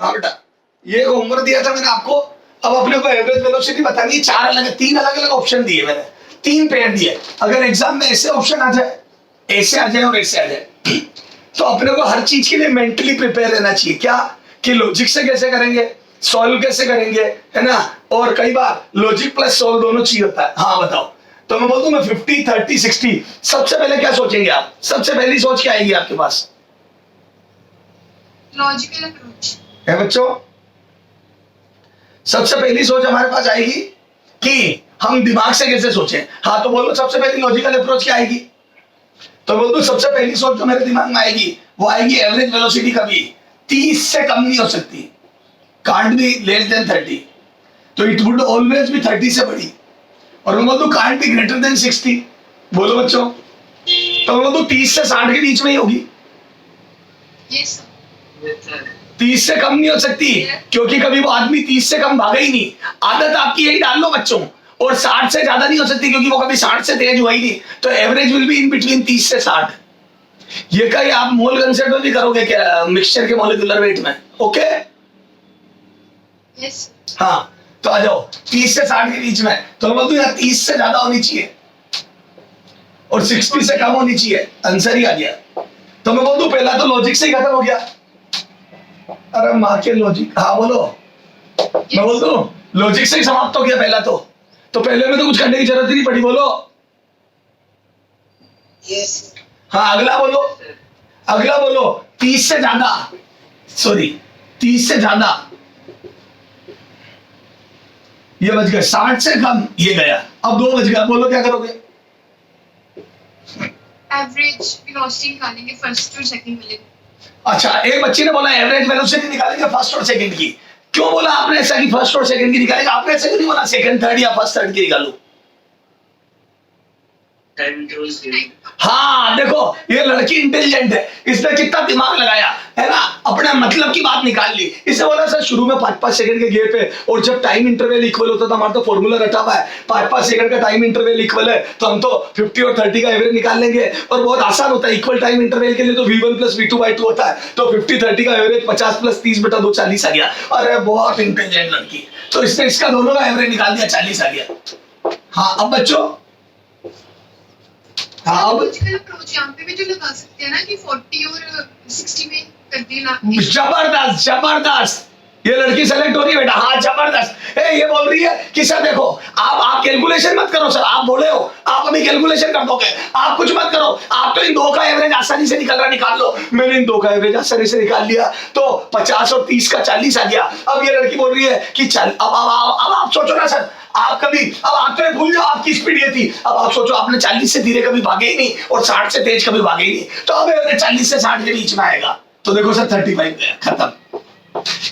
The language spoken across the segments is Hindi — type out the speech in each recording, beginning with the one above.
हाँ बेटा, ये होमवर्क दिया था मैंने आपको। अब अपने को एवरेज वेलोसिटी बतानी है। तीन अलग अलग ऑप्शन दिए मैंने, 3 पेयर दिए। अगर एग्जाम में ऐसे ऑप्शन आ जाए, ऐसे आ जाए और ऐसे आ जाए, तो अपने को हर चीज के लिए मेंटली प्रिपेयर रहना चाहिए। क्या कि लॉजिक से कैसे करेंगे, सॉल्व कैसे करेंगे, है ना। और कई बार लॉजिक प्लस सॉल्व दोनों चाहिए होता है। हाँ बताओ, तो मैं बोल दूं मैं 50, 30, 60। सबसे पहले क्या सोचेंगे आप? सबसे पहली सोच क्या आएगी आपके पास? लॉजिकल अप्रोच है बच्चों। सबसे पहली सोच हमारे पास आएगी कि हम दिमाग से कैसे सोचें। हाँ तो बोलो सबसे पहली लॉजिकल अप्रोच क्या आएगी? तो बोल दो सबसे पहली सोच जो मेरे दिमाग में आएगी वो आएगी एवरेज वेलोसिटी कभी 30 से कम नहीं हो सकती, कांट बी लेस देन 30, तो इट वुड ऑलवेज बी 30 से बड़ी। और मैं बोल दूं कांट बी ग्रेटर देन 60। बोलो बच्चों, तो मैं बोल दूं 30 से 60 के बीच में ही होगी। यस 30 से कम नहीं हो सकती, क्योंकि कभी वो आदमी 30 से कम भागा ही नहीं। आदत आपकी यही डाल लो बच्चों। और 60 से ज्यादा नहीं हो सकती, क्योंकि वो कभी 60 से तेज हुआ ही नहीं। तो average will be in between 30 से 60। ये कहीं आप मोल कंसेप्ट में भी करोगे क्या, मिक्सचर के मॉलिक्यूलर वेट में? ओके यस हाँ, तो आ जाओ 30 से 60 के बीच में। तो मैं बोलूं यार 30 से ज्यादा होनी चाहिए और 60 से कम होनी चाहिए। आंसर ही आ गया। तो मैं बोल दूं पहला तो लॉजिक से ही खत्म हो गया। अरे माँ के लॉजिक, हाँ बोलो। मैं बोल दूं लॉजिक से ही समाप्त हो गया पहला तो पहले में तो कुछ करने की जरूरत ही नहीं पड़ी। बोलो यस हाँ, अगला बोलो। अगला बोलो 30 से ज्यादा, सॉरी 30 से ज्यादा, ये बच गया। 60 से कम, ये गया। अब 2 बच गया। बोलो क्या करोगे? एवरेज वेलोसिटी निकालेंगे फर्स्ट और सेकंड वाले। अच्छा, एक बच्ची ने बोला एवरेज वेलोसिटी निकालेंगे फर्स्ट और सेकंड की। क्यों बोला आपने ऐसा कि फर्स्ट और सेकंड की निकालेंगे? आपने ऐसा क्यों नहीं बोला सेकंड थर्ड या फर्स्ट थर्ड की निकालो? हाँ देखो, ये लड़की इंटेलिजेंट है, इसने कितना दिमाग लगाया है ना, अपने मतलब की बात निकाल ली। इसने बोला सर शुरू में 5-5 सेकंड के गैप है, और जब टाइम इंटरवल इक्वल होता था, हमारा तो फॉर्मूला रटा हुआ है 5-5 सेकंड का टाइम इंटरवल इक्वल है, तो हम तो 50 और 30 का एवरेज निकाल लेंगे। और बहुत आसान होता है, इक्वल टाइम इंटरवल के लिए तो v1 + v2/2 होता है। तो 50-30 का एवरेज 50 + 30/2 40 आ गया। अरे बहुत इंटेलिजेंट लड़की, तो इसने इसका दोनों का एवरेज निकाल दिया, 40 आ गया। हाँ अब बच्चों, हाँ अब लॉजिकल अप्रोच यहाँ पे भी तो लगा सकते हैं ना कि 40 और 60 में कर देना। जबरदस्त जबरदस्त, ये लड़की सेलेक्ट हो रही है बेटा। हाँ जबरदस्त। ये बोल रही है कि सर देखो आप कैलकुलेशन मत करो सर, आप बोले हो आप अभी कैलकुलेशन कर दोगे, आप कुछ मत करो, आप तो इन 2 का एवरेज आसानी से निकल रहा, निकाल लो। मैंने इन 2 का एवरेज आसानी से निकाल लिया, तो 50 और 30 का 40 आ गया। अब ये लड़की बोल रही है कि चल अब आप सोचो ना सर, आप कभी, अब आप तो भूल जाओ आपकी स्पीड ये थी। अब आप सोचो आपने 40 से धीरे कभी भागे ही नहीं और 60 से तेज कभी भागे ही नहीं, तो अब एवरेज 40 से 60 के बीच में आएगा। तो देखो सर 35 गया, खत्म।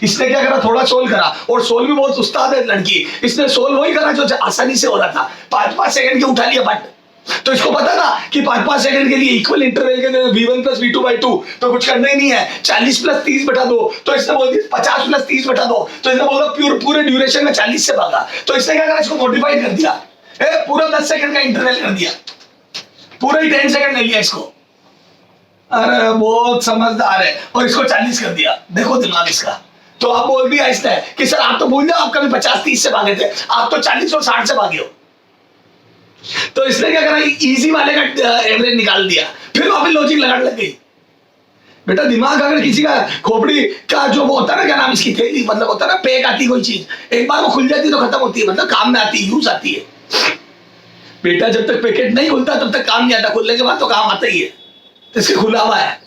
इसने क्या करा, थोड़ा सोल्व करा, और सोल्व भी बहुत उस्ताद है लड़की। इसने सोल्व वही करा जो आसानी से हो रहा था, 5-5 सेकंड के उठा लिया बट। तो इसको पता था कि 5-5 सेकंड के लिए इक्वल इंटरवल के लिए v1 + v2/2, तो कुछ करना ही नहीं है। 40 + 30/2, तो इसने बोल दिया 50 + 30/2, तो इसने बोला पूरे ड्यूरेशन में 40 से भागा। तो इसने क्या करा, इसको मॉडिफाई कर दिया, पूरा 10 सेकंड का इंटरवल कर दिया, पूरा ही 10 सेकंड ले लिया इसको। अरे बहुत समझदार है, और इसको 40 कर दिया। देखो दिमाग इसका। तो आप बोल दिया इसने कि सर आप तो भूल जाओ आप कभी 50-30 से भागे थे, आप तो 40 और 60 से भागे हो। तो इसने क्या करा, इजी वाले का एवरेज निकाल दिया, फिर वहां पे लॉजिक लगाने लग गई। बेटा दिमाग अगर किसी का खोपड़ी का जो वो होता है ना, क्या नाम इसकी थैली, मतलब होता है ना पैक आती कोई चीज, एक बार वो खुल जाती तो खत्म होती है, मतलब काम में आती है, यूज आती है। बेटा जब तक पैकेट नहीं खुलता तब तक काम नहीं आता, खुलने के बाद तो काम आता ही है। तो इसके खुला हुआ है।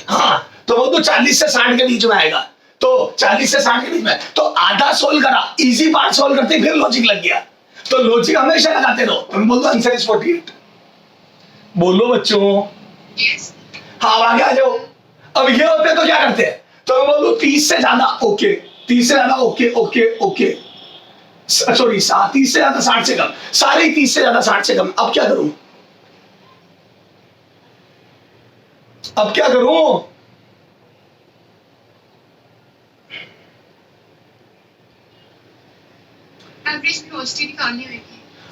हाँ तो वो तो 40 से 60 के बीच में आएगा, तो 40 से 60 के बीच में, तो आधा सोल्व करा, इजी पार्ट सोल्व करते फिर लॉजिक लग गया। तो लॉजिक हमेशा लगाते रहो। तुम बोल दो आंसर इज 48। बोलो बच्चों। यस हाँ आगे आ जाओ। अब ये होते तो क्या करते हैं, तो मैं बोलूं 30 से ज्यादा ओके, 30 से ज्यादा ओके ओके ओके, सॉरी 30 से ज्यादा 60 से कम, सारे 30 से ज्यादा 60 से कम। अब क्या करूं, अब क्या करूं? एवरेज वेलोसिटी निकालनी होगी।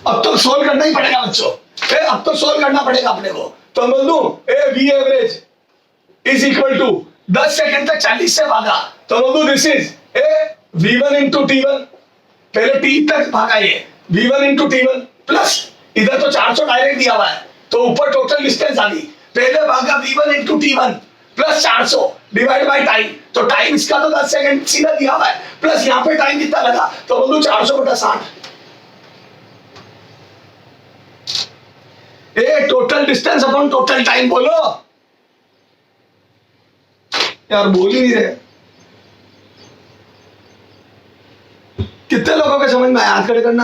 अब तो सोल्व करना ही पड़ेगा बच्चों, अब तो सोल्व करना पड़ेगा अपने को। तो मैं बोल दूं A V average is equal to 10 second तक 40 से भागा तो बोल दू this is a v1 into t1, पहले t तक भागा ये v1 इंटू t1 प्लस इधर तो 400 डायरेक्ट दिया हुआ है तो ऊपर टोटल डिस्टेंस आ गई, पहले भागा v1 into t1 plus 400 divide by time, तो टाइम इसका तो 10 सेकंड सीधा दिया हुआ है प्लस यहाँ पे टाइम कितना लगा तो बोल दू 400/60। A total distance upon total time बोलो यार, बोल ही नहीं रहे। कितने लोगों के समझ में आया? हाथ खड़े करना।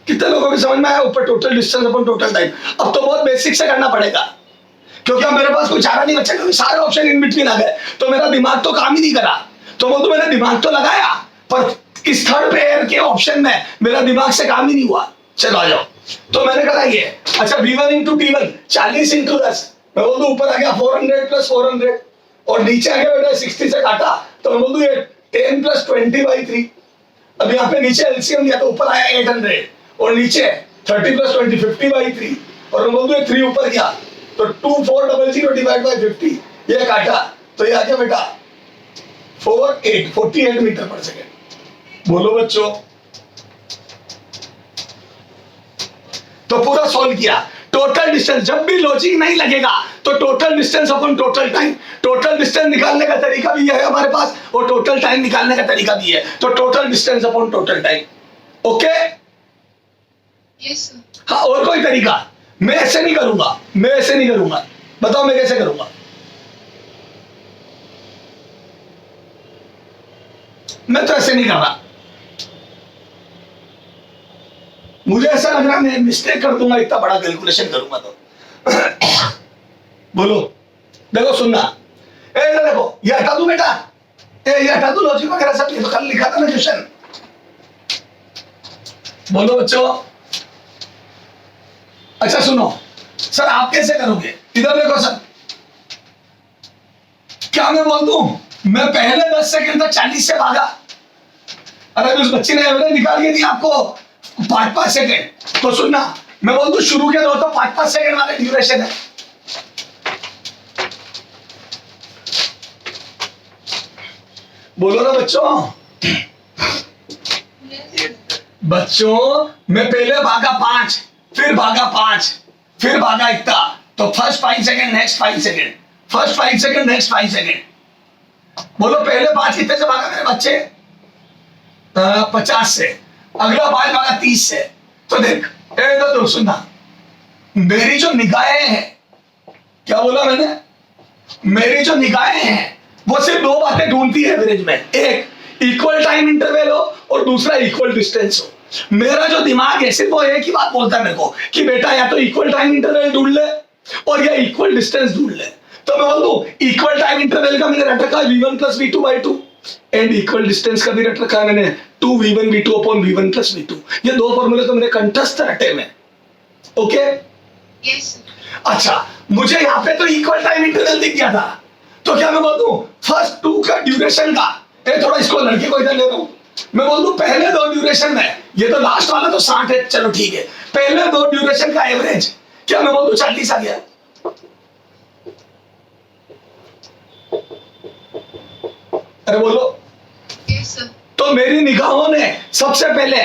कितने लोगों के समझ में आया ऊपर total distance upon total time? अब तो बहुत बेसिक से करना पड़ेगा क्योंकि अब मेरे पास कोई चारा नहीं बचा, क्योंकि सारे ऑप्शन इन बिटवीन आ गए तो मेरा दिमाग तो काम ही नहीं करा। तो वो तो मैंने दिमाग तो लगाया पर इस थर्ड पेयर के ऑप्शन में मेरा दिमाग से काम ही नहीं हुआ। चलो आ जाओ। तो मैंने करा ये, अच्छा v1 इंटू t1 40 इंटू 10, मैं बोल दूं ऊपर आ गया 400 प्लस 400 और नीचे आ गया बेटा 60 से काटा तो मैं बोल दूं ये 10 प्लस 20/3। अब यहाँ पे नीचे एलसीएम दिया तो ऊपर आया 800 और नीचे 30 प्लस 20 50/3 और मैं बोल दूं 3 ऊपर गया तो 2400 डिवाइड बाय 50, ये काटा तो ये आ गया बेटा 48 मीटर पर सेकेंड। बोलो बच्चों। तो पूरा सॉल्व किया। टोटल डिस्टेंस जब भी लॉजिक नहीं लगेगा तो total distance upon total time, total distance निकालने का तरीका भी है हमारे पास और टोटल टाइम निकालने का तरीका भी है, तो total distance upon total time. Okay yes sir. हाँ, और कोई तरीका? मैं ऐसे नहीं करूंगा, मैं ऐसे नहीं करूंगा, बताओ मैं कैसे करूंगा? मैं तो ऐसे नहीं कर रहा, मुझे ऐसा लग रहा है मैं मिस्टेक कर दूंगा, इतना बड़ा कैलकुलेशन करूंगा तो। बोलो, देखो सुनना, ए देखो ये हटा दूं बेटा, ये हटा दूं लॉजिक वगैरह सब, ये तो कल लिखा था ना क्वेश्चन। बोलो बच्चों। अच्छा सुनो सर, आप कैसे करोगे? इधर देखो सर, क्या मैं बोल दूं मैं पहले 10 सेकंड तक 40 से भागा, अरे उस बच्ची ने एवरेज निकाल के दी आपको 5-5 सेकंड, तो सुनना मैं बोल दूं शुरू के दो तो 5-5 सेकंड वाले ड्यूरेशन है। बोलो ना बच्चों। बच्चों मैं पहले भागा 5, फिर भागा 5, फिर भागा इतना, तो first 5 second next 5 second, first 5 second next 5 second. बोलो पहले 5 कितने से भागा मेरे बच्चे? 50 से। अगला 5 भागा 30 से। तो देख तो सुनना, मेरी जो निगाहें हैं, क्या बोला मैंने? मेरी जो निगाहें हैं वो सिर्फ 2 बातें ढूंढती है एवरेज में, एक इक्वल टाइम इंटरवल हो और दूसरा इक्वल डिस्टेंस हो। मेरा जो दिमाग है सिर्फ वो एक ही बात बोलता है मेरे को कि बेटा या तो इक्वल टाइम इंटरवल ढूंढ ले और या इक्वल डिस्टेंस ढूंढ ले। तो मैं बोल दूं इक्वल टाइम इंटरवल का मैंने रट रखा है v1 plus v2/2 and equal distance का भी रट रखा है मैंने 2v1 v2 upon v1 plus v2। ये 2 फॉर्मूले तो मेरे कंठस्थ रटे में। Okay yes. अच्छा, मुझे यहाँ पे तो इक्वल टाइम इंटरवल दिख गया था, तो क्या मैं बोल दूं फर्स्ट 2 का ड्यूरेशन का, थोड़ा इसको लड़के को इधर ले रहा हूं, मैं बोल दूं पहले 2 ड्यूरेशन में, ये तो लास्ट वाला तो 60 है, चलो ठीक है, पहले 2 ड्यूरेशन का एवरेज क्या मैं बोल दूं 40 आ गया। अरे बोलो। Yes sir. तो मेरी निगाहों ने सबसे पहले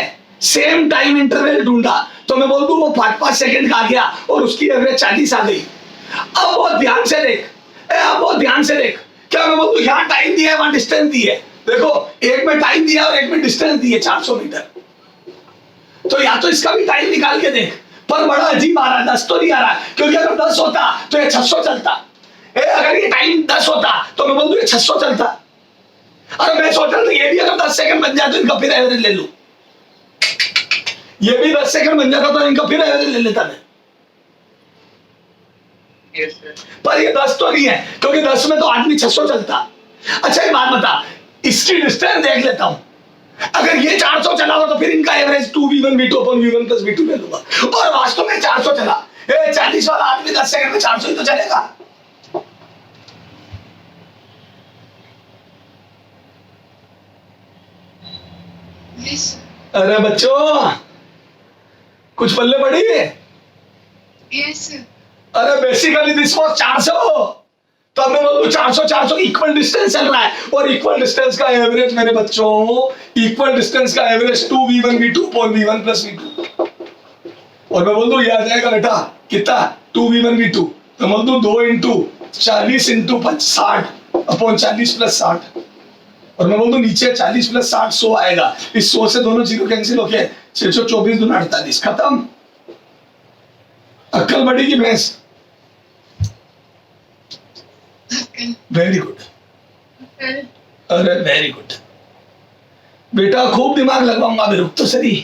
सेम टाइम इंटरवल ढूंढा, तो मैं बोल दूं वो 5-5 सेकंड का आ गया और उसकी एवरेज 40 आ गई। अब बहुत ध्यान से देख, अब बहुत ध्यान से देख, क्या मैं बोल दूं यहाँ टाइम दिया है वहां डिस्टेंस दी है, देखो एक में टाइम दिया और एक में डिस्टेंस दी है 400 मीटर, तो या तो इसका भी टाइम निकाल के देख, पर बड़ा अजीब आ रहा है, 10 तो नहीं आ रहा, क्योंकि अगर 10 होता तो ये 600 चलता, अगर ये टाइम 10 होता तो मैं बोल दूं ये 600 चलता। अरे मैं सोच रहा था ये भी अगर 10 सेकंड बन जाए तो इनका फिर एवरेज ले लूं, ये भी 10 सेकंड बन जाता तो इनका फिर एवरेज ले लेता मैं। Yes sir. पर ये 10 तो नहीं है, क्योंकि 10 में तो आदमी 600 चलता। अच्छा एक बात बता, इसकी डिस्टेंस देख लेता हूं, अगर ये 400 चला हो तो फिर इनका average 2v1 v2 upon v1 plus v2 ले लूंगा, और वास्तव में 400 चला, 40 वाला आदमी 10 सेकंड में 400 ही तो चलेगा। यस। अरे बच्चों कुछ पल्ले पड़ी? यस। अरे बेसिकली दिस वाज 400, तो अब मैं बोलूँ 400 इक्वल डिस्टेंस चल रहा है, और इक्वल डिस्टेंस का एवरेज मेरे बच्चों, इक्वल डिस्टेंस का average 2v1v2 upon v1 plus v2, और मैं बोल दूं ये आ जाएगा बेटा कितना 2v1v2, तो बोल दूं 2 इंटू 40 इंटू 60 अपॉन 40 प्लस 60, और मैं बोल दूं नीचे 40 प्लस 60 100 आएगा, इस 100 से दोनों जीरो कैंसिल होके 624 दूना 48, खत्म। अक्कल बड़ी की भैंस। वेरी गुड, अरे वेरी गुड बेटा, खूब दिमाग लगवाऊंगा अभी, रुक तो सही,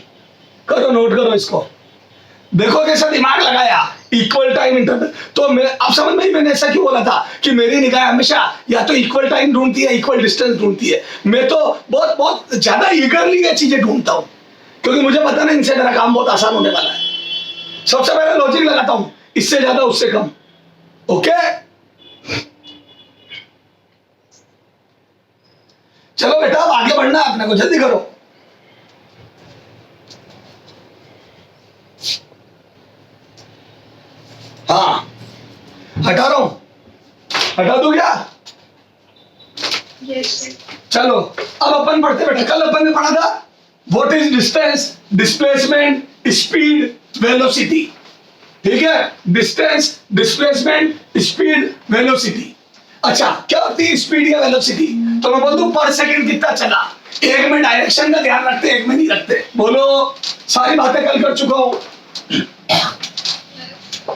करो नोट करो इसको, देखो कैसा दिमाग लगाया। इक्वल टाइम इंटरवल, तो मैं अब समझ में, मैंने ऐसा क्यों बोला था कि मेरी निगाह हमेशा या तो इक्वल टाइम ढूंढती है, इक्वल डिस्टेंस ढूंढती है। मैं तो बहुत बहुत ज्यादा ईगरली ये चीजें ढूंढता हूं, क्योंकि मुझे पता नहीं इनसे मेरा काम बहुत आसान होने वाला है। सबसे पहले लॉजिक लगाता हूं, इससे ज्यादा उससे कम। ओके चलो बेटा अब आगे बढ़ना है अपने को, जल्दी करो। हाँ हटा रहा हूं, हटा दूं क्या? Yes, sir. चलो अब अपन पढ़ते बेटा, कल अपन ने पढ़ा था what is distance, displacement, speed, velocity. ठीक है, डिस्टेंस, डिस्प्लेसमेंट, स्पीड, वेलोसिटी। अच्छा क्या होती है स्पीड या वेलोसिटी? तो मैं बोल दूं पर सेकंड कितना चला। एक में डायरेक्शन का ध्यान रखते, एक में नहीं रखते। बोलो, सारी बातें कल कर चुका हूं।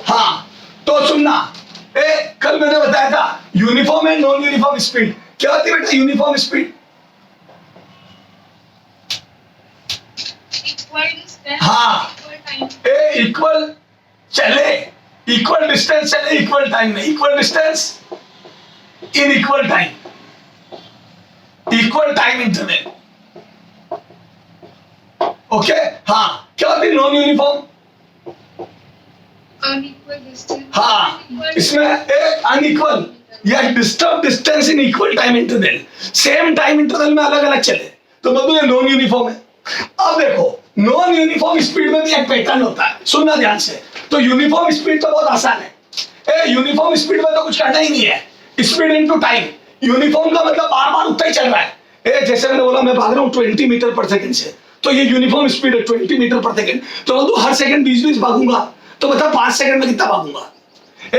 हाँ तो सुनना, कल मैंने बताया था uniform and non uniform speed. क्या होती है बेटा यूनिफॉर्म स्पीड? Equal distance, हाँ। equal time. इक्वल चले, इक्वल डिस्टेंस चले इक्वल टाइम में, equal distance in equal time, equal time interval. Okay हाँ, क्या होती है नॉन यूनिफॉर्म? Unequal distance. हाँ, Unequal इसमें एक अनइक्वल या disturb distance in equal time interval, same time interval में अलग अलग चले, तो मतलब ये नॉन यूनिफॉर्म है। अब देखो नॉन यूनिफॉर्म स्पीड में भी एक पैटर्न होता है, सुनना ध्यान से। तो यूनिफॉर्म स्पीड तो बहुत आसान है, यूनिफॉर्म स्पीड में तो कुछ करना ही नहीं है, स्पीड इनटू टाइम। यूनिफॉर्म का मतलब बार बार उतना ही चल रहा है। जैसे मैंने बोला मैं भाग रहा हूँ 20 मीटर पर सेकंड से, तो ये यूनिफॉर्म स्पीड है 20 मीटर पर सेकंड। तो मतलब हर सेकंड 20-20 भागूंगा, तो बताओ 5 सेकंड में कितना भागूंगा?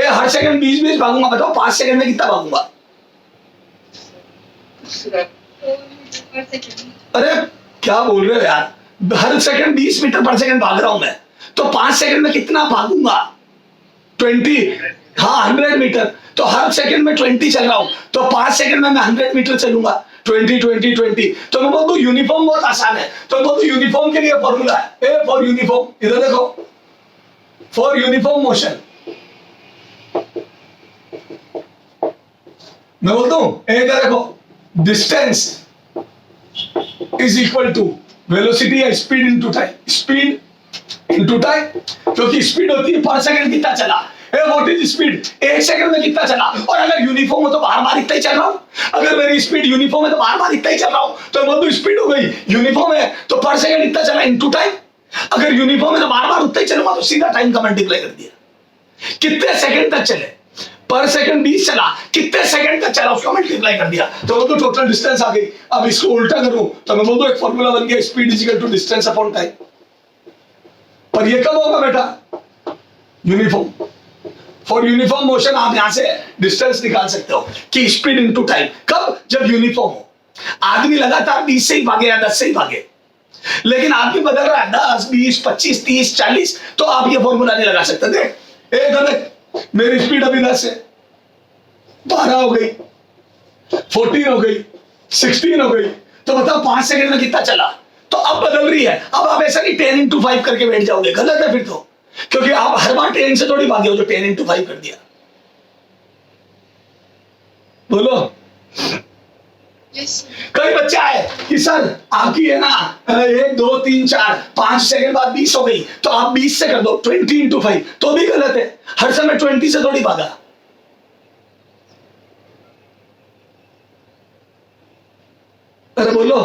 हर सेकंड 20-20 भागूंगा, बताओ 5 सेकंड में कितना भागूंगा? 4 meters per second. अरे क्या बोल रहे हो यार, हर सेकंड 20 मीटर पर सेकंड भाग रहा हूं मैं, तो 5 सेकंड में कितना भागूंगा? 20, हाँ 100 मीटर। तो हर सेकंड में 20 चल रहा हूं, तो 5 सेकंड में मैं 100 मीटर चलूंगा। 20। तो मैं बोलूं यूनिफॉर्म बहुत आसान है। तो मैं बोलूं यूनिफॉर्म के लिए फॉर्मूला है, ए फॉर यूनिफॉर्म, इधर देखो, फॉर यूनिफॉर्म मोशन मैं बोलता हूं इधर देखो, distance is equal to velocity या speed into time, speed into time. क्योंकि स्पीड होती है पर सेकंड कितना चला, व्हाट इज स्पीड, 1 सेकंड में कितना चला। और अगर यूनिफॉर्म हो तो बार बार इतना ही चल रहा हूं, अगर मेरी स्पीड यूनिफॉर्म है तो बार बार इतना ही चल रहा हूं, तो मतलब स्पीड हो गई। यूनिफॉर्म है तो पर सेकंड इतना चला इनटू टाइम, अगर यूनिफॉर्म है तो बार बार उतना ही चलूंगा, तो सीधा टाइम का मल्टीप्लाई कर दिया। कितने सेकंड तक चले, पर सेकंड 20 चला, कितने सेकंड तक चला उसका मल्टीप्लाई कर दिया, तो वो तो टोटल डिस्टेंस आ गई। अब इसको उल्टा करूं तो मैं बोल दूं एक फॉर्मूला बन गया, speed is equal to distance upon time. पर ये कब होगा बेटा? यूनिफॉर्म। फॉर यूनिफॉर्म मोशन आप यहां से डिस्टेंस निकाल सकते हो कि स्पीड इनटू टाइम। कब? जब यूनिफॉर्म हो। आदमी लगातार 20 से ही भागे या 10 से ही भागे, लेकिन आदमी बदल रहा है 10, 20, 25, 30, 40, तो आप ये फॉर्मूला नहीं लगा सकते। देख मेरी स्पीड अभी 10 है, 12 हो गई, 14 हो गई, 16 हो गई, तो बताओ 5 सेकंड में कितना चला। तो अब बदल रही है। अब आप ऐसा नहीं 10 into 5 करके बैठ जाओगे, गलत है फिर तो, क्योंकि आप हर बार 10 से थोड़ी भागे हो जो 10 into 5 कर दिया। बोलो। Yes, sir. कई बच्चा है कि सर आपकी है ना 1, 2, 3, 4, 5 सेकंड बाद 20 हो गई, तो आप 20 से कर दो 20 into 5, तो भी गलत है। हर समय 20 से थोड़ी भागा। अरे बोलो,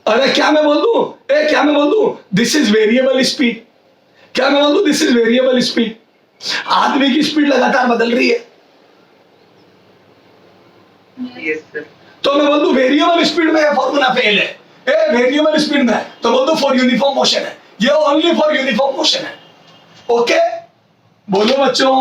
अरे क्या मैं बोल दूं, क्या मैं बोल दूं, दिस इज वेरिएबल स्पीड। क्या मैं बोल दूं, दिस इज वेरिएबल स्पीड। आदमी की स्पीड लगातार बदल रही है। Yes sir. तो मैं बोल दूं वेरिएबल स्पीड में फॉर्मूला फेल है, ए वेरिएबल स्पीड में तो बोल दो फॉर यूनिफॉर्म मोशन है, ये ओनली फॉर यूनिफॉर्म मोशन है। ओके बोलो बच्चों।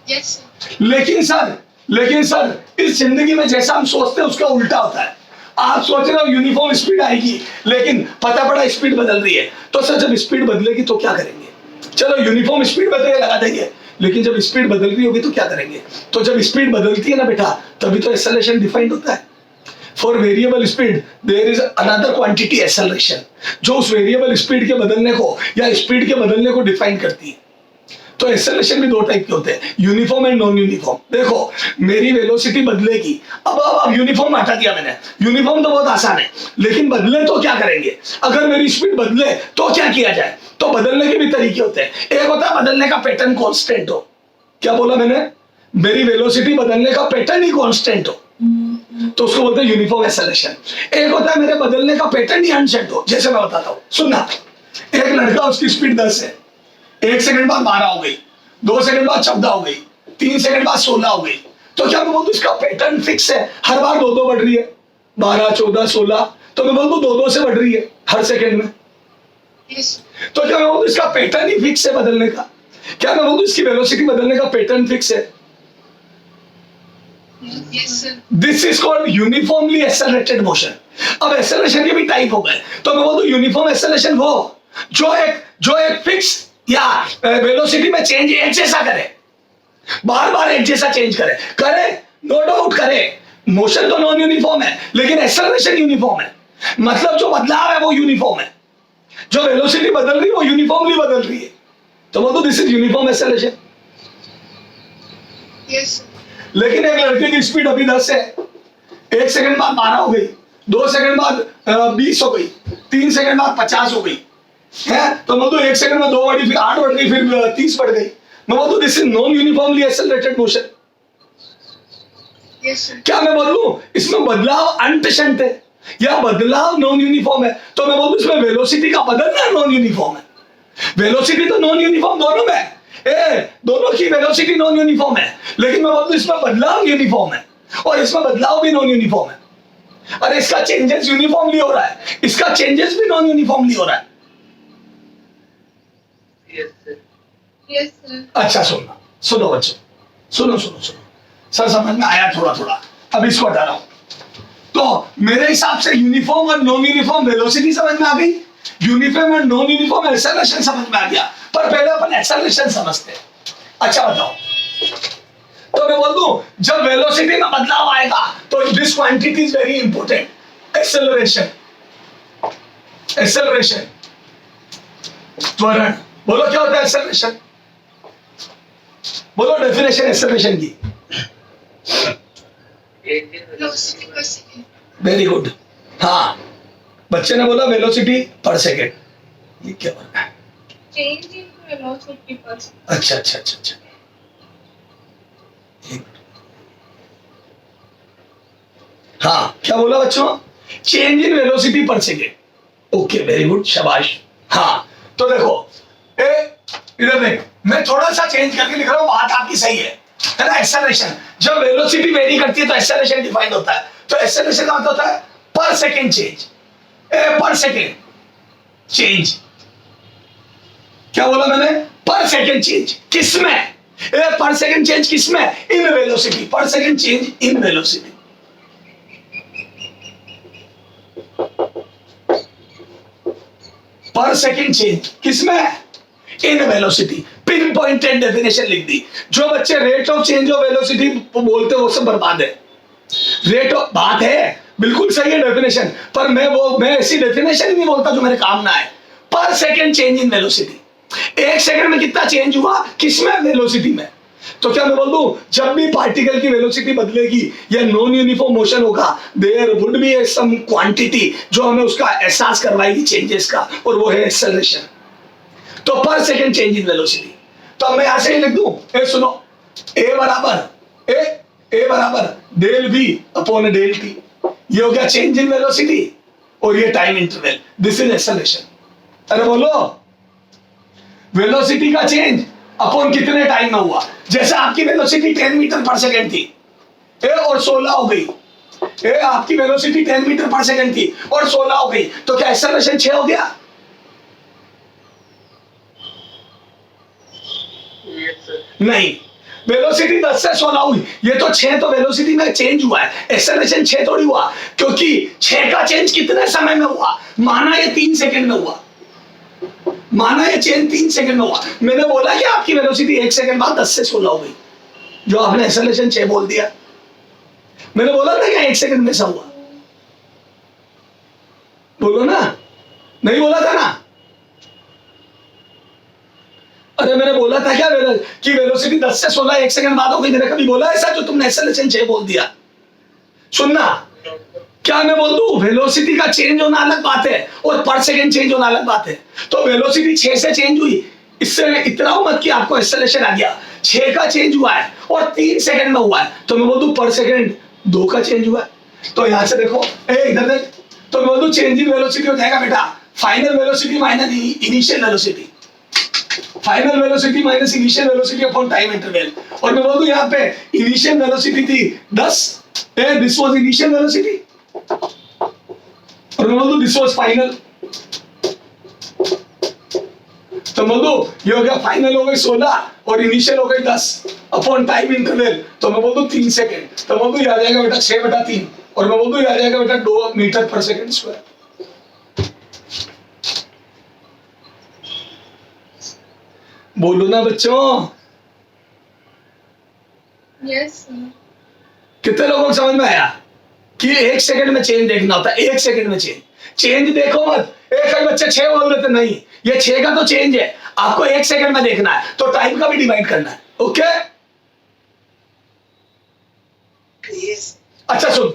Yes, sir. लेकिन सर इस जिंदगी में जैसा हम सोचते हैं उसका उल्टा होता है। आप सोच रहे हो यूनिफॉर्म स्पीड आएगी, लेकिन पता पड़ा स्पीड बदल रही है। तो सर जब स्पीड बदलेगी तो क्या करेंगे? चलो यूनिफॉर्म स्पीड बदलेगी लगा देंगे, लेकिन जब स्पीड बदल रही होगी तो क्या करेंगे? तो जब स्पीड बदलती है ना बेटा, तभी तो एक्सेलरेशन डिफाइंड होता है। For variable speed there is another quantity acceleration, जो उस वेरिएबल स्पीड के बदलने को या स्पीड के बदलने को डिफाइन करती है। तो एक्सेलरेशन भी दो टाइप के होते हैं, यूनिफॉर्म एंड नॉन यूनिफॉर्म। देखो मेरी वेलोसिटी बदलेगी, अब यूनिफॉर्म हटा दिया मैंने। यूनिफॉर्म तो बहुत आसान है, लेकिन बदले तो क्या करेंगे? अगर मेरी स्पीड बदले तो क्या किया जाए? तो बदलने के भी तरीके होते हैं। एक होता है बदलने का पैटर्न कांस्टेंट हो। क्या बोला मैंने? मेरी वेलोसिटी बदलने का पैटर्न ही कांस्टेंट हो, तो उसको बोलते हैं यूनिफॉर्म एक्सेलरेशन। एक होता है मेरे बदलने का पैटर्न ही अनसेट हो। जैसे मैं बताता हूँ, सुनना। एक लड़का, उसकी स्पीड 10 है, 1 सेकंड बाद 12 हो गई, 2 सेकंड बाद 14 हो गई, 3 सेकंड बाद 16 हो गई। तो क्या मैं बोलूँ इसका पैटर्न फिक्स है, हर बार 2-2 बढ़ रही है, 12, 14, 16। तो मैं बोलूँ 2-2 से बढ़ रही है हर सेकंड में। Yes. तो क्या मैं बोलूँ इसका पैटर्न ही फिक्स है बदलने का? क्या मैं बोलूँ इसकी वेलोसिटी बदलने का पैटर्न फिक्स है? Yes, sir. This is called uniformly accelerated motion. अब एक्सेलरेशन के भी टाइप हो गए, तो मैं बोलूँ यूनिफॉर्म एक्सेलरेशन वो जो एक फिक्स या वेलोसिटी में चेंज एक जैसा करे, बार बार एक जैसा चेंज करे, नो डाउट करे। मोशन तो नॉन यूनिफॉर्म है, लेकिन एक्सेलरेशन यूनिफॉर्म है। मतलब जो बदलाव है वो यूनिफॉर्म है, जो वेलोसिटी बदल रही है वो यूनिफॉर्मली बदल रही है। तो बोलो this is uniform acceleration. Yes, sir. लेकिन एक लड़के की स्पीड अभी 10 है, 1 सेकंड बाद 12 हो गई, 2 सेकंड बाद 20 हो गई, 3 सेकंड बाद 50 हो गई है। तो मैं तो 1 सेकंड में 2 बढ़ी, फिर 8 बढ़ गई, फिर 30 बढ़ गई। मैं बोलूँ this is non uniformly accelerated motion. Yes, sir. क्या मैं बोलूँ इसमें बदलाव अनपेशेंट है या बदलाव नॉन यूनिफॉर्म है? तो मैं बोलूँ इसमें वेलोसिटी का बदलना नॉन यूनिफॉर्म है। वेलोसिटी तो नॉन यूनिफॉर्म दोनों में, दोनों की वेलोसिटी नॉन यूनिफॉर्म है, लेकिन मैं बोलूँ इसमें बदलाव यूनिफॉर्म है और इसमें बदलाव भी नॉन यूनिफॉर्म है। अरे इसका चेंजेस यूनिफॉर्मली हो रहा है, इसका चेंजेस भी नॉन यूनिफॉर्मली हो रहा है। Yes sir. Yes, sir. अच्छा सुनो बच्चों, सुनो सर समझ में आया थोड़ा थोड़ा। अब इसको हटा रहा हूं। तो मेरे हिसाब से यूनिफॉर्म और नॉन यूनिफॉर्म वेलोसिटी समझ में आ गई, यूनिफॉर्म और नॉन यूनिफॉर्म एक्सेलरेशन समझ में आ गया। पर पहले अपन एक्सेलरेशन समझते हैं। अच्छा बताओ, तो मैं बोल दूं जब वेलोसिटी में बदलाव आएगा तो this quantity is very important. Acceleration त्वरण। बोलो क्या होता है एक्सेलरेशन? बोलो डेफिनेशन एक्सेलरेशन की। Velocity per second. Very good. हाँ, बच्चे ने बोला वेलोसिटी पर सेकेंड। ये क्या बोला? Change in velocity per second. अच्छा। हाँ, क्या बोला बच्चों? चेंज इन वेलोसिटी पर सेकेंड। ओके, वेरी गुड, शाबाश। हाँ, तो देखो इधर देख, मैं थोड़ा सा चेंज करके लिख रहा हूँ, बात आपकी सही है ना? एक्सेलरेशन जब वेलोसिटी वेरी करती है तो एक्सेलरेशन डिफाइंड होता है। तो एक्सेलरेशन का मतलब होता है पर सेकेंड चेंज। पर सेकेंड चेंज, क्या बोला मैंने? पर सेकेंड चेंज किसमें? पर सेकेंड चेंज किसमें? In velocity. पर सेकेंड चेंज इन वेलोसिटी। पर सेकेंड चेंज किसमें? In velocity. Pin pointed definition लिख दी। जो बच्चे rate of change of velocity बोलते हैं वो सब बर्बाद है। रेट ऑफ बात है, बिल्कुल सही है डेफिनेशन, पर मैं ऐसी डेफिनेशन ही नहीं बोलता जो मेरे काम ना आए। पर second change in velocity, 1 second में कितना चेंज हुआ, किसमें? वेलोसिटी में। तो क्या मैं बोल दूं जब भी पार्टिकल की वेलोसिटी बदलेगी या नॉन यूनिफॉर्म मोशन होगा, there would be some quantity जो हमें उसका एहसास करवाएगी चेंजेस का, और वो है एक्सेलरेशन। तो पर सेकेंड चेंज इन वेलोसिटी। तो अब मैं यहां से ही लिख दूं, सुनो, ए बराबर del V upon del T. ये हो गया चेंज इन वेलोसिटी और ये time interval, this is acceleration. अरे बोलो, वेलोसिटी का चेंज अपॉन कितने टाइम में हुआ। जैसे आपकी वेलोसिटी 10 मीटर पर सेकेंड थी और 16 हो गई, ए आपकी वेलोसिटी 10 मीटर पर सेकंड थी और 16 हो गई, तो क्या एक्सेलरेशन 6 हो गया? नहीं, वेलोसिटी 10 से 16 हुई, ये तो 6 तो वेलोसिटी में चेंज हुआ है, एक्सेलरेशन 6 थोड़ी हुआ, क्योंकि 6 का चेंज कितने समय में हुआ? माना ये 3 सेकंड में हुआ, माना ये चेंज 3 सेकंड में हुआ। मैंने बोला कि आपकी वेलोसिटी 1 सेकंड बाद 10 से 16 हो गई, जो आपने एक्सेलरेशन 6 बोल दिया। मैंने बोला था क्या 1 सेकंड में ऐसा हुआ? बोलो ना, नहीं बोला था ना? अरे मैंने बोला था क्या कि वेलोसिटी 10 से 16 1 सेकंड बाद हो गई? मैंने कभी बोला ऐसा जो तुमने एक्सेलरेशन 6 बोल दिया? सुनना, क्या मैं बोल दूं वेलोसिटी का चेंज होना अलग बात है और पर सेकंड चेंज होना अलग बात है। तो वेलोसिटी 6 से चेंज हुई, इससे इतना मत कि आपको एक्सेलरेशन आ गया, 6 का चेंज हुआ है और 3 सेकंड में हुआ है, तो मैं बोल दूं पर सेकंड 2 का चेंज हुआ है। तो यहां से देखो, इधर देख, तो मैं बोल दूं चेंज इन वेलोसिटी हो जाएगा बेटा final velocity minus initial velocity, final velocity minus initial velocity upon time interval. और मैं बोल दूं यहाँ पे इनिशियल वेलोसिटी थी 10, दिस वाज इनिशियल वेलोसिटी, और मैं बोल दूं दिस वाज फाइनल, तो बोल दूं ये हो गया फाइनल हो गई 16 और इनिशियल हो गई 10 अपॉन टाइम इंटरवल, तो मैं बोल दूं 3 सेकंड, तो बोल दूं ये आ जाएगा बेटा 6/3, और मैं बोल दूं ये आ जाएगा बेटा 2 मीटर पर सेकंड स्क्वायर। बोलो ना बच्चों, यस कितने लोगों को समझ में आया कि 1 सेकंड में चेंज देखना होता है? 1 सेकंड में चेंज देखो मत। कई बच्चे 6 बोल रहे थे, नहीं ये 6 का तो चेंज है, आपको 1 सेकंड में देखना है, तो टाइम का भी डिवाइड करना है। ओके अच्छा सुन,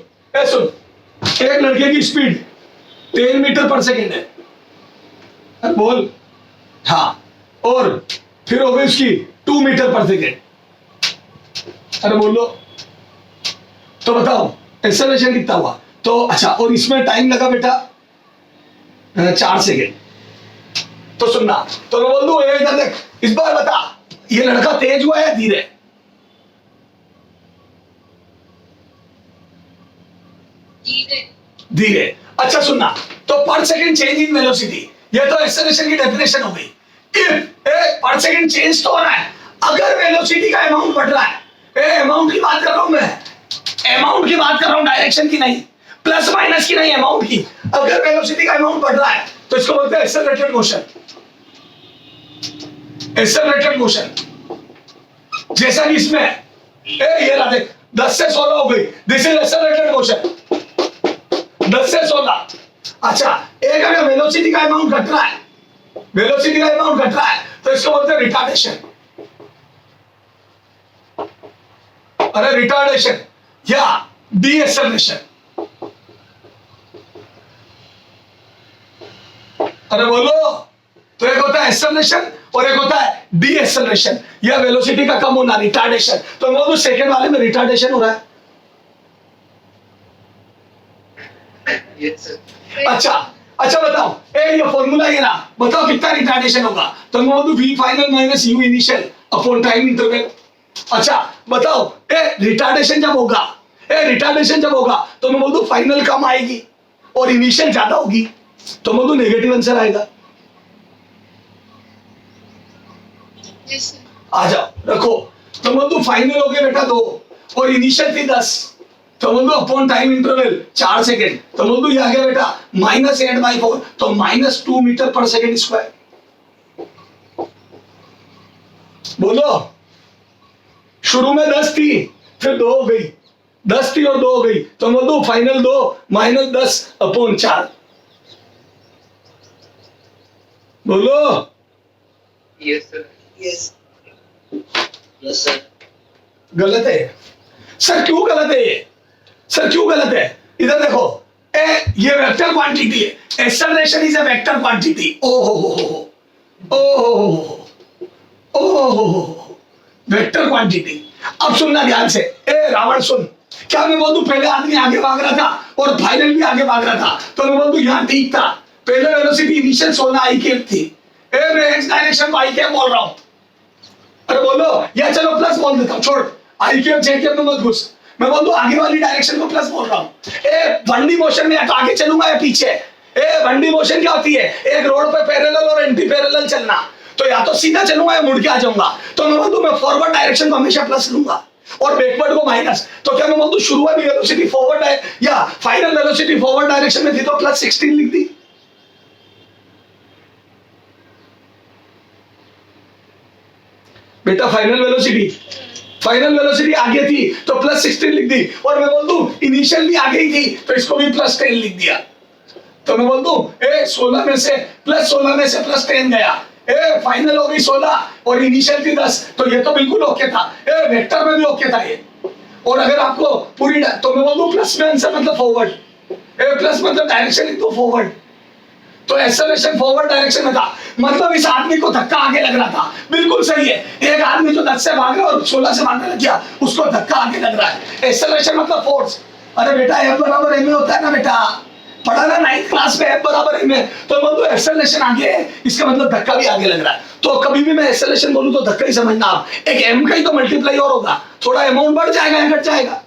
एक लड़के की स्पीड 10 मीटर पर सेकंड है, बोल हाँ, और फिर हो गई उसकी 2 मीटर पर सेकंड। अरे बोलो, तो बताओ एक्सेलरेशन कितना हुआ? तो अच्छा, और इसमें टाइम लगा बेटा 4 सेकंड। तो सुनना, तो मैं बोल दूं इधर देख, इस बार बता ये लड़का तेज हुआ है धीरे? धीरे। अच्छा सुनना, तो पर सेकंड चेंज इन वेलोसिटी, ये तो एक्सेलरेशन की डेफिनेशन हो गई। पर सेकंड चेंज तो हो रहा है, अगर वेलोसिटी का अमाउंट बढ़ रहा है, अमाउंट की बात कर रहा हूं मैं, अमाउंट की बात कर रहा हूं, डायरेक्शन की नहीं, प्लस माइनस की नहीं, अमाउंट की। अगर वेलोसिटी का अमाउंट बढ़ रहा है तो इसको बोलते हैं एक्सेलरेटेड मोशन, एक्सेलरेटेड मोशन। जैसा कि इसमें ये रहा देख 10 से 16 हो गई, दिस इज एक्सेलरेटेड मोशन 10 से 16। अच्छा, एक अगर वेलोसिटी का अमाउंट घट रहा है, वेलोसिटी का अमाउंट घट रहा है, तो इसको बोलते हैं रिटार्डेशन। अरे रिटार्डेशन या डीएक्सेलरेशन। अरे बोलो, तो एक होता है एक्सेलरेशन और एक होता है डीएक्सेलरेशन, या वेलोसिटी का कम होना रिटार्डेशन। तो बोलो सेकंड वाले में रिटार्डेशन हो रहा है। अच्छा बताओ, ये फॉर्मूला ये ना, बताओ कितना रिटार्डेशन होगा? तो मैं बोलूं v final minus u initial upon time interval. अच्छा बताओ, रिटार्डेशन जब होगा तो मैं बोल दूं फाइनल कम आएगी और इनिशियल ज्यादा होगी, तो मैं बोलूं नेगेटिव आंसर आएगा। आ जाओ रखो, तो मैं बोलूं फाइनल हो गया बेटा 2 और इनिशियल थी 10, तो बोल दो अपॉन टाइम इंटरवल 4 सेकंड, तो बोल दो ये आ गया बेटा -8/4, तो -2 मीटर पर सेकंड स्क्वायर। बोलो, शुरू में 10 थी, फिर 2 हो गई, 10 थी और 2 हो गई, तो बोल दो फाइनल 2 -10/4। बोलो यस सर। Yes sir. गलत है सर, क्यों गलत है ये? सर क्यों गलत है? इधर देखो, ये वेक्टर क्वांटिटी है, acceleration is a vector quantity. Vector quantity. अब सुनना ध्यान से, रावण सुन, क्या मैं बोल दूं पहले आदमी आगे भाग रहा था और फाइनल भी आगे भाग रहा था, तो मैं बोल दूं यहां ठीक था, पहले वेलोसिटी इनिशियल 16 आई कैप थी, मैं एक्स डायरेक्शन को आई कैप बोल रहा हूं। अरे बोलो, या चलो प्लस बोल देता हूं, छोड़, आई कैप जे कैप में मत घुस, मैं बोल दूं आगे वाली डायरेक्शन को प्लस बोल रहा हूं। ए वनडी मोशन में या तो आगे चलूंगा या पीछे। ए वनडी मोशन क्या होती है, एक रोड पे पैरेलल और एंटी पैरेलल चलना, तो या तो सीधा चलूंगा या मुड़ के आ जाऊंगा। तो मैं बोल दूं मैं फॉरवर्ड डायरेक्शन को हमेशा प्लस लूंगा और बैकवर्ड को माइनस। तो क्या मैं बोल दूं शुरुआती वेलोसिटी फॉरवर्ड है या फाइनल वेलोसिटी फॉरवर्ड डायरेक्शन में थी तो प्लस 16 लिख दी। बेटा फाइनल वेलोसिटी आगे थी तो प्लस 16 लिख दी, और मैं बोल दूं इनिशियल भी आगे ही थी तो इसको भी प्लस 10 लिख दिया। तो मैं बोल दूं ए 16 में से प्लस 10 गया, ए फाइनल हो गई 16 और इनिशियल थी 10, तो ये तो बिल्कुल ओके था। ए वेक्टर में भी ओके था ये। और अगर आपको पूरी तो मैं बोल दूं प्लस में आंसर मतलब फॉरवर्ड, ए प्लस मतलब डायरेक्शन लिख दो फॉरवर्ड, तो एक्सेलरेशन फॉरवर्ड डायरेक्शन में था। मतलब इस आदमी को धक्का आगे लग रहा था, बिल्कुल सही है। एक आदमी जो 10 से भाग रहा और 16 से भागने लग गया उसको धक्का आगे लग रहा है। एक्सेलरेशन मतलब फोर्स। अरे बेटा F बराबर m होता है ना बेटा, पढ़ा ना 9th क्लास में F बराबर m। तो मतलब एक्सेलरेशन आगे है, इसका मतलब धक्का भी आगे लग रहा है। तो कभी भी मैं एक्सेलरेशन बोलूं तो धक्का ही समझना आप, एक m का ही तो मल्टीप्लाई और होगा, थोड़ा अमाउंट बढ़ जाएगा या घट जाएगा।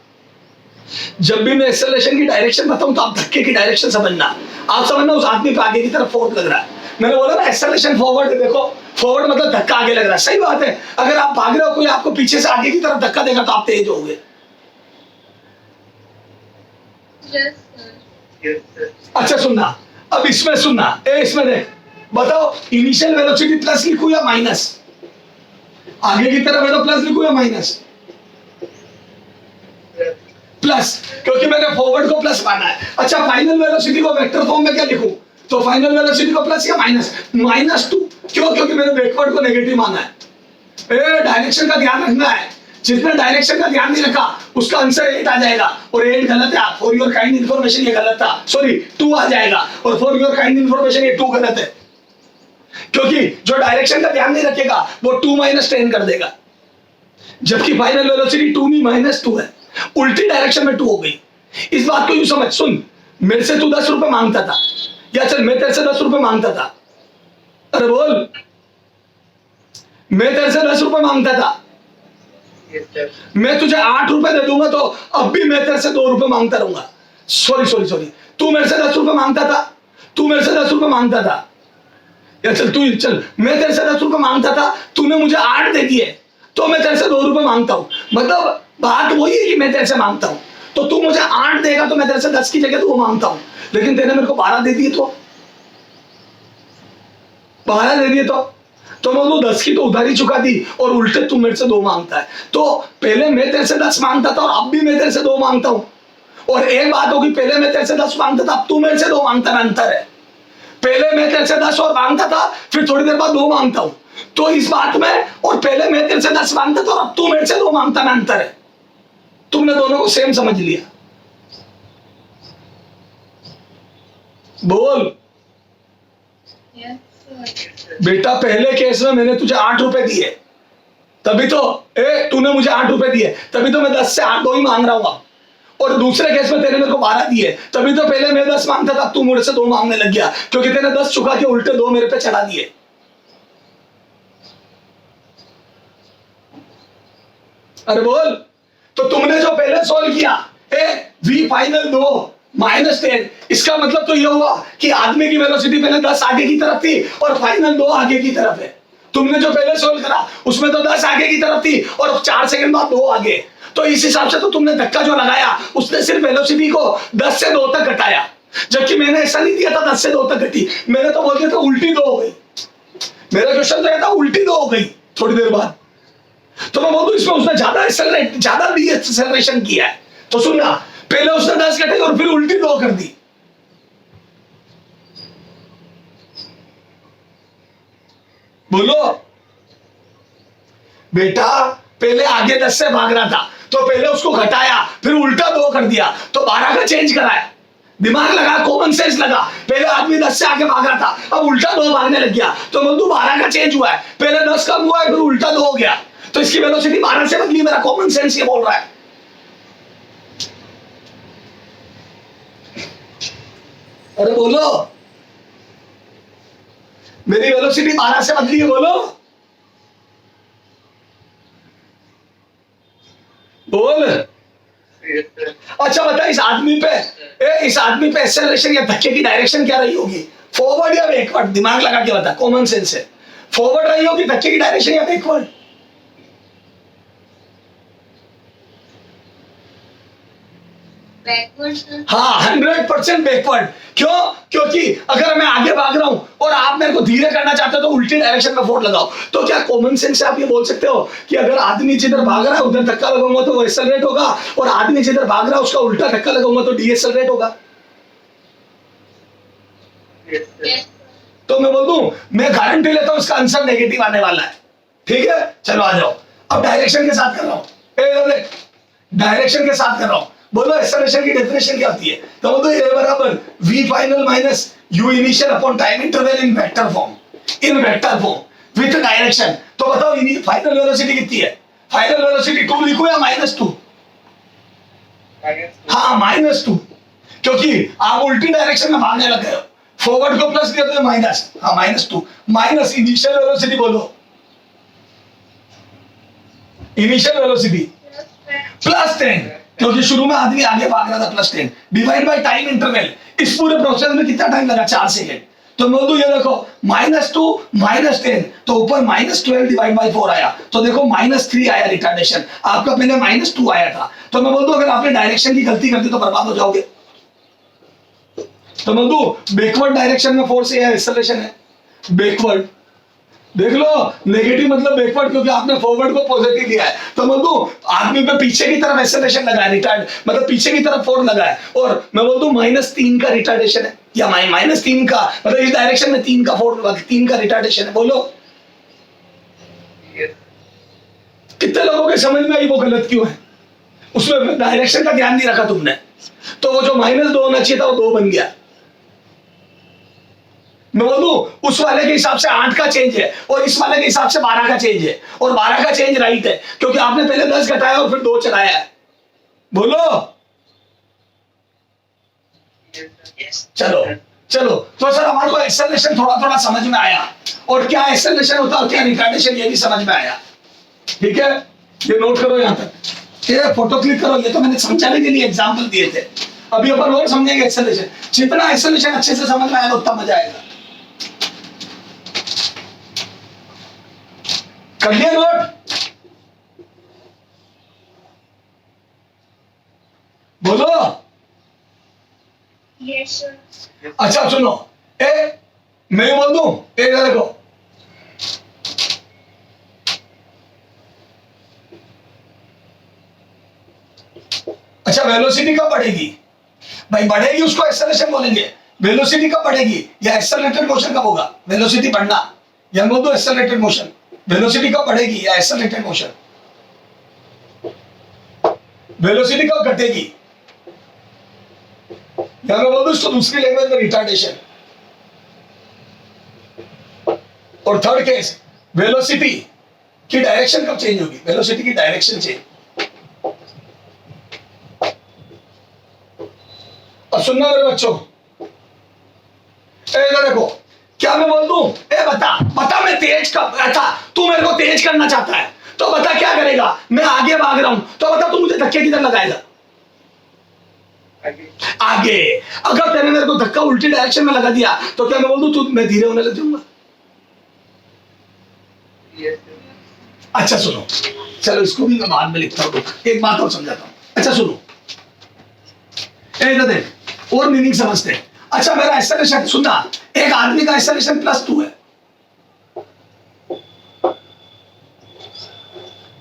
जब भी मैं एक्सेलरेशन की डायरेक्शन बताऊं तो आप धक्के की डायरेक्शन समझना। आप समझना उस आदमी को आगे की तरफ फोर्स लग रहा है। मैंने बोला ना एक्सेलरेशन फॉरवर्ड, देखो फॉरवर्ड मतलब धक्का आगे लग रहा है, सही बात है। अगर आप भाग रहे हो कोई आपको पीछे से आगे की तरफ धक्का देगा तो आप तेज होगे। Yes, sir. अच्छा सुनना, अब इसमें सुनना, इसमें देख, बताओ इनिशियल वेलोसिटी प्लस लिखूं या माइनस? आगे की तरफ है तो प्लस लिखूं या माइनस? प्लस, क्योंकि मैंने फॉरवर्ड को प्लस माना है। अच्छा फाइनल वेलोसिटी को वेक्टर फॉर्म में क्या लिखूं? तो फाइनल वेलोसिटी को प्लस या माइनस? -2। क्यों? क्योंकि मैंने बैकवर्ड को नेगेटिव माना है। डायरेक्शन का ध्यान रखना है, जिसने डायरेक्शन का ध्यान नहीं रखा उसका आंसर 8 आ जाएगा, और 8 गलत है। फॉर योर काइंड इन्फॉर्मेशन ये गलत था, सॉरी 2 आ जाएगा, और फॉर योर काइंड इन्फॉर्मेशन ये 2 गलत है। क्योंकि जो डायरेक्शन का ध्यान नहीं रखेगा वो 2 - 10 कर देगा, जबकि फाइनल वेलोसिटी 2 नहीं -2 है, उल्टी डायरेक्शन में 2 हो गई। इस बात को यूं समझ, सुन, मेरे से तू 10 रुपए मांगता था, या चल मैं तेरे से 10 रुपए मांगता था, अरे बोल, मैं तेरे से 10 रुपए मांगता था, Yes, sir. मैं तुझे 8 रुपए दे दूंगा तो अब भी मैं तेरे से 2 रुपए मांगता रहूंगा। सॉरी, तू मेरे से 10 रुपए मांगता था, या चल मैं तेरे से 10 रुपए मांगता था, तूने मुझे 8 दे दिए तो मैं तेरे से 2 रुपए मांगता हूं। मतलब बात वही है कि मैं तेरे से मांगता हूं, तो तू मुझे 8 देगा तो मैं तेरे से 10 की जगह तो मांगता हूं, लेकिन तेने मेरे को 12 दे दिए तो 12 दे दिए तो मैं वो 10 की तो उधार ही चुका दी, और उल्टे तू मेरे से 2 मांगता है। तो पहले मैं तेरे से 10 मांगता था और अब भी मैं तेरे से 2 मांगता हूं। और एक बात होगी, पहले मैं तेरे से 10 मांगता था, अब तू मेरे से 2 मांगता है, अंतर है। पहले मैं तेरे से 10 और मांगता था, फिर थोड़ी देर बाद 2 मांगता हूं, तो इस बात में, और पहले मैं तेरे से 10 मांगता था और अब तू मेरे से 2 मांगता है, अंतर है। तुमने दोनों को सेम समझ लिया? बोल Yes, sir. बेटा, पहले केस में मैंने तुझे 8 रुपए दिए, तभी तो तूने मुझे 8 रुपए दिए, तभी तो मैं 10 से 8 2 ही मांग रहा हूँ। और दूसरे केस में तेरे मेरे को 12 दिए, तभी तो पहले मैं 10 मांगता था, तू मुझे से 2 मांगने लग गया, क्योंकि तेने 10 चुका के उल्टे 2 मेरे पे चढ़ा दिए। अरे बोल, तो तुमने जो पहले सॉल्व किया v फाइनल 2 -10, इसका मतलब तो ये हुआ कि आदमी की वेलोसिटी पहले 10 आगे की तरफ थी और फाइनल 2 आगे की तरफ है। तुमने जो पहले सोल्व करा उसमें तो 10 आगे की तरफ थी और 4 सेकंड बाद 2 आगे, तो इस हिसाब से तो तुमने धक्का जो लगाया उसने सिर्फ वेलोसिटी को 10 से 2 तक घटाया, जबकि मैंने ऐसा नहीं दिया था 10 से 2 तक घटी, मैंने तो बोल दिया था उल्टी 2 हो गई। मेरा क्वेश्चन तो था उल्टी 2 हो गई थोड़ी देर बाद, तो मैं बोलूं इसमें उसने ज्यादा डिएक्सेलरेशन किया है। तो सुनना, पहले उसने 10 घटाई और फिर उल्टी 2 कर दी। बोलो बेटा, पहले आगे 10 से भाग रहा था तो पहले उसको घटाया, फिर उल्टा 2 कर दिया, तो 12 का चेंज कराया। दिमाग लगा, कॉमन सेंस लगा। पहले आदमी 10 से आगे भाग रहा था, अब उल्टा 2 भागने लग गया, तो बोलूं 12 का चेंज हुआ है। पहले 10 कम हुआ है, फिर उल्टा 2 हो गया, तो इसकी वेलोसिटी 12 से बदली। मेरा कॉमन सेंस ये बोल रहा है। अरे बोलो, मेरी वेलोसिटी 12 से बदली है, बोलो बोल। अच्छा बता इस आदमी पे एक्सेलरेशन या धक्के की डायरेक्शन क्या रही होगी, फॉरवर्ड या बैकवर्ड, दिमाग लगा के बता, कॉमन सेंस है, फॉरवर्ड रही होगी धक्के की डायरेक्शन या बैकवर्ड? बैकवर्ड। हाँ 100% बैकवर्ड। क्यों? क्योंकि अगर मैं आगे भाग रहा हूं और आप मेरे को धीरे करना चाहते हो तो उल्टी डायरेक्शन में फोर्स लगाओ। तो क्या कॉमन सेंस से आप ये बोल सकते हो कि अगर आदमी जिधर भाग रहा है उधर धक्का लगाऊंगा तो वो एक्सेलरेट होगा, और आदमी जिधर भाग रहा है उसका उल्टा धक्का लगाऊंगा तो डीएक्सेलरेट होगा? Yes, sir. Yes. तो मैं बोल दूं, मैं गारंटी लेता हूं इसका आंसर नेगेटिव आने वाला है। ठीक है, चलो आ जाओ। अब डायरेक्शन के साथ कर रहा हूं, डायरेक्शन के साथ कर रहा हूं। बोलो एक्सेलरेशन की डेफिनेशन क्या होती है? तो बोलो ए बराबर v final minus u initial upon time interval in vector form with direction. तो बताओ फाइनल वेलोसिटी कितनी है? फाइनल वेलोसिटी 2 लिखो या -2? हाँ -2, क्योंकि आप उल्टी डायरेक्शन में भागने लग गए हो। फॉरवर्ड को प्लस किया तो माइनस, हाँ -2 माइनस इनिशियल वेलोसिटी। बोलो इनिशियल वेलोसिटी +10, क्योंकि शुरू में आदमी आगे भाग रहा था, +10 डिवाइड बाय टाइम इंटरवल। इस पूरे प्रोसेस में कितना टाइम लगा? 4 सेकंड। तो मैं बोलूं ये देखो -2 -10, तो ऊपर -12 डिवाइड बाय 4 आया, तो देखो -3 आया रिटार्डेशन। आपका पहले -2 आया था। तो मैं बोल दूं अगर आपने डायरेक्शन की गलती कर दी तो बर्बाद हो जाओगे। तो मैं बोलूं बैकवर्ड डायरेक्शन में फोर्स है, एक्सेलरेशन है बैकवर्ड। देख लो, नेगेटिव मतलब बैकवर्ड, क्योंकि आपने फॉरवर्ड को पॉजिटिव लिया है। तो मैं बोल दूं आदमी पे पीछे की तरफ एक्सेलरेशन लगा है, रिटार्ड मतलब पीछे की तरफ फोर्स लगा है, और मैं बोल दूं -3 का रिटार्डेशन है, या -3 का मतलब इस डायरेक्शन में 3 का फोर्स, 3 का रिटार्डेशन है। बोलो Yes. कितने लोगों के समझ में आई वो गलत क्यों है? उसमें डायरेक्शन का ध्यान नहीं रखा तुमने, तो वो जो -2 होना चाहिए था वो 2 बन गया। मैं बोलूं उस वाले के हिसाब से 8 का चेंज है और इस वाले के हिसाब से 12 का चेंज है, और 12 का चेंज राइट है क्योंकि आपने पहले 10 घटाया और फिर 2 चढ़ाया है। बोलो Yes. चलो चलो। तो सर हमारे को एक्सेलरेशन थोड़ा थोड़ा समझ में आया, और क्या एक्सेलरेशन होता है और क्या रिटार्डेशन ये भी समझ में आया। ठीक है, ये नोट करो यहाँ तक, ये फोटो क्लिक करो। ये तो मैंने समझाने के लिए एग्जाम्पल दिए थे, अभी अपन और समझेंगे एक्सेलरेशन। जितना एक्सेलरेशन अच्छे से समझ में आएगा उतना मजा आएगा। कर लिया नोट? बोलो। Yes, sir. अच्छा सुनो, मैं बोल दूं, इधर देखो, अच्छा वेलोसिटी कब बढ़ेगी? भाई बढ़ेगी उसको एक्सेलरेशन बोलेंगे। वेलोसिटी कब बढ़ेगी या एक्सेलरेटेड मोशन कब होगा? वेलोसिटी बढ़ना, या बोल दो एक्सेलरेटेड मोशन। वेलोसिटी कब बढ़ेगी या एक्सेलरेटेड मोशन? वेलोसिटी कब घटेगी, या मैं बोल दूं इसको दूसरी लैंग्वेज में रिटार्डेशन। और थर्ड केस, वेलोसिटी की डायरेक्शन कब चेंज होगी? वेलोसिटी की डायरेक्शन चेंज। और सुनना मेरे बच्चों, इधर देखो, क्या मैं बोल दूं बता मैं तेज कब था, तू मेरे को तेज करना चाहता है तो बता क्या करेगा? मैं आगे भाग रहा हूं तो बता तू मुझे धक्के किधर लगाएगा? आगे। अगर तेने मेरे को धक्का उल्टी डायरेक्शन में लगा दिया तो क्या मैं बोल दूं तू मैं धीरे होने लग जाऊंगा? Yes. अच्छा सुनो, चलो इसको भी मैं बाद में लिखता हूं, एक बात और समझाता हूं। अच्छा सुनो, इधर देख और मीनिंग समझते हैं। अच्छा मेरा एक्सेलरेशन सुनना, एक आदमी का एक्सेलरेशन +2 है,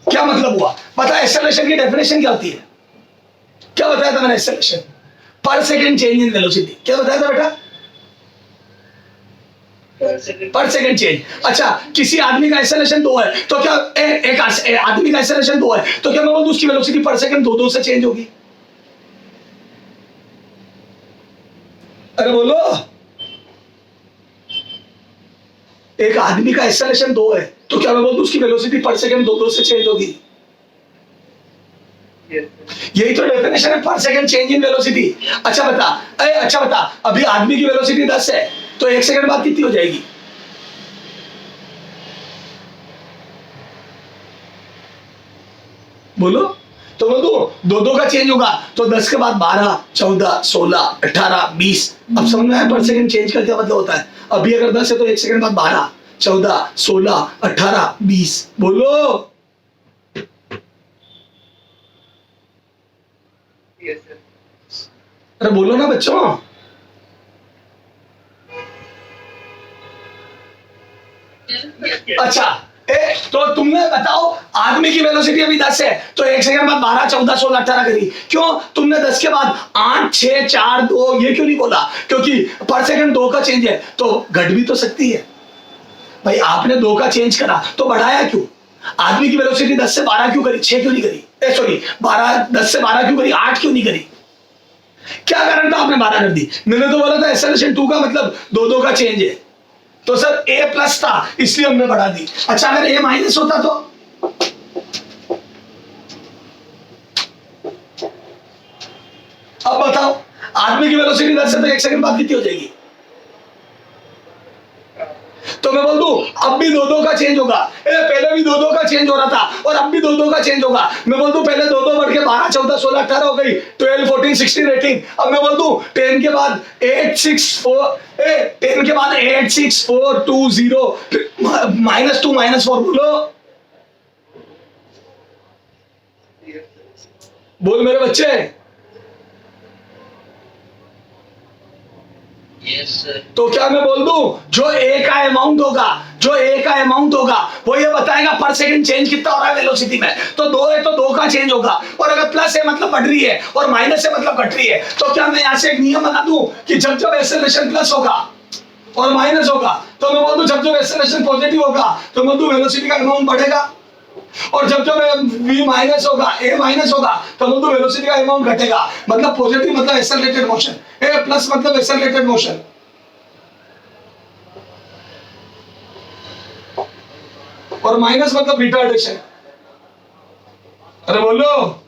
क्या मतलब हुआ? पता है एक्सेलरेशन की डेफिनेशन क्या होती है? क्या बताया था मैंने? एक्सेलरेशन पर सेकंड चेंज इन वेलोसिटी। क्या बताया था बेटा? पर सेकंड चेंज। अच्छा किसी आदमी का एक्सेलरेशन 2 है तो क्या एक आदमी का एक्सेलरेशन 2 है तो क्या मैं बोलूं उसकी वेलोसिटी पर सेकंड 2 से चेंज होगी? अरे बोलो, एक आदमी का एक्सेलरेशन 2 है तो क्या मैं बोलूं उसकी वेलोसिटी पर सेकंड 2 से चेंज होगी? Yes. यही तो डेफिनेशन है, पर सेकंड चेंज इन वेलोसिटी। अच्छा बता अभी आदमी की वेलोसिटी 10 है तो 1 सेकंड बाद कितनी हो जाएगी? बोलो। तो बोल दो दो दो का चेंज होगा तो 10 के बाद 12, 14, 16, 18, 20। अब समझ में आया पर सेकंड चेंज का क्या मतलब होता है? अभी अगर 10 है तो 1 सेकंड बाद 12, 14, 16, 18, 20। बोलो Yes, sir. अरे बोलो ना बच्चों। अच्छा तो तुमने बताओ आदमी की वेलोसिटी अभी 10 है तो 1 सेकंड बाद 12, 14, 16, 18 करी। क्यों तुमने 10 के बाद 8, 6, 4, 2 ये क्यों नहीं बोला? क्योंकि पर सेकंड 2 का चेंज है तो घट भी तो सकती है भाई। आपने 2 का चेंज करा तो बढ़ाया क्यों? आदमी की वेलोसिटी 10 से 12 क्यों करी, 6 क्यों नहीं करी? सॉरी 10 से 12 क्यों करी, 8 क्यों नहीं करी? क्या कारण था आपने 12 कर दी? मैंने तो बोला था एक्सेलरेशन 2 का मतलब 2 का चेंज है। तो सर ए प्लस था इसलिए हमने बढ़ा दी। अच्छा अगर ए माइनस होता तो? अब बताओ आदमी की वेलोसिटी 10 से तो 1 सेकंड बाद कितनी हो जाएगी? तो मैं बोल दूं अब भी 2 का चेंज होगा। पहले भी 2 का चेंज हो रहा था और अब भी 2 का चेंज होगा। मैं बोल दूं पहले 2 बढ़ के 12, 14, 16, 18 हो गई, 12, 14, 16, 18। अब मैं बोल दूं 10 के बाद 8, 6, 4 10 के बाद 8, 6, 4, 2, 0 -2 -4 बोलो। Yes, sir. बोल मेरे बच्चे। Yes, sir. तो क्या मैं बोल दूं जो ए का अमाउंट होगा वो ये बताएगा पर सेकंड चेंज कितना हो रहा है वेलोसिटी में। तो 2 है तो 2 का चेंज होगा और अगर प्लस है मतलब बढ़ रही है और माइनस है मतलब घट रही है। तो क्या मैं यहां से एक नियम बना दूं कि जब जब एक्सेलरेशन प्लस होगा और माइनस होगा तो मैं बोल दूं जब जब एक्सेलरेशन पॉजिटिव होगा तो मैं बोल दूं वेलोसिटी का अमाउंट बढ़ेगा और जब जब v माइनस होगा a माइनस होगा तो बोल दो वेलोसिटी का अमाउंट घटेगा। मतलब पॉजिटिव मतलब एक्सेलरेटेड मोशन, a प्लस मतलब एक्सेलरेटेड मोशन। और माइनस मतलब रिटार्डेशन। अरे बोलो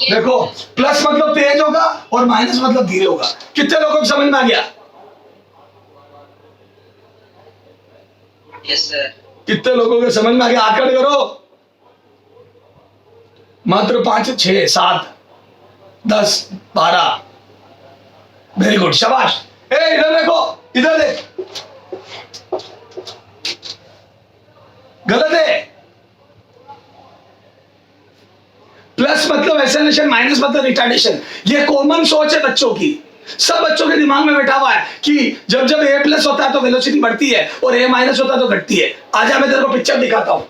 देखो प्लस मतलब तेज होगा और माइनस मतलब धीरे होगा। कितने लोगों को समझ में आ गया? Yes, sir. कितने लोगों के समझ में आ गया? आकड़ करो। मात्र 5, 6, 7, 10, 12। वेरी गुड शाबाश। इधर देखो, इधर देख। गलत है। प्लस मतलब एक्सेलरेशन, माइनस मतलब रिटार्डेशन। ये कॉमन सोच है बच्चों की। सब बच्चों के दिमाग में बैठा हुआ है कि जब जब ए प्लस होता है तो वेलोसिटी बढ़ती है और ए माइनस होता है तो घटती है। आजा मैं तेरे को पिक्चर दिखाता हूं।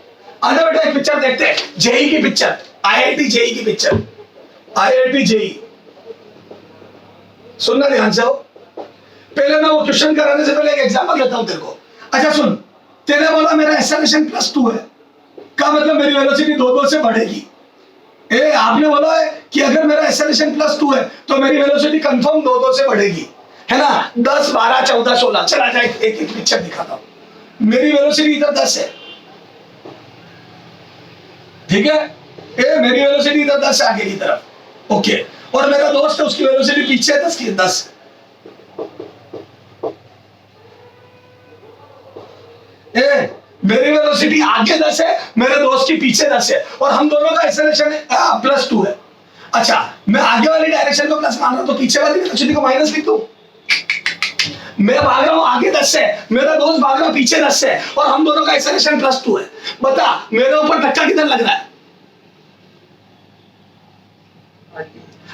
आजा बेटा एक पिक्चर देखते हैं, जेई की पिक्चर, आईआईटी जेई की पिक्चर, आईआईटी जेई। सुनना ध्यान से हो। पहले मैं वो क्वेश्चन कराने से पहले एक एग्जांपल देता हूं तेरे को। अच्छा सुन, तेरे बोला मेरा एक्सेलरेशन +2 है का मतलब मेरी वेलोसिटी 2 से बढ़ेगी। आपने बोला है कि अगर मेरा एक्सेलरेशन +2 है तो मेरी वेलोसिटी कंफर्म 2 से बढ़ेगी, है ना? 10, 12, 14, 16। चला जाए एक एक पिक्चर दिखाता हूं। मेरी वेलोसिटी इधर 10 है, ठीक है? मेरी वेलोसिटी इधर 10 है आगे की तरफ, ओके। और मेरा दोस्त है उसकी वेलोसिटी पीछे 10 की 10। मेरी वेलोसिटी आगे 10 है, मेरे दोस्त की पीछे 10 है और हम दोनों का एक्सेलरेशन +2 है। अच्छा मैं आगे वाली डायरेक्शन को प्लस मान रहा हूं तो पीछे वाली वेलोसिटी को माइनस लिख दूं। मैं भाग रहा हूं आगे 10 से, मेरा दोस्त भाग रहा है पीछे 10 से और हम दोनों का एक्सेलरेशन +2 है। बता मेरे ऊपर धक्का किधर लग रहा है?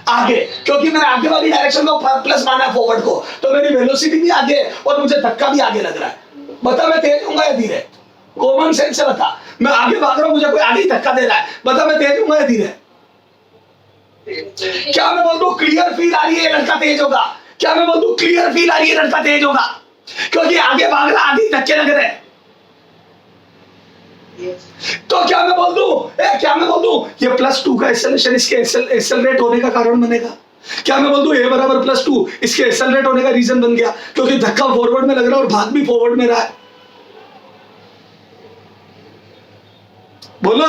आगे, क्योंकि मैंने आगे वाली डायरेक्शन को प्लस माना है फॉरवर्ड को, तो मेरी वेलोसिटी भी आगे और मुझे धक्का भी आगे लग रहा है। बता मैं तेज हूंगा या धीरे? कॉमन सेंस से बता। मैं आगे भाग रहा हूं, मुझे कोई आगे धक्का दे रहा है, बता मैं तेज हूंगा या धीरे? क्या मैं बोल दूं क्लियर फील आ रही है लड़का तेज होगा? क्या मैं बोल दूं क्लियर फील आ रही है लड़का तेज होगा? क्योंकि आगे भाग रहा, आगे धक्के लग रहे हैं। तो क्या मैं बोल दूं ये +2 का एक्सेलरेशन इसके एक्सेलरेट होने का कारण बनेगा? क्या मैं बोल दूं a बराबर +2 इसके एक्सेलरेट होने का रीजन बन गया? क्योंकि धक्का फॉरवर्ड में लग रहा है और भाग भी फॉरवर्ड में रहा है। बोलो।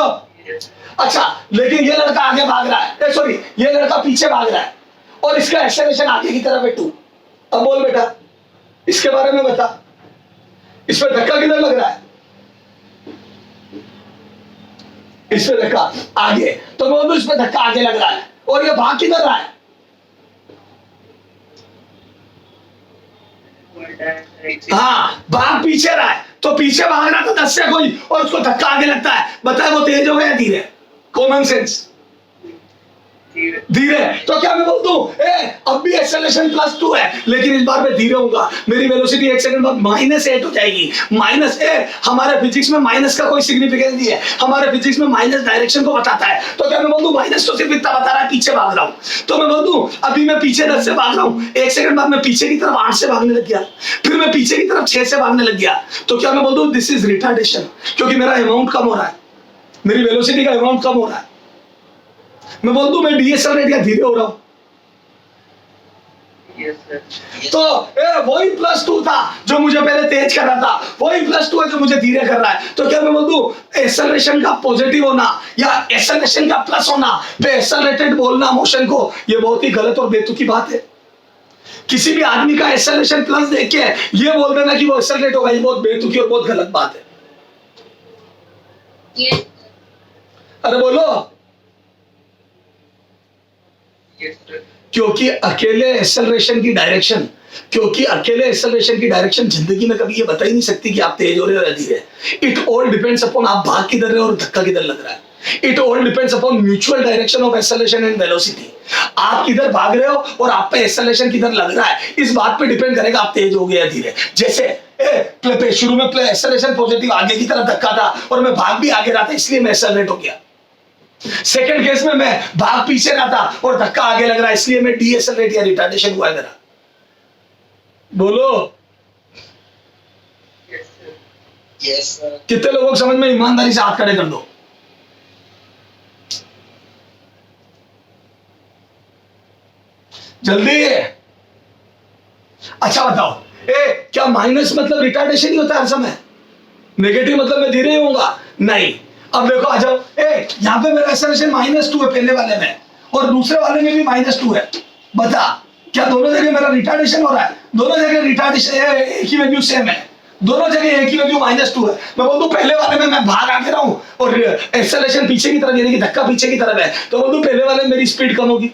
अच्छा लेकिन ये लड़का आगे भाग रहा है, सॉरी ये लड़का पीछे भाग रहा है और इसका एक्सेलरेशन आगे की तरफ है 2। अब बोल बेटा इसके बारे में बता, इस पर धक्का किधर लग रहा है? इस पे धक्का आगे, तो मैं बोलूं इस पे धक्का आगे लग रहा है और ये भाग किधर रहा है? हाँ, भाग पीछे रहा है, तो पीछे भाग रहा था 10 से कोई और उसको धक्का आगे लगता है, बताए वो तेज हो गया धीरे? Common sense. धीरे, तो क्या मैं बोल दूं अब भी एक्सेलरेशन +2 है लेकिन इस बार मैं धीरे होऊंगा, मेरी वेलोसिटी 1 सेकंड बाद -8 हो जाएगी। -a, हमारे फिजिक्स में माइनस का कोई सिग्निफिकेंस नहीं है, हमारे फिजिक्स में माइनस डायरेक्शन को बताता है। तो क्या मैं बोल दूं माइनस तो सिर्फ इतना बता रहा है पीछे भाग रहा हूं, तो मैं बोल दूं अभी मैं पीछे 10 से भाग रहा हूं, 1 सेकंड बाद मैं पीछे की तरफ 8 से भागने लग गया, फिर मैं पीछे की तरफ 6 से भागने लग गया, तो क्या मैं बोल दूं दिस इज रिटार्डेशन, क्योंकि मेरा अमाउंट कम हो रहा है, मेरी वेलोसिटी का अमाउंट कम हो रहा है। मैं बोल दूं मैं डीएसएलरेट या धीरे हो रहा हूं, तो वही +2 था जो मुझे पहले तेज कर रहा था, वही +2 है जो मुझे धीरे कर रहा है। तो क्या मैं बोल दूं एक्सेलरेशन का पॉजिटिव होना या एक्सेलरेशन का प्लस होना पे एक्सेलरेटेड बोलना मोशन को, ये बहुत ही गलत और बेतुकी बात है। किसी भी आदमी का एक्सेलरेशन प्लस देख के ये बोल देना कि वो एक्सेलरेट होगा, ये बहुत बेतुकी और बहुत गलत बात है। Yes. अरे बोलो। क्योंकि अकेले एक्सेलरेशन की डायरेक्शन, जिंदगी में कभी ये बता ही नहीं सकती कि आप तेज हो रहे हो या धीरे। इट ऑल डिपेंड्स अपॉन आप भाग किधर रहे हो और धक्का किधर लग रहा है। It all depends upon mutual direction of acceleration and velocity. आप किधर भाग रहे हो और आप पे एक्सेलरेशन किधर लग रहा है, इस बात पे डिपेंड करेगा आप तेज हो गए या धीरे। जैसे शुरू में एक्सेलरेशन पॉजिटिव आगे की तरफ धक्का था और मैं भाग भी आगे रहा था इसलिए मैं एक्सेलरेट हो गया। सेकंड केस में मैं भाग पीछे रहा था और धक्का आगे लग रहा है इसलिए मैं डीएसएलरेट या रिटार्डेशन हुआ है मेरा। बोलो। Yes, sir. कितने लोगों को समझ में, ईमानदारी से हाथ खड़े कर दो। जल्दी। अच्छा बताओ, क्या माइनस मतलब रिटार्डेशन ही होता है हर समय? नेगेटिव मतलब मैं धीरे होऊंगा? नहीं। अब देखो आ जाओ, यहाँ पे मेरा एक्सेलरेशन -2 है पहले वाले में और दूसरे वाले में भी -2 है। बता क्या दोनों जगह मेरा रिटार्डेशन हो रहा है? दोनों जगह रिटार्डेशन एक ही वैल्यू सेम है, दोनों जगह एक ही वैल्यू -2 है। मैं बोल दूं पहले वाले में मैं भाग आगे रहा हूं और एक्सेलरेशन पीछे की तरफ यानी कि धक्का पीछे की तरफ है, तो बोल दूं पहले वाले में मेरी स्पीड कम होगी।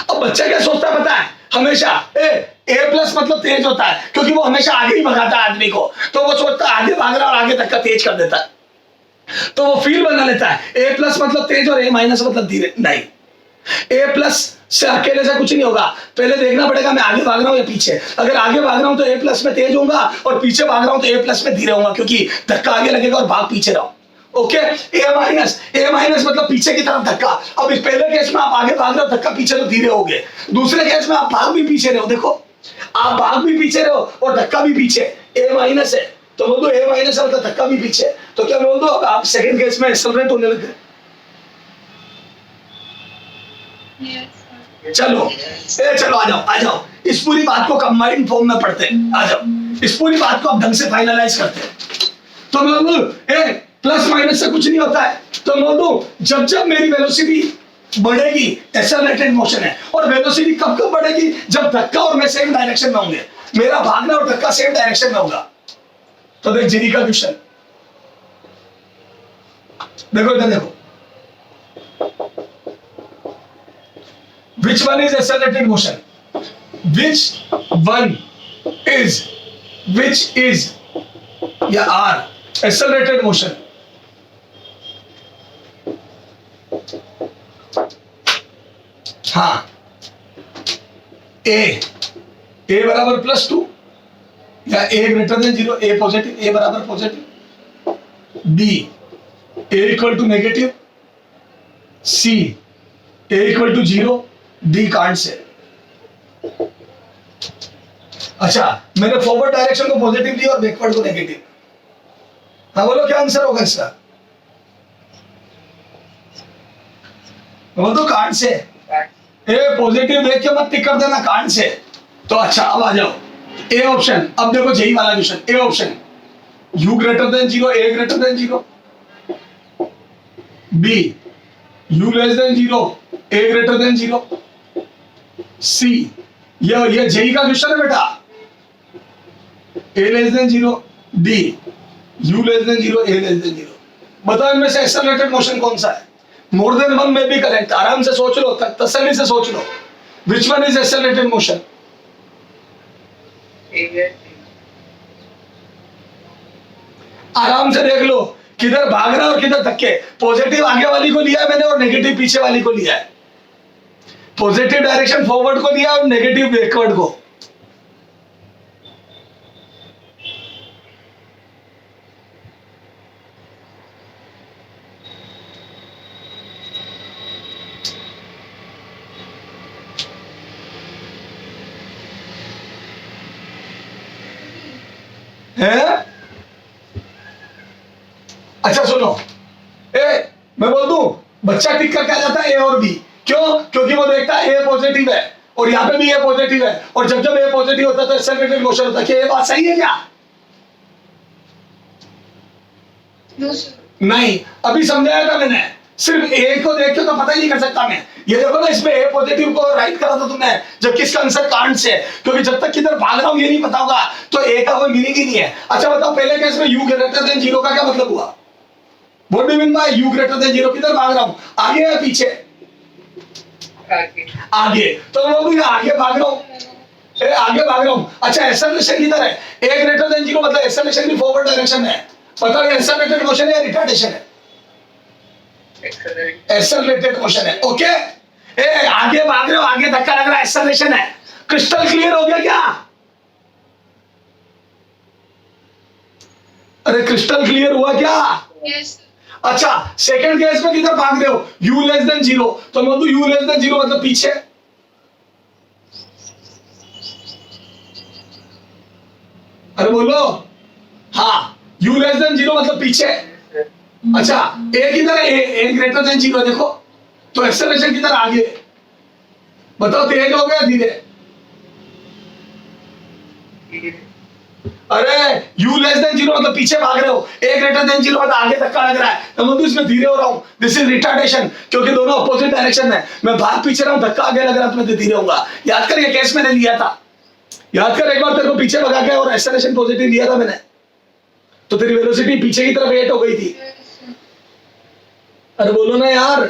अब बच्चा क्या सोचता है पता है, हमेशा A+ मतलब तेज होता है क्योंकि वो हमेशा आगे ही भगाता है आदमी को, तो वो सोचता है आगे भाग रहा है और आगे धक्का तेज कर देता है, तो वो फील बना लेता है A+ मतलब तेज और A- मतलब धीरे। नहीं, A+ से अकेले से कुछ नहीं होगा, पहले देखना पड़ेगा मैं आगे भाग रहा हूं या पीछे। अगर आगे भाग रहा हूं तो A+ में तेज होऊंगा और पीछे भाग रहा हूं तो A+ में धीरे होऊंगा क्योंकि धक्का आगे लगेगा और भाग पीछे रहा हूं। ओके, A- मतलब पीछे की तरफ धक्का। अब इस पहले केस में आप आगे भाग रहे हो धक्का पीछे तो धीरे हो गए, दूसरे केस में आप भाग भी पीछे रहे हो, देखो आप भाग भी पीछे रहे हो और धक्का भी पीछे, A- है तो बोल दो A- है मतलब धक्का भी पीछे, तो क्या बोल दो अब आप सेकंड केस में एक्सेलरेट होने लगे। Yes. चलो चलो आ जाओ इस पूरी बात को कंबाइंड फॉर्म में पढ़ते हैं। आ जाओ इस पूरी बात को अब ढंग से फाइनलाइज करते हैं। तो मैं बोलूं प्लस माइनस से कुछ नहीं होता है, तो मैं बोलूं जब जब मेरी वेलोसिटी बढ़ेगी, एक्सेलरेटेड मोशन है, और वेलोसिटी कब कब बढ़ेगी जब धक्का और मैं सेम डायरेक्शन में होंगे, मेरा भागना और धक्का सेम डायरेक्शन में होगा। तो देख जीरी का क्वेश्चन देखो, इधर देखो, which one is accelerated motion, which is या R accelerated motion। हाँ, A बराबर +2 या A greater than 0, A positive, A बराबर positive, B A equal to negative, C A equal to 0, D can't से। अच्छा, मैंने फॉरवर्ड डायरेक्शन को पॉजिटिव लिया और बैकवर्ड को नेगेटिव। हाँ बोलो क्या आंसर होगा इसका? वो तो कांट से, पॉजिटिव देख के मत टिक कर देना कांट से। तो अच्छा अब आ जाओ ए ऑप्शन। अब देखो जेई वाला question, A option U greater than 0, A greater than 0, B U less than 0, A greater than 0, C ये जेई का क्वेश्चन है बेटा, A less than 0, D U less than 0, A less than 0। बताओ इनमें से एक्सेलरेटेड मोशन कौन सा है? मोर देन वन में भी करेक्ट, आराम से सोच लो, तसल्ली से सोच लो, which one is accelerated motion? आराम से देख लो किधर भाग रहा है और किधर धक्के। पॉजिटिव आगे वाली को लिया है मैंने और नेगेटिव पीछे वाली को लिया है। पॉजिटिव डायरेक्शन फॉरवर्ड को लिया और नेगेटिव बैकवर्ड को। है? अच्छा सुनो, मैं बोल दूं, बच्चा टिक करके आ जाता है ए और बी। क्यों? क्योंकि वो देखता है ए पॉजिटिव है और यहाँ पे भी ए पॉजिटिव है, और जब जब ए पॉजिटिव होता है तो एक्सेलरेटेड मोशन होता है। क्या ये बात सही है क्या? No, sir. नहीं, अभी समझाया था मैंने। सिर्फ ए को देख के तो पता ही नहीं कर सकता मैं। ये देखो ना, इसमें ए पॉजिटिव को राइट करा था तुमने, जबकि इसका आंसर कांट से, क्योंकि जब तक किधर भाग रहा हूं ये नहीं पता होगा तो ए का कोई मीनिंग ही नहीं है। अच्छा बताओ, पहले केस में यू ग्रेटर देन जीरो का क्या मतलब हुआ? What do you mean by you greater than zero? किधर भाग रहा हूं, आगे या पीछे? आगे। तो मैं बोलूं आगे भाग रहा हूं, आगे भाग रहा हूं। अच्छा एक्सेलरेशन किधर है? ए ग्रेटर देन जीरो मतलब एक्सेलरेशन की फॉरवर्ड डायरेक्शन है। बताओ ये एक्सेलरेटेड मोशन है या रिटार्डेशन है? एक्सेलरेटेड मोशन है। ओके, आगे भाग रहे हो, आगे धक्का लग रहा है, एक्सेलरेशन है। क्रिस्टल क्लियर हो गया क्या? अरे क्रिस्टल क्लियर हुआ क्या? Yes, sir. अच्छा सेकंड केस में किधर भाग रहे हो? u लेस देन जीरो, तो मतलब u लेस देन जीरो मतलब पीछे। अरे बोलो, हाँ u लेस देन जीरो मतलब पीछे। अच्छा a किधर है? a ग्रेटर देन जीरो, देखो तो एक्सेलरेशन किधर? आगे। बताओ तेज हो गया धीरे? अरे u लेस देन जीरो मतलब पीछे भाग रहे हो, a ग्रेटर देन जीरो मतलब आगे धक्का लग रहा है, तो मतलब इसमें धीरे हो रहा हूं। दिस इज रिटार्डेशन, क्योंकि दोनों अपोजिट डायरेक्शन में। मैं भाग पीछे रहा हूं, धक्का आगे लग रहा है तो मैं धीरे होऊंगा। याद कर, ये केस मैंने लिया था, याद कर एक बार तेरे को पीछे भगा के और एक्सेलरेशन पॉजिटिव लिया था मैंने, तो तेरी वेलोसिटी पीछे की तरफ एट हो गई थी। अरे बोलो ना यार।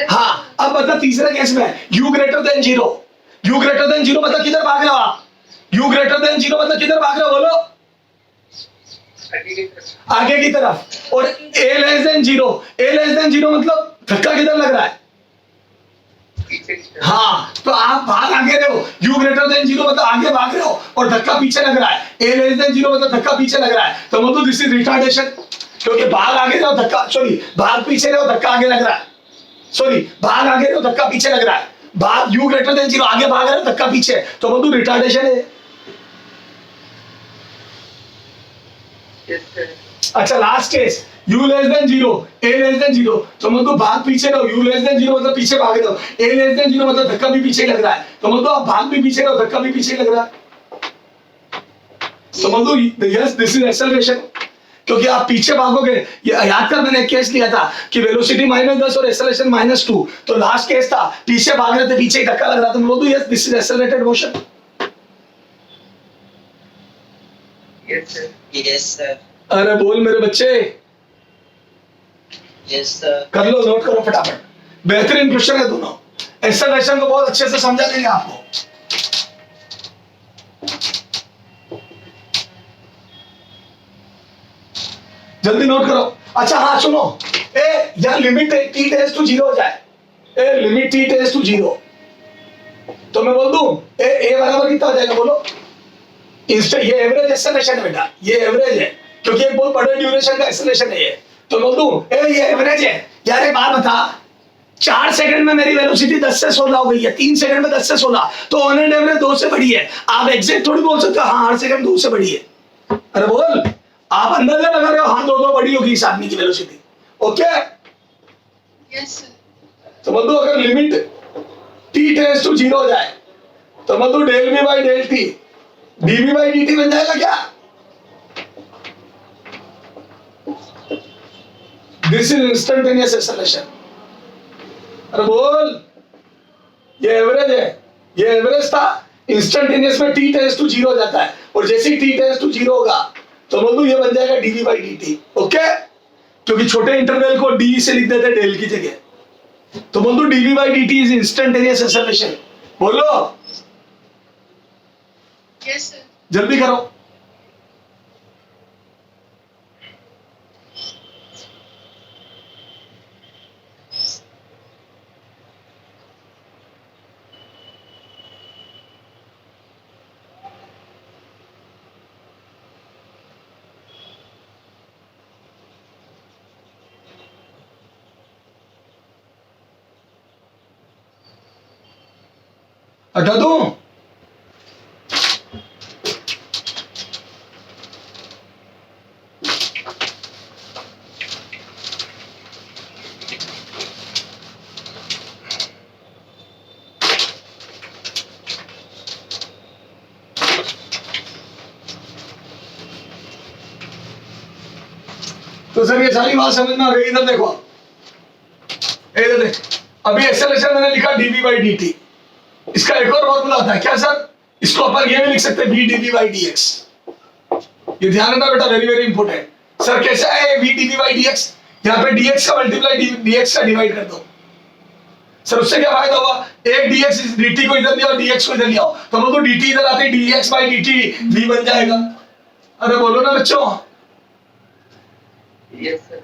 हाँ अब बता तीसरे केस में u greater than zero, u greater than zero मतलब किधर भाग रहे हो आप? u ग्रेटर देन जीरो मतलब किधर भाग रहे हो बोलो? आगे की तरफ। और a less than zero, a less than zero मतलब धक्का किधर लग रहा है? हाँ तो आप भाग आगे रहे हो, u ग्रेटर देन जीरो मतलब आगे भाग रहे हो और धक्का पीछे लग रहा है। a लेस देन जीरो मतलब धक्का पीछे लग रहा है, तो मतलब दिस इज रिटार्डेशन, क्योंकि भाग आगे रहे हो धक्का, सॉरी भाग पीछे रहे हो धक्का आगे लग रहा है। सॉरी भाग आगे रहे हो धक्का पीछे लग रहा है। भाग u ग्रेटर देन जीरो, आगे भाग रहे हो धक्का पीछे, तो मतलब रिटार्डेशन है। अच्छा last case u less than zero, a less than zero, तो मतलब भाग पीछे रहो, u लेस देन जीरो मतलब पीछे भाग रहे हो, a लेस देन जीरो मतलब धक्का भी पीछे लग रहा है, तो मतलब आप भाग भी पीछे रहो, धक्का भी पीछे लग रहा है, तो मतलब यस दिस इज एक्सेलरेशन, क्योंकि आप पीछे भागोगे। ये याद कर, मैंने एक केस लिया था कि वेलोसिटी -10 और एक्सेलरेशन -2, तो लास्ट केस था पीछे भाग रहे थे, पीछे ही धक्का लग रहा था, तो बोल दो yes this is accelerated motion. Yes, sir. अरे बोल मेरे बच्चे, Yes, sir. कर लो, नोट करो फटाफट। बेहतरीन क्वेश्चन है दोनों, एक्सेलरेशन को बहुत अच्छे से समझा देंगे आपको। जल्दी नोट करो। अच्छा हाँ सुनो, या limit t tends to zero हो जाए, limit t tends to zero, तो मैं बोल दूं a बराबर कितना हो जाएगा बोलो? इंस्टेंट, ये एवरेज एक्सेलरेशन है बेटा, ये एवरेज है, क्योंकि एक बहुत बड़े ड्यूरेशन का एक्सेलरेशन है ये, तो बोल दूं ये एवरेज है। यार एक बात बता, 4 सेकंड में मेरी वेलोसिटी 10 से 16 हो गई है, 3 सेकंड में 10 से 16, तो ऑन एंड एवरेज 2 से बड़ी है। आप एग्जैक्ट थोड़ी बोल सकते हो हाँ हर सेकंड 2 से बड़ी है। अरे बोल, आप अंदाजा लगा रहे हो हाँ 2 बड़ी होगी इस आदमी की वेलोसिटी। Okay Yes, sir. तो बोल दो अगर limit t tends to zero हो जाए, तो बोल दो del v by del t dv by dt बन जाएगा क्या? This is instantaneous acceleration. अरे बोल, ये एवरेज है, ये एवरेज था, इंस्टेंटेनियस में t टेंड्स टू जीरो हो जाता है, और जैसे ही t टेंड्स टू जीरो होगा तो बोल दूं ये बन जाएगा DV by D T. Okay, क्योंकि छोटे इंटरवल को डी से लिख देते डेल की जगह। तो बोल दूं DV by D T is instantaneous acceleration. बोलो Yes, sir. जल्दी करो। हटा दूं? तो सर ये सारी बात समझ में आ गई। इधर देखो, इधर देख, अभी एक्सेलरेशन मैंने लिखा डीवी बाई डी टी। इसका एक और फॉर्मूला होता है क्या सर? इसको अपन ये भी लिख सकते हैं V DV by D X. ये ध्यान रखना बेटा, वेरी वेरी इंपॉर्टेंट। सर कैसा है V DV by D X? यहाँ पे डीएक्स का मल्टीप्लाई डीएक्स का डिवाइड कर दो। सर उससे क्या फायदा होगा? एक डीएक्स डीटी को इधर लिया और डीएक्स को इधर लिया, तो हम लोग डीटी इधर आते डीएक्स बाई डीटी वी बन जाएगा। अरे बोलो ना बच्चों। Yes, sir.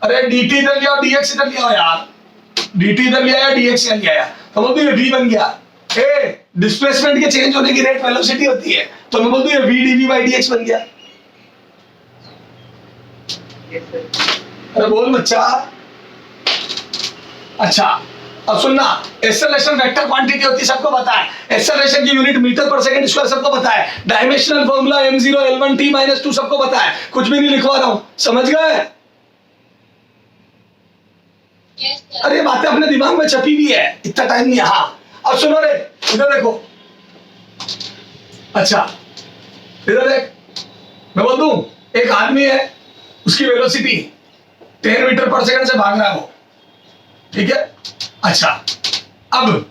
अरे डीटी इधर लिया और डीएक्स इधर लिया यार। डीटी इधर लिया या डीएक्स इधर लिया, तो बोल दो ये वी बन गया। ए डिस्प्लेसमेंट के चेंज होने की रेट वेलोसिटी होती है, तो मैं बोल दूं ये वी डीवी बाई डीएक्स बन गया। Yes, sir. अरे बोल बच्चा। अच्छा अब सुनना, एक्सेलरेशन वेक्टर क्वांटिटी होती है, सबको पता है। एक्सेलरेशन की यूनिट मीटर पर सेकंड स्क्वायर सबको पता है। डायमेंशनल फॉर्मूला m0 l1t - 2 सबको पता है। कुछ भी नहीं लिखवा रहा हूं, समझ गए? Yes, sir. अरे बातें अपने दिमाग में छपी हुई है, इतना टाइम नहीं है। हाँ अब सुनो रे, इधर देखो। अच्छा इधर देख, मैं बोल दूं एक आदमी है, उसकी वेलोसिटी 10 मीटर पर सेकंड से भाग रहा है वो, ठीक है? अच्छा अब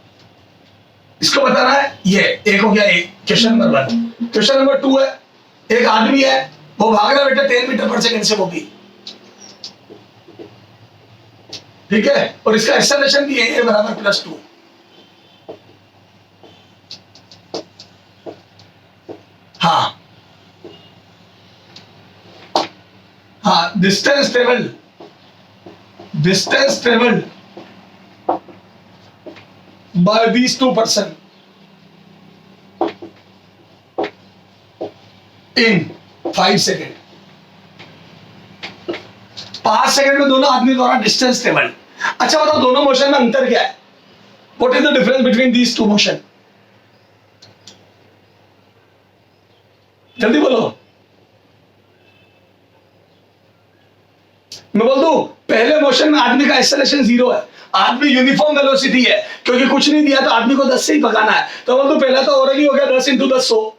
इसको बताना है। ये एक हो गया, एक क्वेश्चन नंबर 1। क्वेश्चन नंबर 2 है, एक आदमी है वो भाग रहा है बेटा 10 मीटर पर सेकंड से, वो भी ठीक है, और इसका एक्सेलरेशन भी है बराबर +2। हाँ हाँ, distance travel by these two person in 5 second. 5 second में दोनों आदमी द्वारा डिस्टेंस ट्रेवल। अच्छा बताओ दोनों मोशन में अंतर क्या है? What is the difference between these two motion? जल्दी बोलो। मैं बोल दूं पहले मोशन में आदमी का एक्सेलरेशन 0 है, आदमी यूनिफॉर्म वेलोसिटी है, क्योंकि कुछ नहीं दिया तो आदमी को 10 से ही भगाना है। तो बोल दूं पहला तो ऑलरेडी हो गया 10 × 10 100,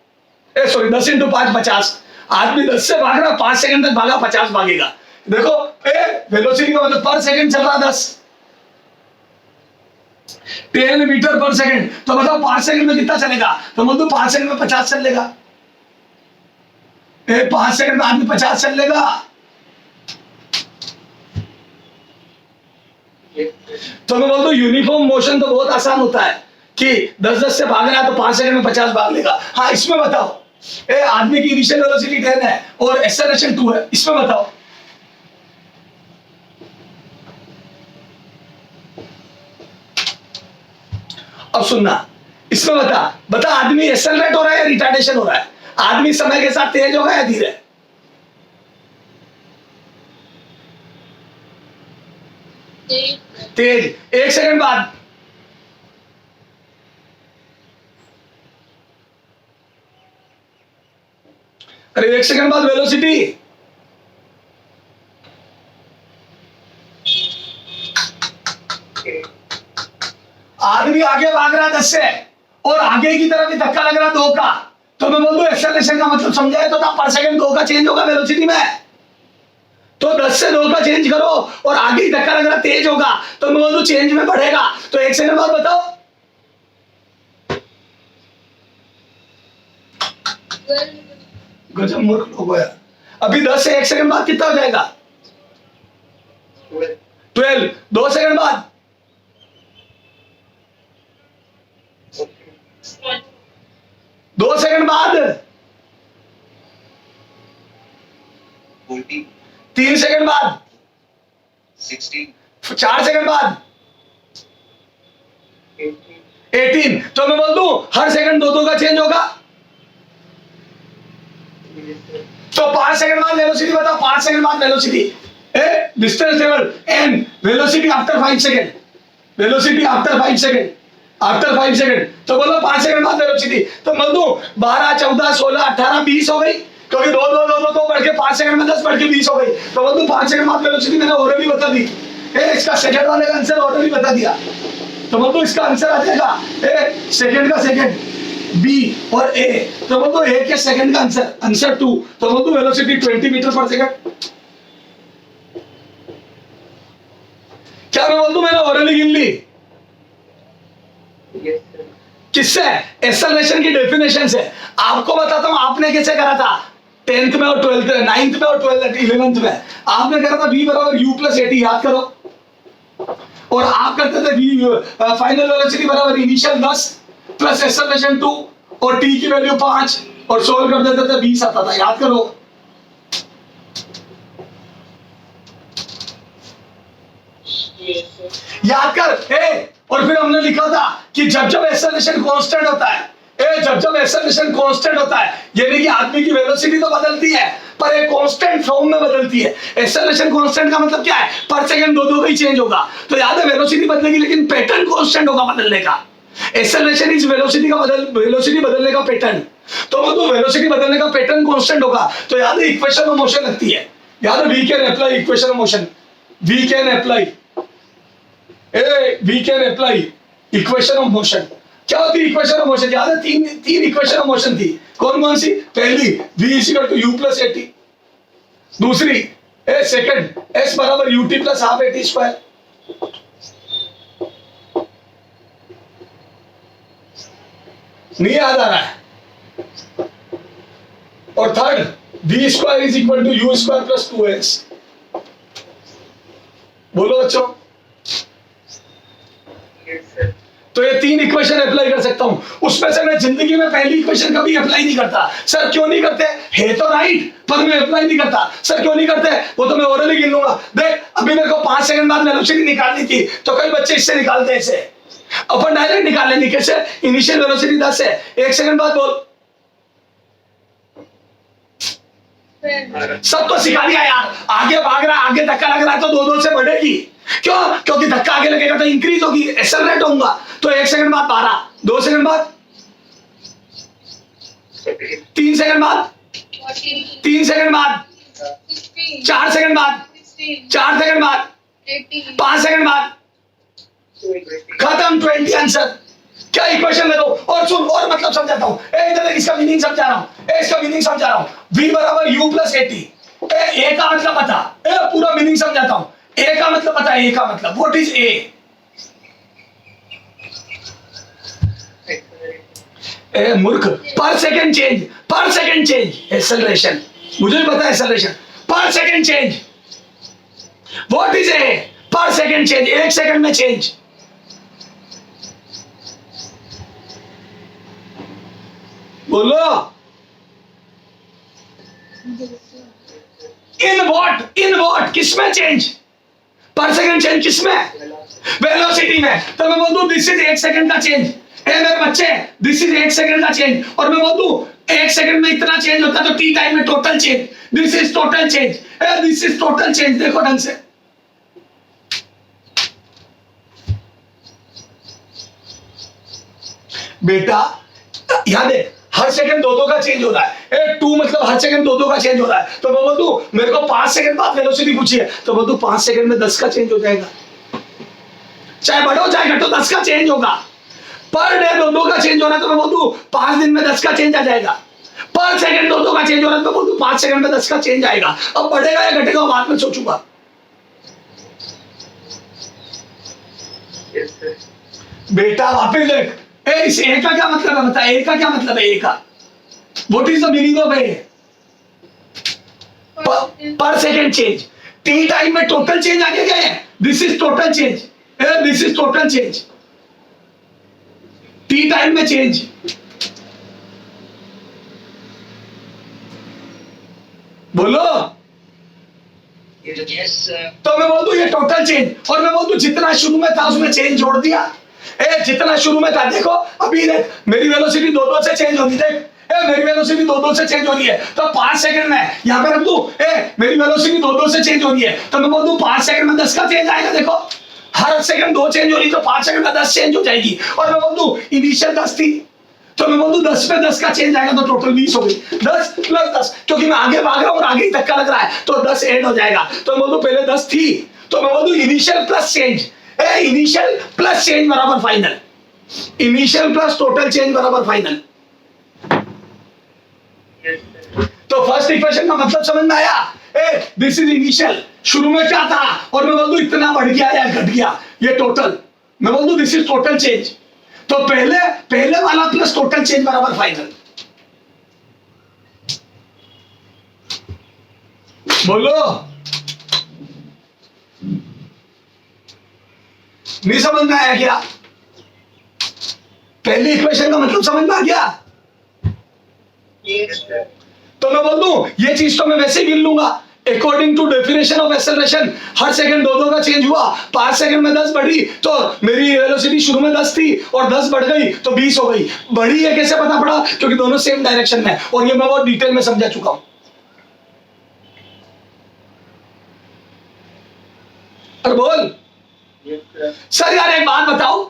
सॉरी 10 × 5 50। आदमी 10 से भाग रहा, 5 सेकंड तक भागा, 50 भागेगा। देखो वेलोसिटी का मतलब पर सेकंड चल रहा 10, 10 मीटर पर सेकंड, तो बताओ 5 सेकंड में कितना चलेगा? तो बोल दूं 5 सेकंड में 50 चल लेगा। 5 सेकंड में आदमी 50 चल लेगा। तो मैं बोल दूं यूनिफॉर्म मोशन तो बहुत आसान होता है कि 10 से भाग रहा है तो 5 सेकंड में 50 भाग लेगा। हाँ इसमें बताओ आदमी की इनिशियल वेलोसिटी 10 है और एक्सेलरेशन 2 है, इसमें बताओ। अब सुनना, इसमें बता आदमी एक्सेलरेट हो रहा है या रिटार्डेशन हो रहा है? आदमी समय के साथ तेज होगा या धीरे? तेज। 1 सेकंड बाद अरे 1 सेकंड बाद वेलोसिटी आदमी आगे भाग रहा है 10 से और आगे की तरफ भी धक्का लग रहा है 2 का, तो मैं बोल दूं एक्सेलरेशन का मतलब समझाए तो था पर सेकंड 2 का चेंज होगा वेलोसिटी में। तो 10 से 2 का चेंज करो और आगे ही धक्का लग रहा तेज होगा, तो मैं बोल दूं चेंज में बढ़ेगा। तो 1 सेकंड बाद बताओ। गजब मूर्ख लोग हो यार। अभी 10 से 1 सेकंड बाद कितना हो जाएगा? 12। 2 सेकंड बाद 2 सेकंड बाद 40, 3 सेकंड बाद 60, 4 सेकंड बाद 80, 18। तो मैं बोल दूं हर सेकंड 2-2 का चेंज होगा। तो 5 सेकंड बाद वेलोसिटी बताओ, 5 सेकंड बाद velocity, distance level N, velocity after 5 second, velocity after 5 second, after 5 second. तो बोलो 5 सेकंड बाद वेलोसिटी। तो बोल दूं 12, 14, 16, 18, 20 हो गई, क्योंकि 2 बढ़ के 5 सेकंड में 10 बढ़ के 20 हो गई। तो बोल दूं 5 सेकंड बाद वेलोसिटी मैंने ऑलरेडी बता दी। इसका सेकंड वाले का आंसर ऑलरेडी बता दिया। तो बोल दूं इसका आंसर आ जाएगा सेकंड का सेकंड बी और ए। तो बोल दो ए के सेकंड का आंसर 2। तो बोल दो वेलोसिटी 20 मीटर पर सेकंड। क्या मैं बोल दूं मैंने ऑलरेडी गिन ली? yes sir, किससे? एक्सेलरेशन की डेफिनेशन से। आपको बताता हूं आपने कैसे करा था 10th में और 12th में, 9th में और 12th 11th में। आपने करा था v बराबर u प्लस at, याद करो। और आप करते थे v फाइनल वेलोसिटी बराबर इनिशियल 10 प्लस एक्सेलरेशन 2 और t की वैल्यू 5 और सोल्व कर देते थे 20 आता था, याद करो। yes sir, याद कर और फिर हमने लिखा था कि जब जब एक्सेलरेशन कांस्टेंट होता है, जब जब एक्सेलरेशन कांस्टेंट होता है, यानी कि आदमी की वेलोसिटी तो बदलती है पर एक कांस्टेंट फॉर्म में बदलती है। एक्सेलरेशन कांस्टेंट का मतलब क्या है? पर सेकंड 2-2 का ही चेंज होगा। तो याद है वेलोसिटी बदलेगी लेकिन पैटर्न कांस्टेंट होगा बदलने का। एक्सेलरेशन इज वेलोसिटी का वेलोसिटी बदलने का पैटर्न। तो मतलब वेलोसिटी बदलने का पैटर्न कांस्टेंट होगा। तो याद है इक्वेशन ऑफ मोशन लगती है। याद है we can apply equation of motion, we can apply we can apply equation of motion. क्या होती है इक्वेशन ऑफ मोशन? याद है तीन इक्वेशन ऑफ मोशन थी। कौन कौन सी? पहली v equal to u plus at, दूसरी सेकंड s बराबर ut plus half at square, नहीं याद आ रहा है? और third v square is equal to u square plus 2s। बोलो बच्चों। yes sir, तो ये 3 इक्वेशन अप्लाई कर सकता हूं। उसमें से मैं जिंदगी में पहली इक्वेशन कभी अप्लाई नहीं करता। सर क्यों नहीं करते? है तो राइट पर मैं अप्लाई नहीं करता। सर क्यों नहीं करते? वो तो मैं ओरली गिन लूंगा। देख अभी मेरे को 5 सेकंड बाद वेलोसिटी निकालनी थी तो कई बच्चे इससे निकालते हैं, इसे अपन डायरेक्ट निकाल लेंगे। कैसे? इनिशियल वेलोसिटी 10 है, 1 सेकंड बाद बोल। सब तो सिखा दिया यार। आगे भाग रहा, आगे धक्का लग रहा है तो 2-2 से बढ़ेगी। क्यों? क्योंकि धक्का आगे लगेगा तो इंक्रीज होगी, एक्सेलरेट होऊंगा। तो 1 सेकंड बाद 12, 2 सेकंड बाद 3 सेकंड बाद 3 सेकंड बाद 4 सेकंड बाद 4 सेकंड बाद 5 सेकंड बाद खत्म। 20 आंसर। क्या इक्वेशन लगाओ? और सुन और मतलब समझाता हूं। इधर इसका मीनिंग समझा रहा हूं, इसका मीनिंग समझा रहा हूं। v बराबर u प्लस at। ए का मतलब बता, पूरा मीनिंग समझाता हूं। ए का मतलब बता, ए का मतलब व्हाट इज ए? मूर्ख। पर सेकंड चेंज, पर सेकंड चेंज एक्सेलरेशन। मुझे भी पता है एक्सेलरेशन पर second change. What is a? पर सेकंड चेंज, 1 सेकंड में चेंज। बोलो। इन व्हाट किसमें चेंज? पर सेकंड चेंज किसमें? वेलोसिटी में। तो मैं बोल दूं दिस इज 1 सेकंड का चेंज। मेरे बच्चे दिस इज 1 सेकंड का चेंज। और मैं बोल दूं 1 सेकंड में इतना चेंज होता है तो t टाइम में total change. This is total change, this is total change. देखो ढंग से। बेटा याद है हर सेकंड 2-2 का चेंज हो रहा है। 2 मतलब हर सेकंड 2-2 का चेंज हो रहा है। तो मैं बोल दूं मेरे को 5 सेकंड बाद वेलोसिटी पूछी है तो बोल दूं 5 सेकंड में 10 का चेंज हो जाएगा। चाहे बढ़ो चाहे घटो 10 का चेंज होगा। पर डे 2-2 का चेंज हो रहा है तो मैं बोल दूं 5 दिन में 10 का चेंज आ जाएगा। पर सेकंड 2-2 का चेंज हो रहा है तो बोल दूं 5 सेकंड में 10 का चेंज आएगा। अब बढ़ेगा या घटेगा बाद में सोचूंगा। yes sir, बेटा वापस देख। इस ए का क्या मतलब है बता? ए का क्या मतलब है? ए का what is the meaning of A? पर सेकेंड चेंज। टी टाइम में टोटल चेंज आगे गए हैं, this is total change, this is total change, T time में चेंज। बोलो। Yes, sir. तो मैं बोल दूं ये टोटल चेंज, और मैं बोल दूं जितना शुरू में था उसमें चेंज जोड़ दिया। जितना शुरू में था, देखो अभी देख मेरी वेलोसिटी 2-2 से चेंज होगी, देख मेरी वेलोसिटी 2-2 से चेंज हो रही है, तो 5 सेकंड में यहाँ पे रख दूं मेरी वेलोसिटी 2-2 से चेंज हो रही है, तो मैं बोल दूं 5 सेकंड में 10 का चेंज आएगा। देखो हर सेकंड 2 चेंज हो रही, तो 5 सेकंड में 10 चेंज हो जाएगी। और मैं बोल दूं इनिशियल 10 थी, तो मैं बोल दूं 10 पे 10 का चेंज आएगा, तो टोटल 20 हो गई। 10 प्लस 10, क्योंकि मैं आगे भाग रहा हूँ और आगे ही धक्का लग रहा है, तो 10 ऐड हो जाएगा। तो मैं बोल दूं पहले 10 थी, तो मैं बोल दूं initial plus change, initial plus change बराबर final, initial plus total change बराबर फाइनल। Yes, sir. तो फर्स्ट इक्वेशन का मतलब समझ में आया? दिस इज इनिशियल, शुरू में क्या था, और मैं बोल दूं इतना बढ़ गया या घट गया, ये टोटल। मैं बोल दूं दिस इज टोटल चेंज, तो पहले वाला प्लस टोटल चेंज बराबर फाइनल। बोलो। नहीं समझ में आया क्या? पहली इक्वेशन का मतलब समझ में आ गया? Yes, sir. तो मैं बोल दूं ये चीज तो मैं वैसे ही गिन लूंगा, according to definition of acceleration हर सेकंड 2-2 का चेंज हुआ, 5 सेकंड में 10 बढ़ी, तो मेरी वेलोसिटी शुरू में 10 थी और 10 बढ़ गई तो 20 हो गई। बढ़ी है कैसे पता पड़ा? क्योंकि दोनों सेम डायरेक्शन में, और ये मैं बहुत डिटेल में समझा चुका हूं। और बोल Yes, sir. सर यार एक बात बताओ,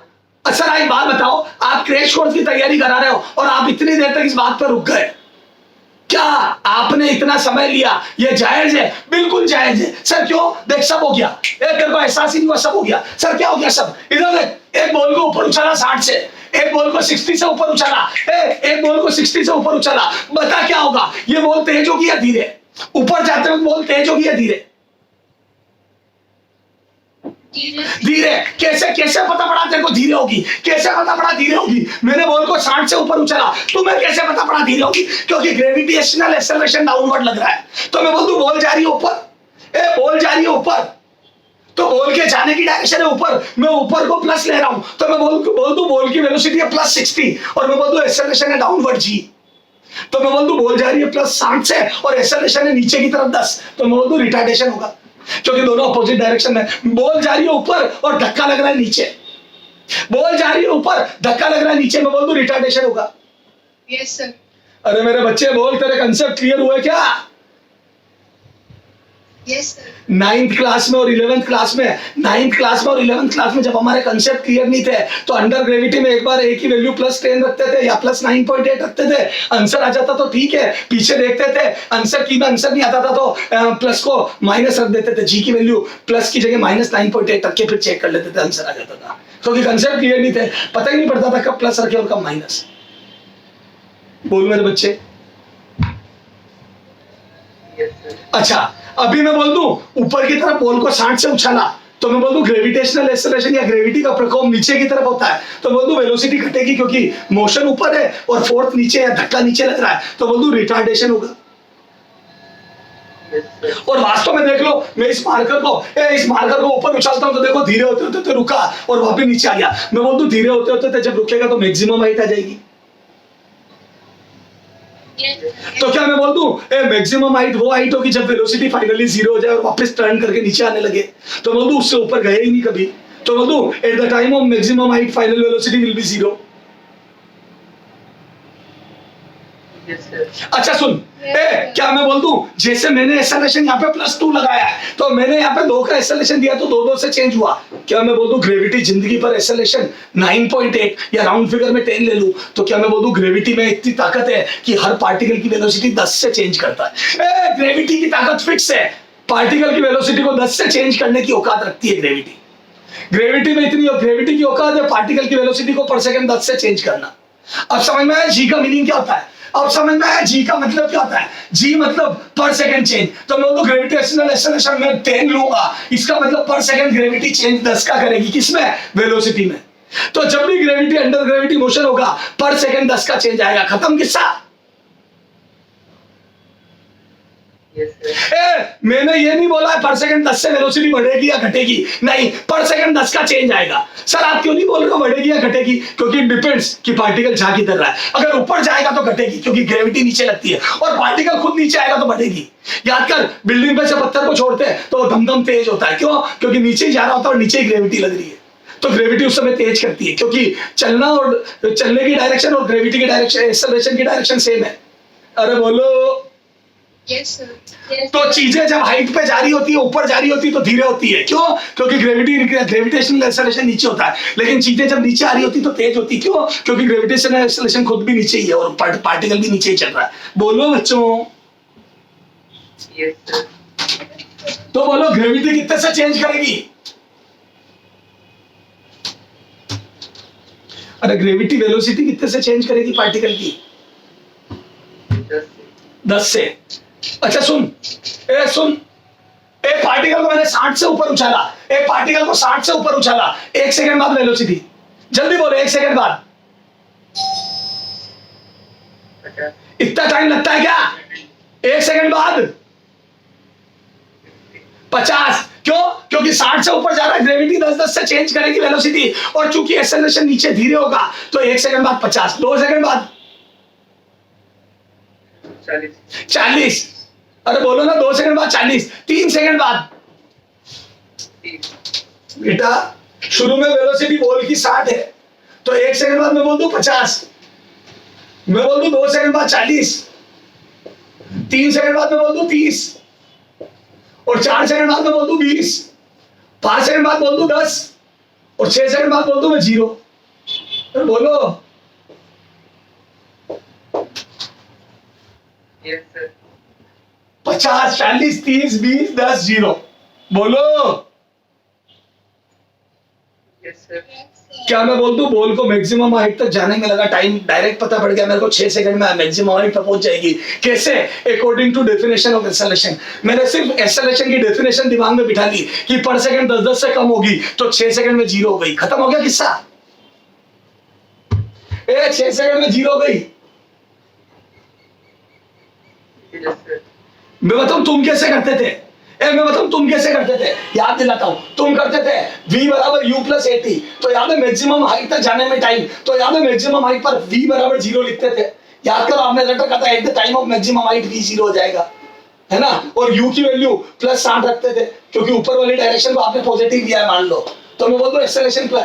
सर एक बात बताओ, आप क्रैश कोर्स की तैयारी करा रहे हो और आप इतनी देर तक इस बात पर रुक गए, क्या आपने इतना समय लिया? ये जायज है? बिल्कुल जायज है। सर क्यों? देख सब हो गया, तेरे को एहसास ही नहीं हुआ सब हो गया। सर क्या हो गया? सब इधर देख, एक बॉल को ऊपर उछाला 60 से, एक बॉल को 60 से ऊपर उछाला, एक बॉल को 60 से ऊपर उछाला, बता क्या होगा? ये बॉल तेज होगी या धीरे? ऊपर जाते वक्त बॉल तेज होगी या धीरे? धीरे। कैसे कैसे पता पड़ा तेरे को धीरे होगी? कैसे पता पड़ा धीरे होगी? मैंने बॉल को 60 से ऊपर उछाला, तुम्हें कैसे पता पड़ा धीरे होगी? क्योंकि ग्रेविटेशनल एक्सेलरेशन डाउनवर्ड लग रहा है। तो मैं बोल दूं बॉल जा रही है ऊपर, बॉल जा रही है ऊपर, तो बॉल के जाने की डायरेक्शन है ऊपर, मैं ऊपर को प्लस ले रहा हूं, तो मैं बोल दूं बॉल की वेलोसिटी है प्लस 60 और मैं बोल दूं एक्सेलरेशन है डाउनवर्ड जी, तो मैं बोल दूं बॉल जा रही है प्लस 60 से और एक्सेलरेशन है नीचे की तरफ 10, तो मैं बोल दूं रिटार्डेशन होगा, क्योंकि दोनों अपोजिट डायरेक्शन में। बॉल जा रही है ऊपर और धक्का लग रहा है नीचे, बॉल जा रही है ऊपर, धक्का लग रहा है नीचे, मैं बोल दूं रिटार्डेशन होगा। Yes sir. अरे मेरे बच्चे बोल, तेरे कंसेप्ट क्लियर हुए क्या? Yes sir. 9th क्लास में और 11th क्लास में, 9th क्लास में और 11th क्लास में जब हमारे कंसेप्ट क्लियर नहीं थे, तो अंडर ग्रेविटी में एक बार एक ही वैल्यू +10 रखते थे या +9.8 रखते थे, आंसर आ जाता तो ठीक है, पीछे देखते थे आंसर की में आंसर नहीं आता था तो प्लस को माइनस रख देते थे, जी की वैल्यू प्लस की जगह -9.8 रख के फिर चेक कर लेते थे, आंसर आ जाता था। क्योंकि कंसेप्ट क्लियर नहीं थे, पता ही नहीं पड़ता था कब प्लस रखे और कब माइनस। बोल मेरे बच्चे। Yes, sir. अच्छा, अभी मैं बोल दूं ऊपर की तरफ बॉल को 60 से उछाला, तो मैं बोल दूं ग्रेविटेशनल एक्सेलरेशन या ग्रेविटी का प्रकोप नीचे की तरफ होता है, तो बोल दूं वेलोसिटी घटेगी क्योंकि मोशन ऊपर है और फोर्स नीचे या धक्का नीचे लग रहा है, तो बोल दूं रिटार्डेशन होगा। Yes, sir. और वास्तव में देख लो, मैं इस मार्कर को ऊपर उछालता हूं तो देखो धीरे होते होते तो रुका और वापस नीचे आ गया। मैं बोल दूं धीरे होते होते जब रुकेगा तो मैक्सिमम हाइट आ जाएगी। तो क्या मैं बोल दूं मैक्सिमम हाइट वो हाइट होगी जब वेलोसिटी फाइनली 0 हो जाए और वापस टर्न करके नीचे आने लगे, तो बोल दूं उससे ऊपर गए ही नहीं कभी, तो बोल दूं at the time of maximum height final velocity will be 0। Yes, sir. अच्छा सुन, क्या मैं बोल दूं जैसे मैंने एक्सेलरेशन यहाँ पे +2 लगाया है, तो मैंने यहाँ पे 2 का एक्सेलरेशन दिया तो 2-2 से चेंज हुआ, क्या मैं बोल दूं ग्रेविटी जिंदगी पर एक्सेलरेशन 9.8 या राउंड फिगर में 10 ले लूं, तो क्या मैं बोल दूं ग्रेविटी में इतनी ताकत है कि हर पार्टिकल की वेलोसिटी 10 से चेंज करता है। ग्रेविटी की ताकत फिक्स है, पार्टिकल की वेलोसिटी को 10 से चेंज करने की औकात रखती है ग्रेविटी। ग्रेविटी में इतनी ग्रेविटी की औकात है पार्टिकल की वेलोसिटी को पर सेकंड 10 से चेंज करना। अब समझ में आया जी का मीनिंग क्या होता है? अब समझ में आया जी का मतलब क्या होता है? जी मतलब पर सेकंड चेंज, तो मैं तो ग्रेविटेशनल एक्सेलरेशन में 10 लूंगा, इसका मतलब पर सेकंड ग्रेविटी चेंज 10 का करेगी, किसमें? वेलोसिटी में। तो जब भी ग्रेविटी अंडर ग्रेविटी मोशन होगा पर सेकंड 10 का चेंज आएगा, खत्म किस्सा। Yes, sir. मैंने ये नहीं बोला है पर सेकंड 10 से वेलोसिटी बढ़ेगी या घटेगी, नहीं, पर सेकंड 10 का चेंज आएगा। सर आप क्यों नहीं बोल रहे हो बढ़ेगी या घटेगी? क्योंकि डिपेंड्स कि पार्टिकल जा किधर रहा है। अगर ऊपर जाएगा तो घटेगी क्योंकि ग्रेविटी नीचे लगती है, और पार्टिकल खुद नीचे आएगा तो बढ़ेगी। याद कर, बिल्डिंग पे से पत्थर को छोड़ते हैं तो धमधम तेज होता है, क्यों? क्योंकि नीचे ही जा रहा होता है और नीचे ही ग्रेविटी लग रही है, तो ग्रेविटी उस समय तेज करती है, क्योंकि चलना और चलने की डायरेक्शन और ग्रेविटी की डायरेक्शन, एक्सेलरेशन की डायरेक्शन सेम है। अरे बोलो। Yes, sir. तो चीजें जब हाइट पे जा रही होती है, ऊपर जा रही होती है तो धीरे होती है, क्यों? क्योंकि ग्रेविटेशनल एक्सेलरेशन नीचे होता है, लेकिन चीजें जब नीचे आ रही होती तो तेज होती, क्यों? क्योंकि ग्रेविटेशनल एक्सेलरेशन खुद भी नीचे ही है और पार्टिकल भी नीचे ही चल रहा है। बोलो बच्चों। Yes, sir. तो बोलो ग्रेविटी कितने से चेंज करेगी? अरे ग्रेविटी वेलोसिटी कितने से चेंज करेगी पार्टिकल की? 10 से। अच्छा सुन, सुन, एक पार्टिकल को मैंने 60 से ऊपर उछाला, एक पार्टिकल को 60 से ऊपर उछाला, 1 सेकंड बाद वेलोसिटी, जल्दी बोलो 1 सेकंड बाद। 50. इतना टाइम लगता है क्या? 1 सेकंड बाद 50। क्यों? क्योंकि 60 से ऊपर जा रहा है, ग्रेविटी 10-10 से चेंज करेगी वेलोसिटी, और चूंकि एक्सेलरेशन नीचे धीरे होगा तो 1 सेकंड बाद 50, 2 सेकंड बाद 40। अरे बोलो ना, 2 सेकंड बाद 40, 3 सेकंड बाद। 30. बेटा शुरू में वेलोसिटी बॉल की 60 है, तो 1 सेकंड बाद मैं बोल दूं 50, मैं बोल दूं 2 सेकंड बाद 40, 3 सेकंड बाद मैं बोल दूं 30, और 4 सेकंड बाद मैं बोल दूं 20, 5 सेकंड बाद बोल दूं 10, और 6 सेकंड बाद बोल दूं मैं 0। अरे बोलो। Yes, sir. 50, 40, 30, 20, 10, 0। बोलो। Yes, sir. क्या मैं बोल दूं बॉल को मैक्सिमम हाइट तक जाने में लगा टाइम डायरेक्ट पता पड़ गया मेरे को, 6 सेकंड में मैक्सिमम हाइट तक पहुंच जाएगी। कैसे? According to definition of acceleration. मैंने सिर्फ एक्सेलरेशन की डेफिनेशन दिमाग में बिठा ली कि पर सेकंड 10-10 से कम होगी, तो 6 सेकंड में 0 हो गई, खत्म हो गया किस्सा। 6 सेकंड में 0 हो गई। Yes, sir. मैं बताऊं तुम कैसे करते थे? मैं बताऊं तुम कैसे करते थे? याद दिलाता हूं, तुम करते थे v बराबर u प्लस 80, तो याद है मैक्सिमम हाइट तक जाने में टाइम, तो याद है मैक्सिमम हाइट पर v बराबर 0 लिखते थे। याद करो, आपने लेटर कहा था at the time of maximum height v 0 हो जाएगा, है ना? और u की वैल्यू प्लस 60 रखते थे, क्योंकि ऊपर वाली डायरेक्शन को आपने पॉजिटिव लिया है मान लो, तो मैं बोल दूं acceleration plus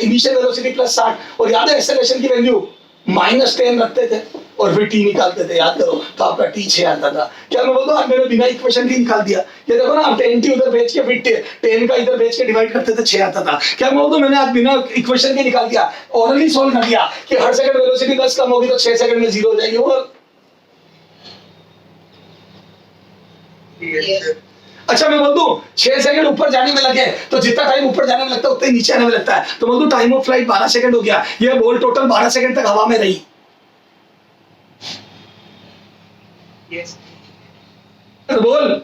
initial velocity plus 60, और याद है एक्सेलरेशन की वैल्यू -10 रखते थे और फिर t निकालते थे, याद करो, तो आपका t 6 आता था। क्या मैं बोलूं, मैंने बिना इक्वेशन के निकाल दिया। ये देखो ना, आप 10 t उधर भेज के फिर 10 का इधर भेज के डिवाइड करते थे, 6 आता था। क्या मैं बोलूं, मैंने आज बिना इक्वेशन के निकाल दिया, ऑरली सॉल्व कर दिया कि हर सेकंड वेलोसिटी 10 कम होगी तो 6 सेकंड में 0 हो जाएगी। और Yes, sir. अच्छा मैं बोल दूं 6 सेकंड ऊपर जाने में लगे, तो जितना टाइम ऊपर जाने में लगता है उतना ही नीचे आने में लगता है, तो बोल दूं टाइम ऑफ फ्लाइट 12 सेकंड हो गया। ये बॉल टोटल 12 सेकंड तक हवा में रही। Yes. बोल।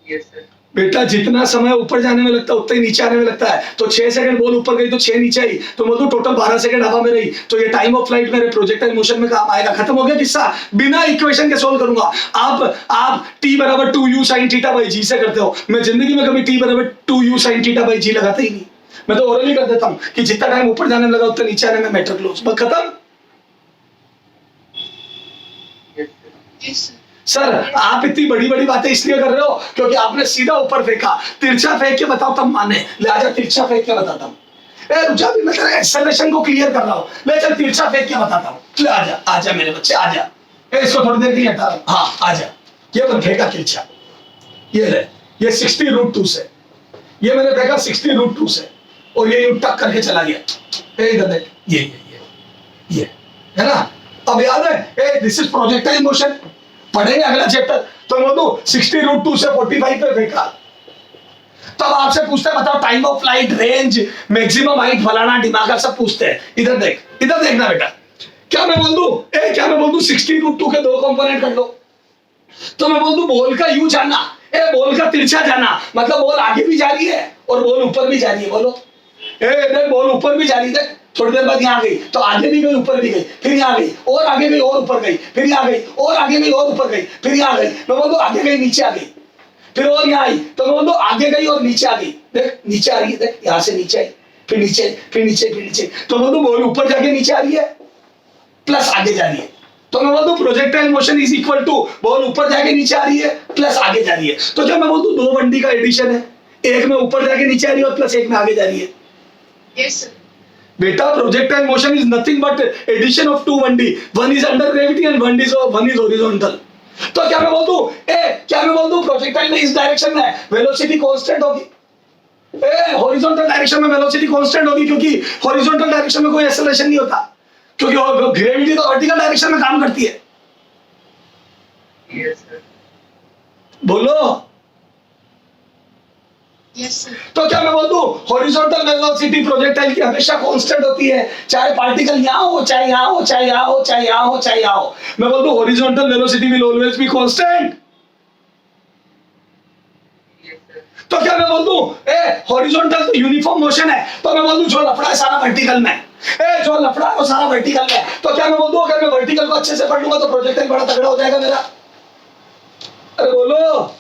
Yes, sir. बेटा जितना समय ऊपर जाने में लगता है उतना ही नीचे आने में लगता है, तो 6 सेकंड बॉल ऊपर गई तो 6 नीचे आई, तो बोल दो टोटल 12 सेकंड हवा में रही, तो ये टाइम ऑफ फ्लाइट मेरे प्रोजेक्टाइल मोशन में काम आएगा। खत्म हो गया किस्सा, बिना इक्वेशन के सोल्व करूंगा। आप t बराबर 2u sin theta by g से करते हो, मैं जिंदगी में कभी t बराबर 2u sin theta by g लगाता ही नहीं। मैं तो ओरली कर देता हूं कि जितना टाइम ऊपर जाने में लगा उतना नीचे आने में मैटर क्लोज, बस खत्म। Yes, sir. Yes, sir. Sir आप इतनी बड़ी बड़ी बातें इसलिए कर रहे हो क्योंकि आपने सीधा ऊपर फेंका, तिरछा फेंक के बताओ तब माने, लिहाजा तिरछा फेंक के बताता हूँ। रुझा भी मैं तेरा एक्सेलरेशन को क्लियर कर रहा हूँ, ले चल तिरछा फेंक के बताता हूँ। ले आजा आजा मेरे बच्चे आजा, इसको थोड़ी देर के लिए हटा रहा हूँ। हाँ आजा, ये बन फेंका तिरछा, ये ले, ये 60√2 से, ये मैंने फेंका 60√2 से, और ये यूं टक करके चला गया। इधर देख, ये है ना? अब याद है, दिस इज प्रोजेक्टाइल मोशन, पढ़ेंगे अगला चैप्टर। तो मैं बोलूं 60√2 से 45 पे फेंका, तब आपसे पूछते हैं बताओ time of flight, range, maximum height, फलाना ढिमाका सब पूछते हैं। इधर देख, इधर देखना बेटा, क्या मैं बोल दूं 60√2 के 2 कंपोनेंट कर लो, तो मैं बोल दूं बॉल का यू जाना, बॉल का तिरछा जाना, मतलब बॉल आगे भी जा रही है और बॉल ऊपर भी जा रही है। बोलो देख, बॉल ऊपर भी जा रही है, थोड़ी देर बाद यहाँ गई तो आगे भी गई ऊपर भी गई, फिर यहाँ गई और आगे गई और ऊपर गई, फिर यहाँ गई और आगे गई और ऊपर गई, फिर यहाँ गई, मैं बोल दो आगे गई नीचे आ गई, फिर और यहाँ आई तो मैं बोल दो आगे गई और नीचे आ गई। देख नीचे आ रही है, देख यहाँ से नीचे आई, फिर नीचे फिर नीचे फिर नीचे, तो मैं बोल दो बॉल ऊपर जाके नीचे आ रही है प्लस आगे जा रही है, तो मैं बोल दूं projectile motion is equal to ball ऊपर जाके नीचे आ रही है प्लस आगे जा रही है। तो जब मैं बोल दूं दो वनडी का एडिशन है, एक में ऊपर जाके नीचे आ रही है और प्लस एक में आगे जा रही है। Yes, sir. बेटा projectile motion is nothing but addition of two one D, one is under gravity and one is horizontal. तो क्या मैं बोल दूं क्या मैं बोल दूं प्रोजेक्टाइल में इस डायरेक्शन में वेलोसिटी कांस्टेंट होगी, हॉरिजॉन्टल डायरेक्शन में वेलोसिटी कांस्टेंट होगी, क्योंकि हॉरिजॉन्टल डायरेक्शन में कोई एक्सेलरेशन नहीं होता, क्योंकि ग्रेविटी तो वर्टिकल डायरेक्शन में काम करती है। Yes, sir. बोलो। Yes, sir. तो क्या मैं बोल दूं हॉरिजॉन्टल वेलोसिटी प्रोजेक्टाइल की हमेशा कांस्टेंट होती है, चाहे पार्टिकल यहाँ हो चाहे यहाँ हो चाहे यहाँ हो चाहे यहाँ हो चाहे यहाँ हो। मैं बोल दूं horizontal velocity will always be constant. Yes, sir. तो क्या मैं बोल दूं हॉरिजॉन्टल तो यूनिफॉर्म मोशन है, तो मैं बोल दूं जो लफड़ा है सारा वर्टिकल में, जो लफड़ा है वो सारा वर्टिकल में। तो क्या मैं बोल दूं अगर मैं वर्टिकल को अच्छे से पढ़ लूंगा तो प्रोजेक्टाइल बड़ा तगड़ा हो जाएगा मेरा। अरे बोलो।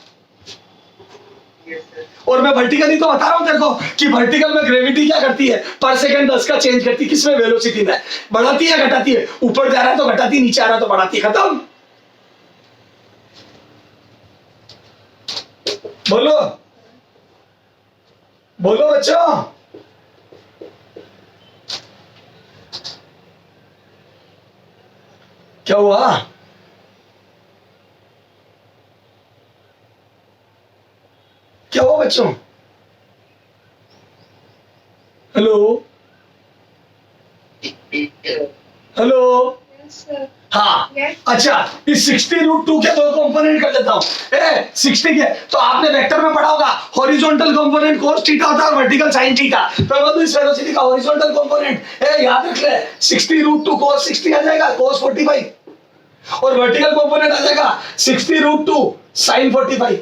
Yes, sir. और मैं वर्टिकल ही तो बता रहा हूं तेरे को कि वर्टिकल में ग्रेविटी क्या करती है, पर सेकंड 10 का चेंज करती है, किसमें वेलोसिटी में, बढ़ाती है घटाती है, ऊपर जा रहा है तो घटाती है, नीचे आ रहा है तो बढ़ाती है, खत्म। बोलो बोलो बच्चों। क्या हुआ? क्या हुआ बच्चों? Hello hello. Yes, sir. हाँ Yes. अच्छा, इस 60√2 के दो कंपोनेंट कर देता हूँ। 60 के तो आपने वेक्टर में पढ़ा होगा हॉरिजॉन्टल कंपोनेंट cos थीटा होता है और वर्टिकल sin थीटा। तो मैं बोलूं इस वेलोसिटी का हॉरिजॉन्टल कंपोनेंट याद रख ले 60√2 cos 60 आ जाएगा cos 45, और वर्टिकल कंपोनेंट आ जाएगा 60√2 sin 45।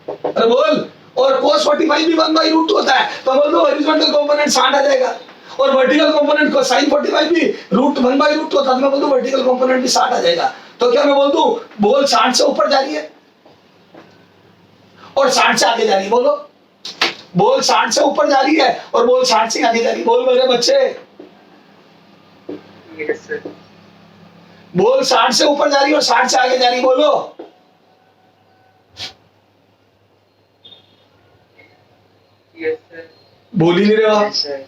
अरे बोल, और cos 45 भी 1/√2 होता है, तो बोल दो हॉरिजॉन्टल कंपोनेंट 60 आ जाएगा, और वर्टिकल कंपोनेंट को sin 45 भी √1/√2 होता है, तो मैं बोल दूं वर्टिकल कंपोनेंट भी 60 आ जाएगा। तो क्या मैं बोल दूं बॉल 60 से ऊपर जा रही है और 60 से आगे जा रही है। बोलो बॉल 60 से ऊपर जा रही है और बॉल 60 से आगे जा रही है। बोल मेरे बच्चे। Yes, sir. बॉल 60 से ऊपर जा रही है और 60 से आगे जा रही है। बोलो। Yes, sir. बोल ही नहीं रहे आप। Yes, sir.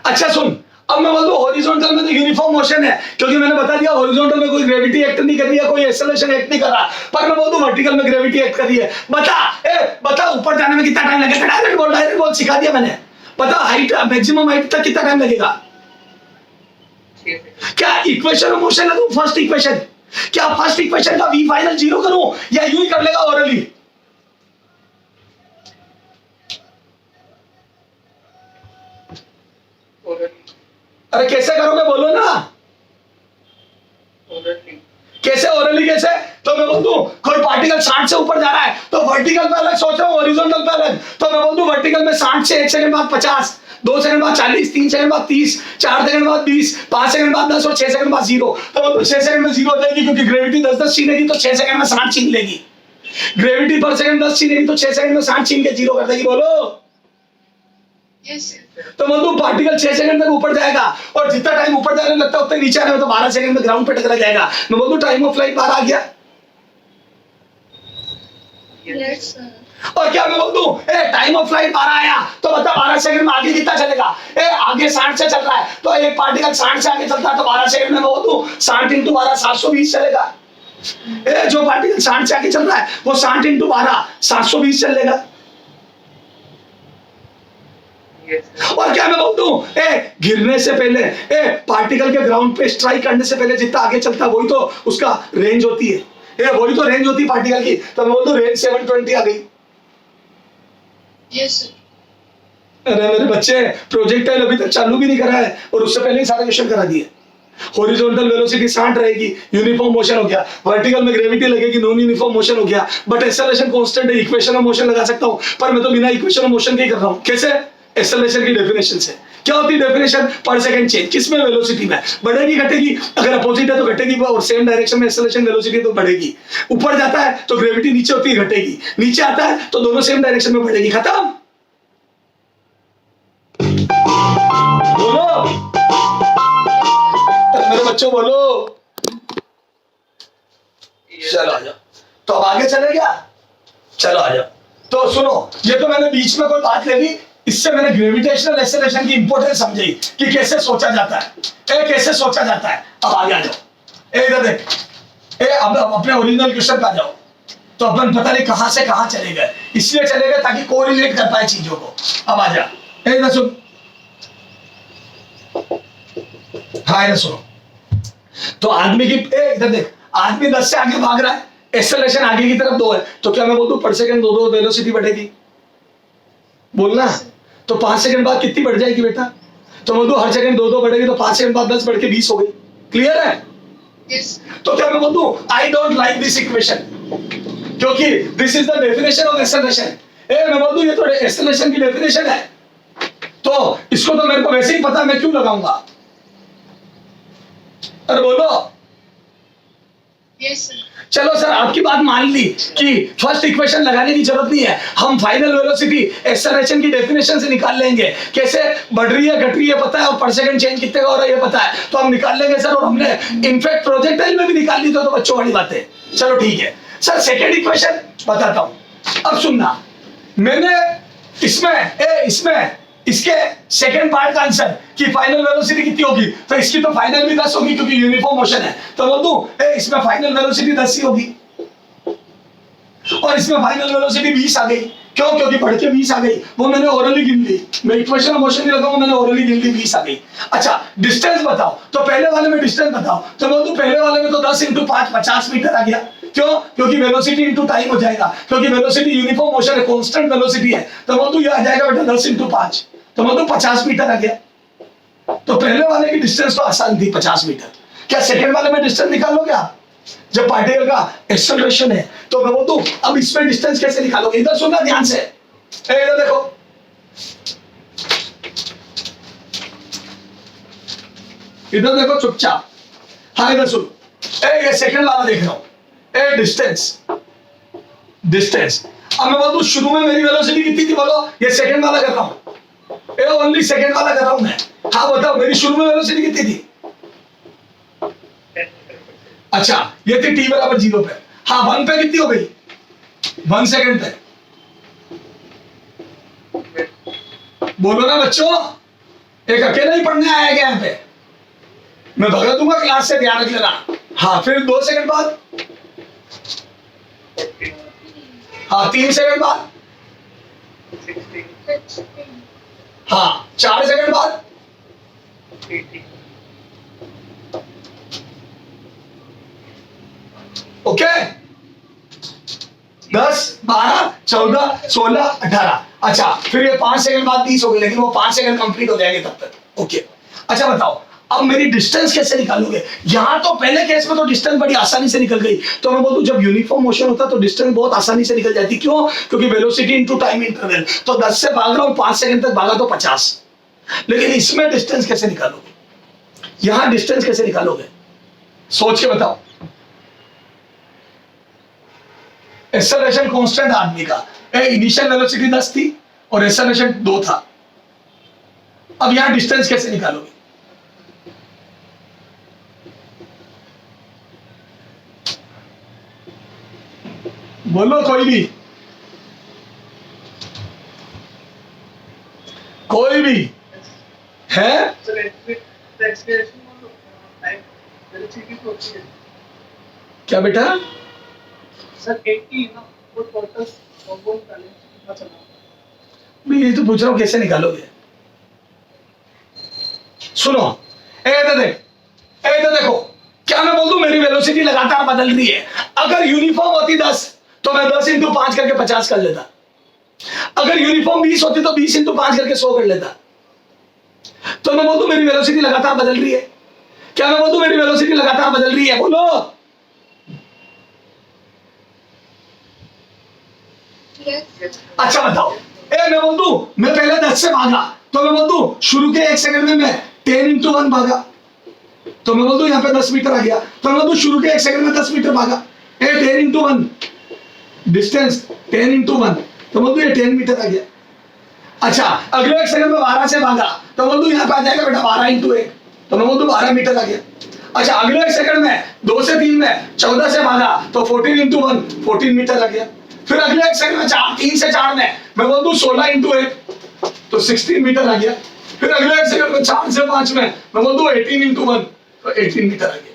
अच्छा सुन, अब मैं बोल दूं हॉरिजॉन्टल में तो यूनिफॉर्म मोशन है, क्योंकि मैंने बता दिया हॉरिजॉन्टल में कोई ग्रेविटी एक्ट नहीं कर रही है, कोई एक्सेलरेशन एक्ट नहीं कर रहा, पर मैं बोल दूं वर्टिकल में ग्रेविटी एक्ट कर रही है। बता ऊपर जाने में कितना टाइम लगेगा? डायरेक्ट बोल सिखा दिया मैंने। बता हाइट मैक्सिमम हाइट तक कितना टाइम लगेगा? Yes, sir. क्या इक्वेशन ऑफ मोशन है तू फर्स्ट इक्वेशन, क्या फर्स्ट इक्वेशन का v फाइनल 0 करूं या यूं ही कर लेगा ओरली? Orally. अरे कैसे करोगे बोलो ना, Orally. कैसे ओरली कैसे? तो मैं बोल दूं कोई पार्टिकल 60 से ऊपर जा रहा है तो वर्टिकल पे अलग सोच रहा हूं, हॉरिजॉन्टल पे अलग। तो मैं बोल दूं वर्टिकल में 60 से 1 सेकंड बाद 50, 2 सेकंड बाद 40, 3 सेकंड बाद 30, 4 सेकंड बाद 20, 5 सेकंड बाद 10 और 6 सेकंड बाद 0। तो मैं 6 सेकंड में 0 हो जाएगी, क्योंकि ग्रेविटी 10 छीनेगी तो 6 सेकंड में 60 छीन लेगी। ग्रेविटी पर सेकंड 10 छीनेगी तो 6 सेकंड में 60 छीन के 0 कर देगी। बोलो। Yes, sir. तो बोल दूं पार्टिकल 6 सेकंड तक ऊपर जाएगा और जितना टाइम ऊपर जाने लगता है उतना नीचे आने में तो 12 सेकंड में ग्राउंड पे टकरा जाएगा। मैं बोल दूं टाइम ऑफ फ्लाइट 12 आ गया। Yes, sir. और क्या मैं बोल दूं टाइम ऑफ फ्लाइट 12 आया तो बता 12 सेकंड में आगे कितना चलेगा? आगे 60 से चल रहा है तो एक पार्टिकल 60 से आगे चलता है तो 12 सेकंड में मैं बोल दूं 60 × 12 720 चलेगा। जो पार्टिकल 60 से आगे चल रहा है वो 60 × 12 720 चलेगा। Yes, sir. और क्या मैं बोल दूं गिरने से पहले पार्टिकल के ग्राउंड पे स्ट्राइक करने से पहले जितना आगे चलता है वही तो उसका रेंज होती है, वही तो रेंज होती है पार्टिकल की। तो मैं बोल दूं रेंज 720 आ गई। Yes, sir. अरे मेरे बच्चे प्रोजेक्टाइल अभी तक चालू भी नहीं करा है और उससे पहले ही सारे क्वेश्चन करा दिए। हॉरिजॉन्टल वेलोसिटी 60 रहेगी, यूनिफॉर्म मोशन हो गया, वर्टिकल में ग्रेविटी लगेगी, नॉन यूनिफॉर्म मोशन हो गया, बट एक्सेलरेशन कांस्टेंट है, इक्वेशन ऑफ मोशन लगा सकता हूं, पर मैं तो बिना इक्वेशन ऑफ मोशन के ही कर रहा हूं। कैसे? एक्सेलरेशन की डेफिनेशन से। क्या होती है डेफिनेशन? पर सेकंड चेंज। किसमें? वेलोसिटी में। बढ़ेगी घटेगी? अगर अपोजिट है तो घटेगी, और सेम डायरेक्शन में एक्सेलरेशन वेलोसिटी तो बढ़ेगी। ऊपर जाता है तो ग्रेविटी नीचे होती है, घटेगी। नीचे आता है तो दोनों सेम डायरेक्शन में बढ़ेगी। खत्म। बोलो मेरे बच्चों, बोलो। चलो आ जाओ। तो अब आगे चले क्या? चलो आ जाओ। तो सुनो, ये तो मैंने बीच में कोई बात ले ली, इससे मैंने ग्रेविटेशनल एक्सेलरेशन की इंपॉर्टेंस समझी कि कैसे सोचा जाता है, कैसे सोचा जाता है। अब आगे आ जाओ। इधर देख, अब अपने ओरिजिनल क्वेश्चन पे आ जाओ। तो अपन पता नहीं कहां से कहां चले गए, इसलिए चले गए ताकि कोरिलेट कर पाए चीजों को। अब आ जा, इधर सुन। हाँ इधर सुनो। तो आदमी की इधर देख, आदमी 10 से आगे भाग रहा है, एक्सेलरेशन आगे की तरफ 2 है, तो क्या मैं बोल दूं पर सेकंड 2 वेलोसिटी बढ़ेगी? बोलना। तो 5 सेकंड बाद कितनी बढ़ जाएगी बेटा? तो बोल दूं हर सेकंड 2 बढ़ेगी, तो 5 सेकंड बाद 10 बढ़ के 20 हो गई। क्लियर है? Yes. तो क्या मैं बोल दूं I don't like this equation, क्योंकि this is the definition of acceleration. मैं बोल दूं ये तो एक्सेलरेशन की डेफिनेशन है, तो इसको तो मेरे को वैसे ही पता है, मैं क्यों लगाऊंगा? अरे बोलो। Yes, sir. चलो सर, आपकी बात मान ली कि फर्स्ट इक्वेशन लगाने की जरूरत नहीं है, हम फाइनल वेलोसिटी एक्सेलरेशन की डेफिनेशन से निकाल लेंगे। कैसे? बढ़ रही है घट रही है पता है, और पर सेकंड चेंज कितने का हो रहा है ये पता है, तो हम निकाल लेंगे सर। और हमने इनफैक्ट प्रोजेक्टाइल में भी निकाल ली, तो बच्चों वाली बात है। चलो ठीक है सर, सेकेंड इक्वेशन बताता हूं। अब सुनना, मैंने इसमें इसके सेकंड पार्ट का आंसर कि फाइनल वेलोसिटी कितनी होगी, तो इसकी तो फाइनल भी 10 होगी क्योंकि यूनिफॉर्म मोशन है। तो बोल दूं इसमें फाइनल वेलोसिटी 10 ही होगी, और इसमें फाइनल वेलोसिटी 20 आ गई। क्यों? क्योंकि बढ़ के 20 आ गई, वो मैंने ओरली गिन ली। मैं इक्वेशन ऑफ मोशन नहीं लगाऊंगा, मैंने ओरली गिन ली, 20 आ गई। अच्छा डिस्टेंस बताओ, तो पहले वाले में डिस्टेंस बताओ। तो बोल दूं पहले वाले में तो 10 × 5 50 मीटर आ गया। क्यों? क्योंकि वेलोसिटी इंटू टाइम हो जाएगा, क्योंकि वेलोसिटी यूनिफॉर्म मोशन है, कांस्टेंट वेलोसिटी है। तो बोल दूं ये आ जाएगा बेटा 10 × 5, तो बोल दूं 50 मीटर आ गया। तो पहले वाले की डिस्टेंस तो आसान थी, 50 मीटर। क्या सेकंड वाले में डिस्टेंस निकालोगे आप? जब पार्टिकल का एक्सेलरेशन है, तो मैं बोलूं अब इसमें डिस्टेंस कैसे निकालोगे? इधर सुनना ध्यान से, इधर देखो, इधर देखो चुपचाप। हाँ इधर सुन, ये सेकंड वाला देख रहा हूं, डिस्टेंस। अब मैं बोलूं शुरू में मेरी वेलोसिटी कितनी थी? बोलो। ये सेकंड वाला कर रहा हूं, ओनली सेकंड वाला कर रहा हूं मैं। हाँ बताओ मेरी शुरू में वेलोसिटी कितनी थी? अच्छा ये थी t बराबर 0 पे। हाँ 1 पे कितनी हो गई? 1 सेकंड पे। बोलो ना बच्चों, एक अकेला ही पढ़ने आया क्या यहाँ पे? मैं भगा दूंगा क्लास से, ध्यान रख लेना। हाँ फिर 2 सेकंड बाद, हाँ 3 सेकंड बाद, हाँ 4 सेकंड बाद, ओके 10 12 14 16 18। अच्छा फिर ये 5 सेकंड बाद 30 हो गई, लेकिन वो 5 सेकंड कंप्लीट हो जाएंगे तब तक। ओके अच्छा बताओ अब मेरी डिस्टेंस कैसे निकालोगे? यहां तो पहले केस में तो डिस्टेंस बड़ी आसानी से निकल गई, तो मैं बोलूं जब यूनिफॉर्म मोशन होता तो डिस्टेंस बहुत आसानी से निकल जाती। क्यों? क्योंकि वेलोसिटी इनटू टाइम इंटरवल, तो 10 से भाग रहा हूं 5 सेकंड तक भागा तो 50। लेकिन इसमें डिस्टेंस कैसे निकालोगे? यहां डिस्टेंस कैसे निकालोगे? सोच के बताओ। एक्सेलरेशन कांस्टेंट आदमी का, इनिशियल वेलोसिटी 10 थी और एक्सेलरेशन 2 था। अब यहां डिस्टेंस कैसे निकालोगे? बोलो कोई भी, कोई भी है? क्या बेटा? सर 80 ना वो टोटल कॉम्पाउंड बैलेंस कितना चला? मैं ये तो पूछ रहा हूं कैसे निकालोगे? सुनो इधर देखो, क्या मैं बोल दूं मेरी वेलोसिटी लगातार बदल रही है। अगर यूनिफॉर्म होती 10 तो मैं 10 × 5 करके 50 कर लेता। अगर यूनिफॉर्म 20 होती तो 20 × 5 करके 100 कर लेता। तो मैं बोल दूं मेरी वेलोसिटी लगातार बदल रही है। क्या मैं बोल दूं मेरी वेलोसिटी लगातार बदल रही है? बोलो। Yes. अच्छा बताओ, मैं बोल दूं मैं पहले 10 से भागा तो मैं बोल दूं शुरू के 1 सेकंड में मैं 10 into 1 भागा, तो मैं बोल दूं यहाँ पे 10 मीटर आ गया, तो मैं बोल दूं शुरू के 1 सेकंड में 10 मीटर भागा, 10 into 1 डिस्टेंस 10 into 1, तो बोल दूं ये 10 मीटर आ गया। अच्छा अगले 1 सेकंड में 12 से भागा, तो बोल दूं यहाँ पे आ जाएगा बेटा 12 into 1, तो मैं बोल दूं 12 मीटर आ गया। अच्छा अगले 1 सेकंड में 2 से 3 में 14 से भागा, तो 14 into 1 14 मीटर आ गया। फिर अगले 1 सेकंड में 3 से 4 में मैं बोल दूं 16 into 1 तो 16 मीटर आ गया। फिर अगले 1 सेकंड में 4 से 5 में मैं बोल दूं 18 into 1 तो 18 मीटर आ गया।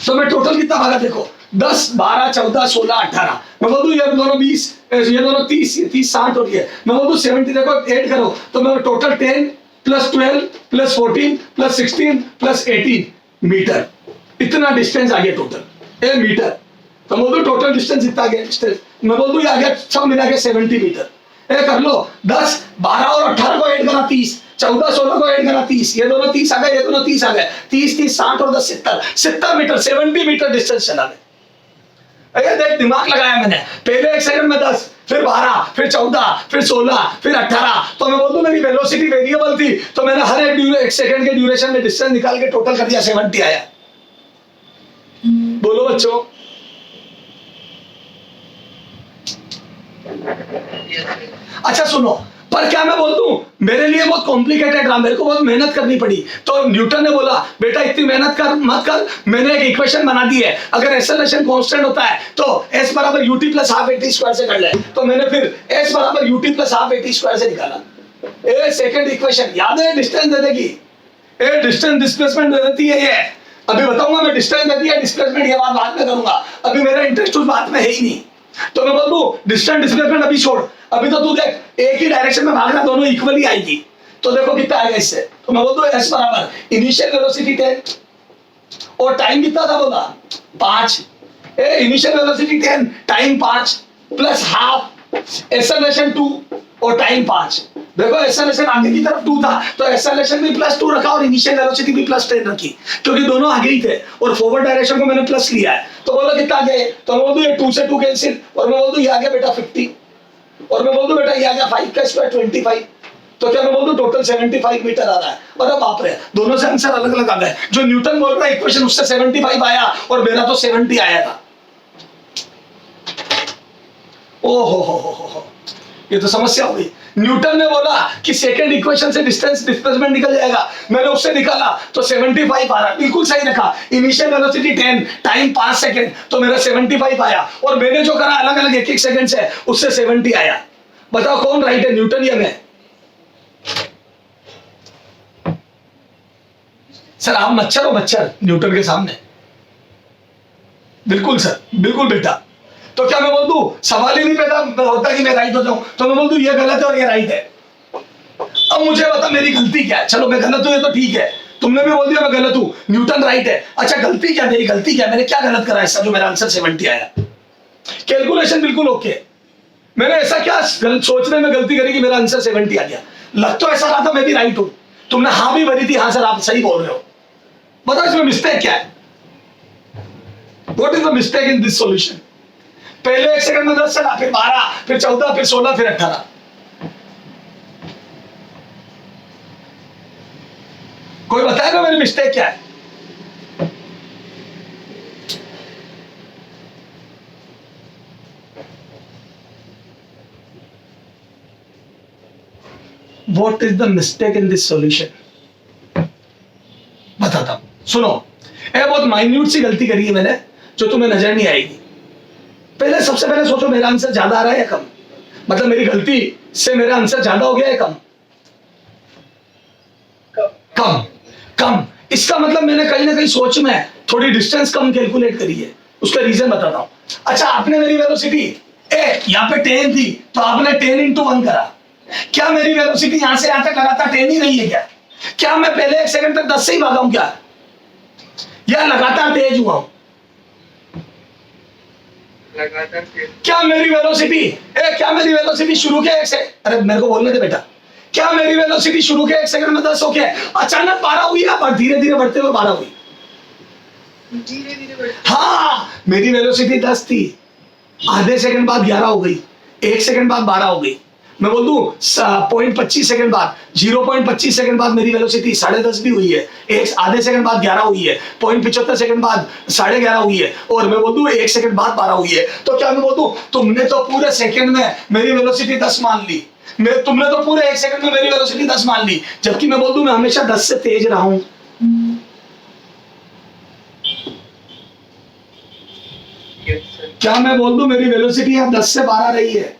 तो मैं टोटल कितना भागा देखो 10 12 14 16 18, मैं बोल दूं ये दोनों 20, ये दोनों 30, ये 30 60 और ये मैं बोल दूं 70, देखो ऐड करो तो मैं total 10 plus 12 plus 14 plus 16 plus 18 meter, इतना डिस्टेंस आ गया टोटल 1 मीटर। तो बोल दूं टोटल डिस्टेंस इतना आ गया डिस्टेंस, मैं बोल दूं ये आ गया सब मिला के 70 मीटर। ये कर लो 10 12 और 18 को ऐड करा 30, 14 16 को ऐड करा 30, ये दोनों 30 आ गए, ये दोनों 30 आ गए, 30 30 60 और 10 70 मीटर 70 मीटर डिस्टेंस चला गए। अरे देख दिमाग लगाया मैंने, पहले 1 सेकंड में 10, फिर 12, फिर 14, फिर 16, फिर 18, तो मैं बोल दूं मेरी वेलोसिटी वेरिएबल थी, तो मैंने हर एक सेकंड के ड्यूरेशन में डिस्टेंस निकाल के टोटल कर दिया 70 आया। बोलो बच्चों। Yes, sir. अच्छा सुनो, पर क्या मैं बोल दूं मेरे लिए बहुत कॉम्प्लिकेटेड रहा, मेरे को बहुत मेहनत करनी पड़ी, तो न्यूटन ने बोला बेटा इतनी मेहनत कर मत कर, मैंने एक इक्वेशन बना दी है, अगर एक्सेलरेशन कांस्टेंट होता है तो s बराबर ut plus half at square से कर ले, तो मैंने फिर s बराबर ut plus half at square से निकाला। ए सेकंड इक्वेशन याद है, डिस्टेंस दे देगी, ए डिस्टेंस डिस्प्लेसमेंट दे देती है, ये अभी बताऊंगा मैं, डिस्टेंस देती है डिस्प्लेसमेंट, ये बात बाद में करूंगा, अभी मेरा इंटरेस्ट उस बात में है ही नहीं। तो मैं बोल दूं डिस्टेंस डिस्प्लेसमेंट अभी छोड़, अभी तो तू देख एक ही डायरेक्शन में भागना, दोनों इक्वली आएगी, तो देखो कितना आएगा इससे, तो मैं बोल दूं s बराबर इनिशियल वेलोसिटी 10 और टाइम कितना था बोला 5, initial velocity 10 time 5 plus half acceleration 2 और टाइम 5, देखो एक्सेलरेशन आगे की तरफ 2 था तो एक्सेलरेशन भी प्लस 2 रखा और इनिशियल वेलोसिटी भी प्लस 10 रखी, क्योंकि दोनों आगे ही थे और फॉरवर्ड डायरेक्शन को मैंने प्लस लिया है, तो बोलो कितना आगे, तो मैं बोल दूं ये 2 से 2 कैंसिल, और मैं बोल दूं ये आ गया बेटा 50, और मैं बोल दूं बेटा ये आ गया 5 का स्क्वायर 25, तो क्या मैं बोल दूं टोटल 75 मीटर आ रहा है। अरे बाप रे, दोनों से आंसर अलग अलग आ गए, जो न्यूटन बोल रहा है इक्वेशन उससे 75 आया और मेरा तो 70 आया था। ओ हो, ये तो समस्या हो गई। न्यूटन ने बोला कि सेकंड इक्वेशन से डिस्टेंस डिस्प्लेसमेंट निकल जाएगा, मैंने उससे निकाला तो 75 आ रहा, बिल्कुल सही रखा, इनिशियल वेलोसिटी 10 टाइम 5 सेकंड, तो मेरा 75 आया, और मैंने जो करा अलग अलग एक एक सेकंड से उससे 70 आया। बताओ कौन राइट है, न्यूटन या मैं? सर आप मच्छर हो, मच्छर न्यूटन के सामने, बिल्कुल सर, बिल्कुल बेटा। तो क्या मैं बोल दूं सवाल ही नहीं पैदा होता कि मैं राइट हो जाऊं, तो मैं बोल दूं ये गलत है और ये राइट है। अब मुझे बता मेरी गलती क्या है, चलो मैं गलत हूं ये तो ठीक है, तुमने भी बोल दिया मैं गलत हूं, न्यूटन राइट है, अच्छा गलती क्या, मेरी गलती क्या, मैंने क्या गलत करा ऐसा जो मेरा आंसर 70 आया? कैलकुलेशन बिल्कुल ओके, मैंने ऐसा क्या सोचने में गलती करी कि मेरा आंसर 70 आ गया? लग तो ऐसा रहा था मैं भी राइट हूं, तुमने हाँ भी भरी थी, हाँ सर आप सही बोल रहे हो, बताओ इसमें मिस्टेक क्या है? What is the mistake in this solution? पहले 1 सेकंड में 10 चला, फिर 12, फिर 14, फिर 16, फिर 18, कोई बताएगा मेरी मिस्टेक क्या है? What is the mistake in this solution? बताता हूं, सुनो, ये बहुत माइन्यूट सी गलती करी है मैंने जो तुम्हें नजर नहीं आएगी। पहले सबसे पहले सोचो मेरा आंसर ज्यादा आ रहा है या कम, मतलब मेरी गलती से मेरा आंसर ज्यादा हो गया है कम? कम कम, इसका मतलब मैंने कहीं ना कहीं सोच में थोड़ी डिस्टेंस कम कैलकुलेट करी है, उसका रीजन बताता हूं। अच्छा आपने मेरी वेलोसिटी यहाँ पे 10 थी तो आपने 10 into 1 करा, क्या मेरी वेलोसिटी यहां से यहां तक लगातार 10 ही नहीं है क्या? क्या मैं पहले 1 सेकंड तक 10 से ही भागा हूं क्या, या लगातार तेज हुआ हूं? लगातार तेज। क्या मेरी वेलोसिटी शुरू के 1 से, अरे मेरे को बोलने दे बेटा, क्या मेरी वेलोसिटी शुरू के 1 सेकंड में 10 हो गया, अचानक 12 हुई या धीरे धीरे बढ़ते हुए 12 हुई? धीरे धीरे बढ़, हाँ मेरी वेलोसिटी 10 थी, आधे सेकंड बाद 11 हो गई, 1 सेकंड बाद 12 हो गई, मैं बोल दूं 0.25 सेकंड बाद, 0.25 सेकंड बाद मेरी वेलोसिटी 10.5 भी हुई है, एक आधे सेकंड बाद 11 हुई है, 0.75 सेकंड बाद 11.5 हुई है, और मैं बोल दूं 1 सेकंड बाद 12 हुई है। तो क्या मैं बोल दूं तुमने तो पूरे सेकंड में मेरी वेलोसिटी 10 मान ली, तुमने तो पूरे 1 सेकंड में मेरी वेलोसिटी 10 मान ली, जबकि मैं बोल दूं मैं हमेशा 10 से तेज रहा हूं। Yes, sir. क्या मैं बोल दूं मेरी वेलोसिटी यहाँ 10 से 12 रही है,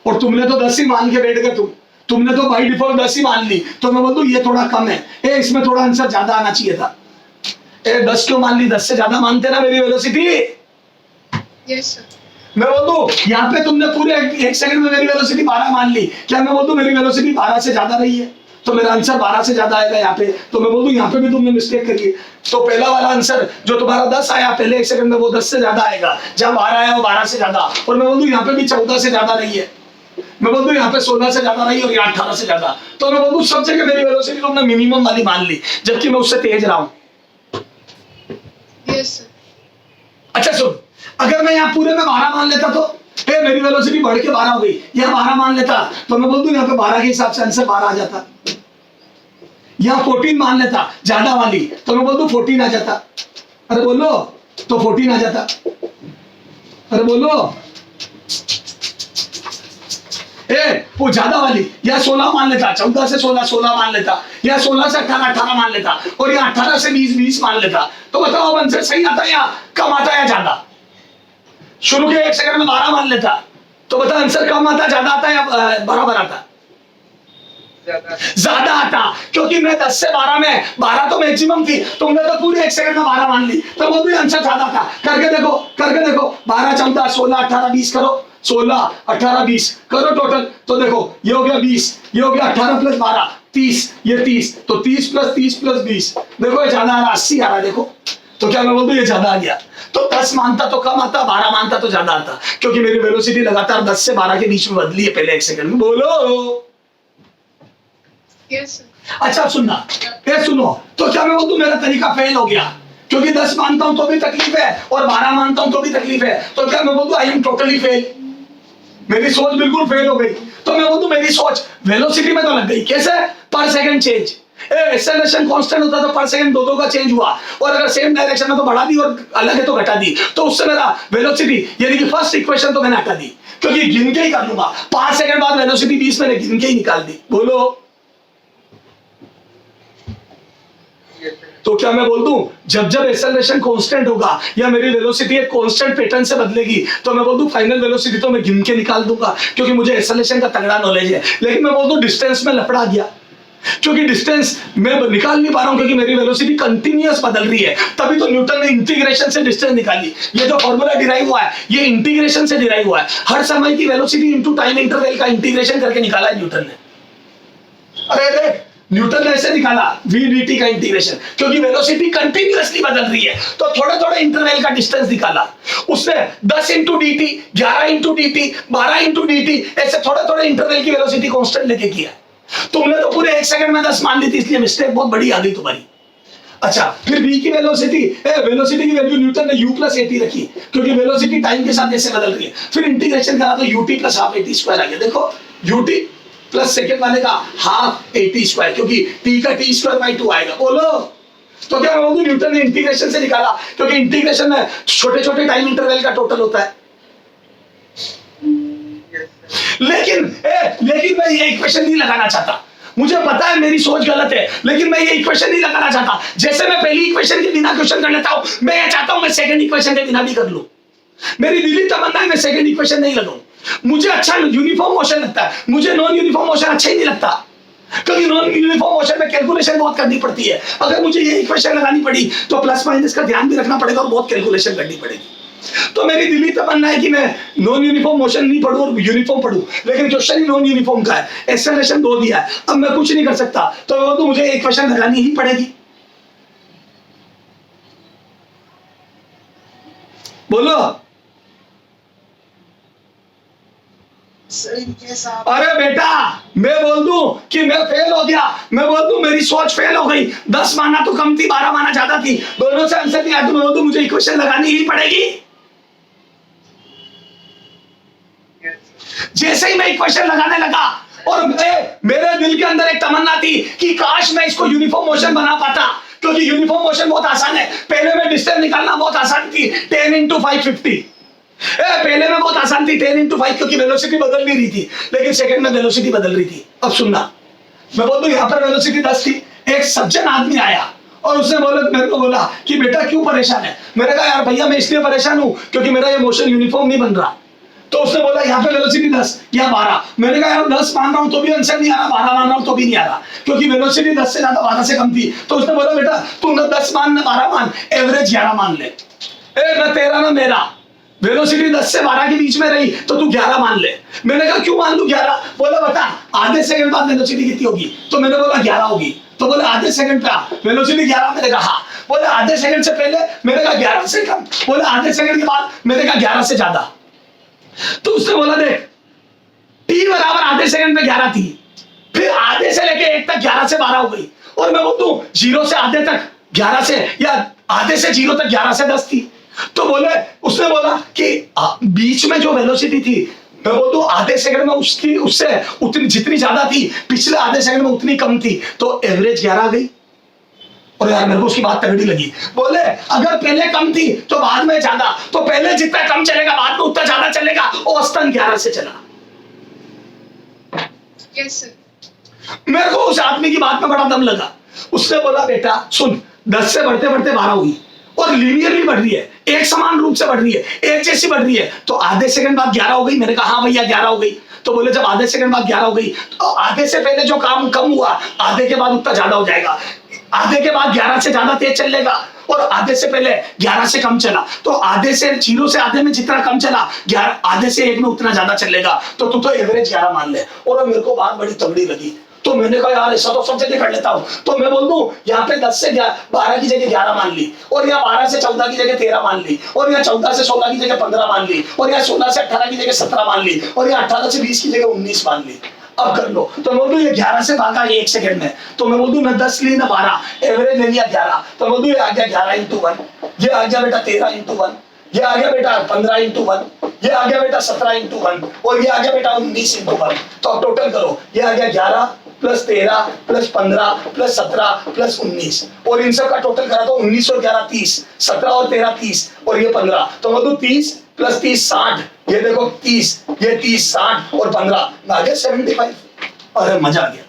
और तुमने तो 10 ही मान के बैठ गए, तुमने तो बाई डिफॉल्ट 10 ही मान ली, तो मैं बोल दूं ये थोड़ा कम है, इसमें थोड़ा आंसर ज्यादा आना चाहिए था। 10 क्यों मान ली, 10 से ज्यादा मानते ना मेरी वेलोसिटी। Yes, sir. मैं बोल दूं यहाँ पे तुमने पूरे 1 सेकंड में मेरी वेलोसिटी 12 मान ली, क्या मैं बोल दूं मेरी वेलोसिटी 12 से ज्यादा रही है, तो मेरा आंसर 12 से ज्यादा आएगा यहाँ पे। तो मैं बोल दूं यहाँ पे भी तुमने मिस्टेक करी है, तो पहला वाला आंसर जो तुम्हारा 10 आया पहले 1 सेकंड में, वो 10 से ज्यादा आएगा, जब 12 आया वो 12 से ज्यादा, और मैं बोल दूं यहाँ पे भी 14 से ज्यादा रही है, मैं बोल दूं यहाँ पे 16 से ज्यादा रही और यहाँ 18 से ज्यादा, तो मैं बोल दूं सब जगह मेरी वेलोसिटी तुमने मिनिमम वाली मान ली, जबकि मैं उससे तेज रहा हूं। Yes, sir. अच्छा सुन, अगर मैं यहाँ पूरे में 12 मान लेता तो मेरी वेलोसिटी बढ़ के 12 हो गई, यहाँ 12 मान लेता तो मैं बोल दूं यहाँ पे 12 के हिसाब से आंसर 12 आ जाता, यहाँ 14 मान लेता ज्यादा वाली, तो मैं बोल दूं 14 आ जाता। अरे बोलो, तो 14 आ जाता, अरे बोलो वो ज्यादा वाली, या 16 मान लेता, 14 से 16 मान लेता, या 16 से 18 मान लेता, और या 18 से 20 मान लेता, तो बताओ अब आंसर सही आता है या कम आता है या ज्यादा। शुरू के 1 सेकंड में 12 मान लेता, तो बता आंसर कम आता, ज्यादा आता या बराबर आता। ज्यादा आता, क्योंकि मैं 10 से 12 में 12 तो मैक्सिमम थी, तुमने तो पूरे 1 सेकंड में 12 मान ली, तो वो भी आंसर ज्यादा था। करके देखो 12 14 16 18 20 करो, 16 18 20 करो टोटल, तो देखो ये हो गया 20, ये हो गया 18 प्लस 12 30, ये 30, तो 30 प्लस 20 देखो ये ज्यादा आ रहा, 80 आ रहा, देखो। तो क्या मैं बोल दूं ये ज्यादा आ गया, तो 10 मानता तो कम आता, 12 मानता तो ज्यादा आता, क्योंकि मेरी वेलोसिटी लगातार 10 से 12 के बीच में बदली है पहले 1 सेकंड में। बोलो। Yes, sir. अच्छा सुनना, ये सुनो, तो क्या मैं बोल दूं मेरा तरीका फेल हो गया, क्योंकि 10 मानता हूं तो भी तकलीफ है और 12 मानता हूं तो भी तकलीफ है, तो क्या मैं बोल दूं आई एम टोटली फेल, मेरी सोच बिल्कुल फेल हो गई। तो मैं बोल दूं मेरी सोच वेलोसिटी में तो लग गई, कैसे, पर सेकंड चेंज, एक्सेलरेशन कांस्टेंट होता तो पर सेकंड 2 का चेंज हुआ, और अगर सेम डायरेक्शन में तो बढ़ा दी और अलग है तो घटा दी, तो उससे मेरा वेलोसिटी यानी कि फर्स्ट इक्वेशन तो मैंने हटा दी, क्योंकि गिन के ही कर लूंगा, 5 सेकंड बाद वेलोसिटी 20 मैंने गिन के ही निकाल दी। बोलो। तो क्या मैं बोल दूं जब एक्सेलरेशन कांस्टेंट होगा या मेरी वेलोसिटी एक कांस्टेंट पैटर्न से बदलेगी, तो मैं बोल दूं फाइनल वेलोसिटी तो मैं गिन के निकाल दूंगा, क्योंकि मुझे एक्सेलरेशन का तगड़ा नॉलेज है। लेकिन मैं बोल दूं डिस्टेंस में लफड़ा गया, क्योंकि डिस्टेंस मैं निकाल नहीं पा रहा हूं, क्योंकि मेरी वेलोसिटी कंटिन्यूअस बदल रही है, तभी तो न्यूटन ने इंटीग्रेशन से डिस्टेंस निकाली। ये जो फॉर्मूला डिराइव हुआ है ये इंटीग्रेशन से डिराइव हुआ है, हर समय की वेलोसिटी इनटू टाइम इंटरवल का इंटीग्रेशन करके निकाला है न्यूटन ने। अरे देख, न्यूटन ने ऐसे निकाला v dt का इंटीग्रेशन, क्योंकि वेलोसिटी कंटिन्यूअसली बदल रही है, तो थोड़े थोड़े इंटरवल का डिस्टेंस निकाला उसने। 10 into D T, 11 into D T, 12 into D T, ऐसे थोड़े थोड़े इंटरवल की वेलोसिटी कांस्टेंट लेके किया। तुमने तो पूरे 1 सेकंड में 10 मान ली थी, इसलिए मिस्टेक बहुत बड़ी आ गई तुम्हारी। अच्छा, फिर v की वेलोसिटी की वैल्यू न्यूटन ने u प्लस at रखी, क्योंकि वेलोसिटी टाइम के साथ ऐसे बदल रही है। फिर इंटीग्रेशन करा तो ut plus half at square आ गया। देखो ut प्लस सेकंड वाले का हाफ at स्क्वायर, क्योंकि t का t स्क्वायर बाई 2 आएगा। बोलो। तो क्या मैं बोलूं न्यूटन ने इंटीग्रेशन से निकाला, क्योंकि इंटीग्रेशन में छोटे छोटे टाइम इंटरवल का टोटल होता है। लेकिन मैं ये इक्वेशन नहीं लगाना चाहता, मुझे पता है मेरी सोच गलत है, लेकिन मैं ये इक्वेशन नहीं लगाना चाहता। जैसे मैं पहली इक्वेशन के बिना क्वेश्चन कर लेता हूं, मैं ये चाहता हूं मैं सेकंड इक्वेशन के बिना भी कर लूं। मेरी दिली तमन्ना है मैं सेकंड इक्वेशन नहीं लगाऊं। मुझे अच्छा यूनिफॉर्म मोशन लगता है, मुझे नॉन यूनिफॉर्म मोशन अच्छा ही नहीं लगता, क्योंकि नॉन यूनिफॉर्म मोशन में कैलकुलेशन बहुत करनी पड़ती है। अगर मुझे ये इक्वेशन लगानी पड़ी तो प्लस माइनस का ध्यान भी रखना पड़ेगा और बहुत कैलकुलेशन करनी पड़ेगी। तो मेरी दिली तमन्ना है कि मैं नॉन यूनिफॉर्म मोशन नहीं पढ़ूं और यूनिफॉर्म पढ़ूं, लेकिन क्वेश्चन ही नॉन यूनिफॉर्म का है, एक्सेलरेशन 2 दिया है, अब मैं कुछ नहीं कर सकता, तो वो तो मुझे इक्वेशन लगानी ही पड़ेगी। बोलो। अरे बेटा, मैं बोल दूं कि मैं फेल हो गया, मैं बोल दूं मेरी सोच फेल हो गई, 10 माना तो कम थी, 12 माना ज्यादा थी, दोनों से आंसर नहीं आया, तो मैं बोल दूं मुझे इक्वेशन लगानी ही पड़ेगी। जैसे ऐसे ही मैं इक्वेशन लगाने लगा और मेरे दिल के अंदर एक तमन्ना थी कि काश मैं इसको यूनिफॉर्म मोशन बना पाता, क्योंकि यूनिफॉर्म मोशन बहुत आसान है। पहले में डिस्टेंस निकालना बहुत आसान थी, 10 into 550। पहले में बहुत आसान थी 10 into 5, क्योंकि वेलोसिटी बदल नहीं रही थी, लेकिन सेकंड में वेलोसिटी बदल रही थी। अब सुनना, मैं बोल दूं यहाँ पर वेलोसिटी 10 थी। एक सज्जन आदमी आया और उसने मेरे को बोला कि बेटा क्यों परेशान है। मैंने कहा यार भैया मैं इसलिए परेशान हूँ क्योंकि मेरा ये मोशन यूनिफॉर्म नहीं बन रहा। तो उसने बोला यहाँ पे वेलोसिटी 10 या 12। मैंने कहा यार 10 मान रहा हूँ तो भी आंसर नहीं आ रहा, 12 मान रहा हूँ तो भी नहीं आ रहा, क्योंकि वेलोसिटी 10 से ज्यादा 12 से कम थी। तो उसने बोला बेटा तू न 10 मान न 12 मान, एवरेज 11 मान ले। न तेरा ना मेरा, वेलोसिटी 10 से 12 के बीच में रही तो तू 11 मान ले। मैंने कहा क्यों मान लू 11? बोला बता आधे सेकंड बाद वेलोसिटी कितनी होगी? तो मैंने बोला 11 होगी। तो बोले आधे सेकंड पे वेलोसिटी 11। मैंने कहा हाँ। बोले आधे सेकंड से पहले? मैंने कहा 11 से कम। बोले आधे सेकंड के बाद? मैंने कहा 11 से ज्यादा। तो उसने बोला देख टी बराबर आधे सेकंड पे 11 थी, फिर आधे से लेके 1 तक 11 से 12 हो गई, और मैं बोलूं 0 से आधे तक 11 से, या आधे से 0 तक 11 से 10 थी। तो बोले उसने बोला कि बीच में जो वेलोसिटी थी, मैं बोलूं आधे सेकंड में उसकी उससे उतनी जितनी ज्यादा थी, पिछले आधे सेकंड में उतनी कम थी, तो एवरेज 11 आ गई। और यार मेरे को उसकी बात तगड़ी लगी। बोले अगर पहले कम थी तो बाद में ज्यादा, तो पहले जितना कम चलेगा बाद में उतना ज्यादा चलेगा, औसतन 11 से चला। Yes sir. मेरे को उस आदमी की बात में बड़ा दम लगा। उसने बोला बेटा सुन, 10 से बढ़ते बढ़ते 12 हुई और लीनियरली बढ़ रही है, एक समान रूप से बढ़ रही है, एक जैसी बढ़ रही है, तो आधे सेकंड बाद 11 हो गई। मैंने कहा हाँ भैया 11 हो गई। तो बोले जब आधे सेकंड बाद 11 हो गई तो आधे से पहले जो काम कम हुआ आधे के बाद उतना ज्यादा हो जाएगा, आधे के बाद 11 से ज्यादा तेज चलेगा, और आधे से पहले 11 से कम चला तो आधे से 0 से आधे में जितना कम चला 11 आधे से 1 में उतना ज्यादा चलेगा, तो तू तो एवरेज 11 मान ले। और मेरे को बात बड़ी तगड़ी लगी, तो मैंने कहा यार ऐसा तो सब जगह कर लेता हूँ। तो मैं बोल दूं यहाँ पे 10 से 12 की जगह 11 मान ली, और यहाँ 12 से 14 की जगह 13 मान ली, और यहाँ 14 से 16 की जगह 15 मान ली, और यहाँ 16 से 18 की जगह 17 मान ली, और यहाँ 18 से 20 की जगह 19 मान ली। अब कर लो। तो बोल दूं ये 11 से भागा 1 सेकंड में, तो मैं बोल दूं ना 10 ली ना 12, एवरेज ले लिया 11। तो बोल दूं ये आ गया 11 into 1, ये आ गया बेटा 13 into 1, ये आ गया बेटा 15 into 1, ये आ गया बेटा 17 into 1, और ये आ गया बेटा 19 into 1। तो अब टोटल करो, ये आ गया 11 प्लस 13 प्लस 15 प्लस 17 प्लस 19, और इन सब का टोटल करा तो 19 और 11 30, 17 और 13 30, और ये 15। तो बोल दूं 30 प्लस 30 60, ये देखो 30, ये 30 60 और 15 आ गया 75। अरे मजा आ गया।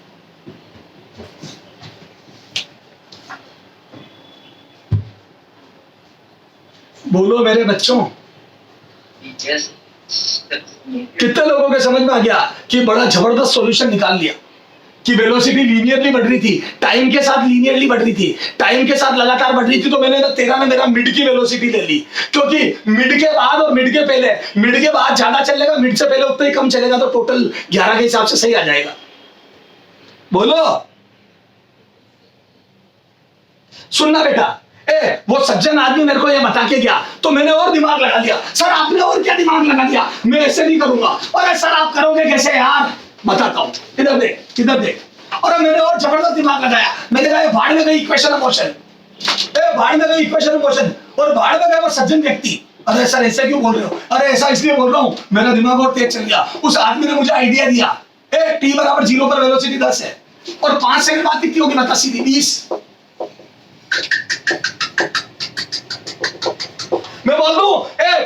बोलो मेरे बच्चों, यस कितने लोगों के समझ में आ गया कि बड़ा जबरदस्त सॉल्यूशन निकाल लिया कि वेलोसिटी लीनियरली बढ़ रही थी, टाइम के साथ लीनियरली बढ़ रही थी, टाइम के साथ लगातार बढ़ रही थी। तो मैंने ना 13 में मेरा मिड की वेलोसिटी ले ली, क्योंकि मिड के बाद और मिड के पहले, मिड के बाद ज्यादा चलेगा, मिड से पहले उतना ही कम चलेगा, तो टोटल 11 के हिसाब से सही आ जाएगा। बोलो सुनना बेटा, वो सज्जन आदमी मेरे को ये बता के गया तो मैंने और दिमाग लगा दिया। सर आपने और क्या दिमाग लगा दिया? मैं ऐसे नहीं करूंगा। अरे सर आप करोगे कैसे यार? बताता हूं, इधर देख इधर देख। और मैंने और जबरदस्त दिमाग लगाया। मैंने कहा भाड़ में गई इक्वेशन ऑफ मोशन, भाड़ में गई इक्वेशन ऑफ मोशन, और भाड़ में गए वो सज्जन व्यक्ति। अरे सर ऐसे क्यों बोल रहे हो? अरे ऐसा इसलिए बोल रहा हूं, मेरा दिमाग और तेज चल गया। उस आदमी ने मुझे आइडिया दिया, टी बराबर 0 पर वेलोसिटी 10 है, और 5 सेकंड बाद कितनी होगी बता? सीधी 20। मैं बोल दूं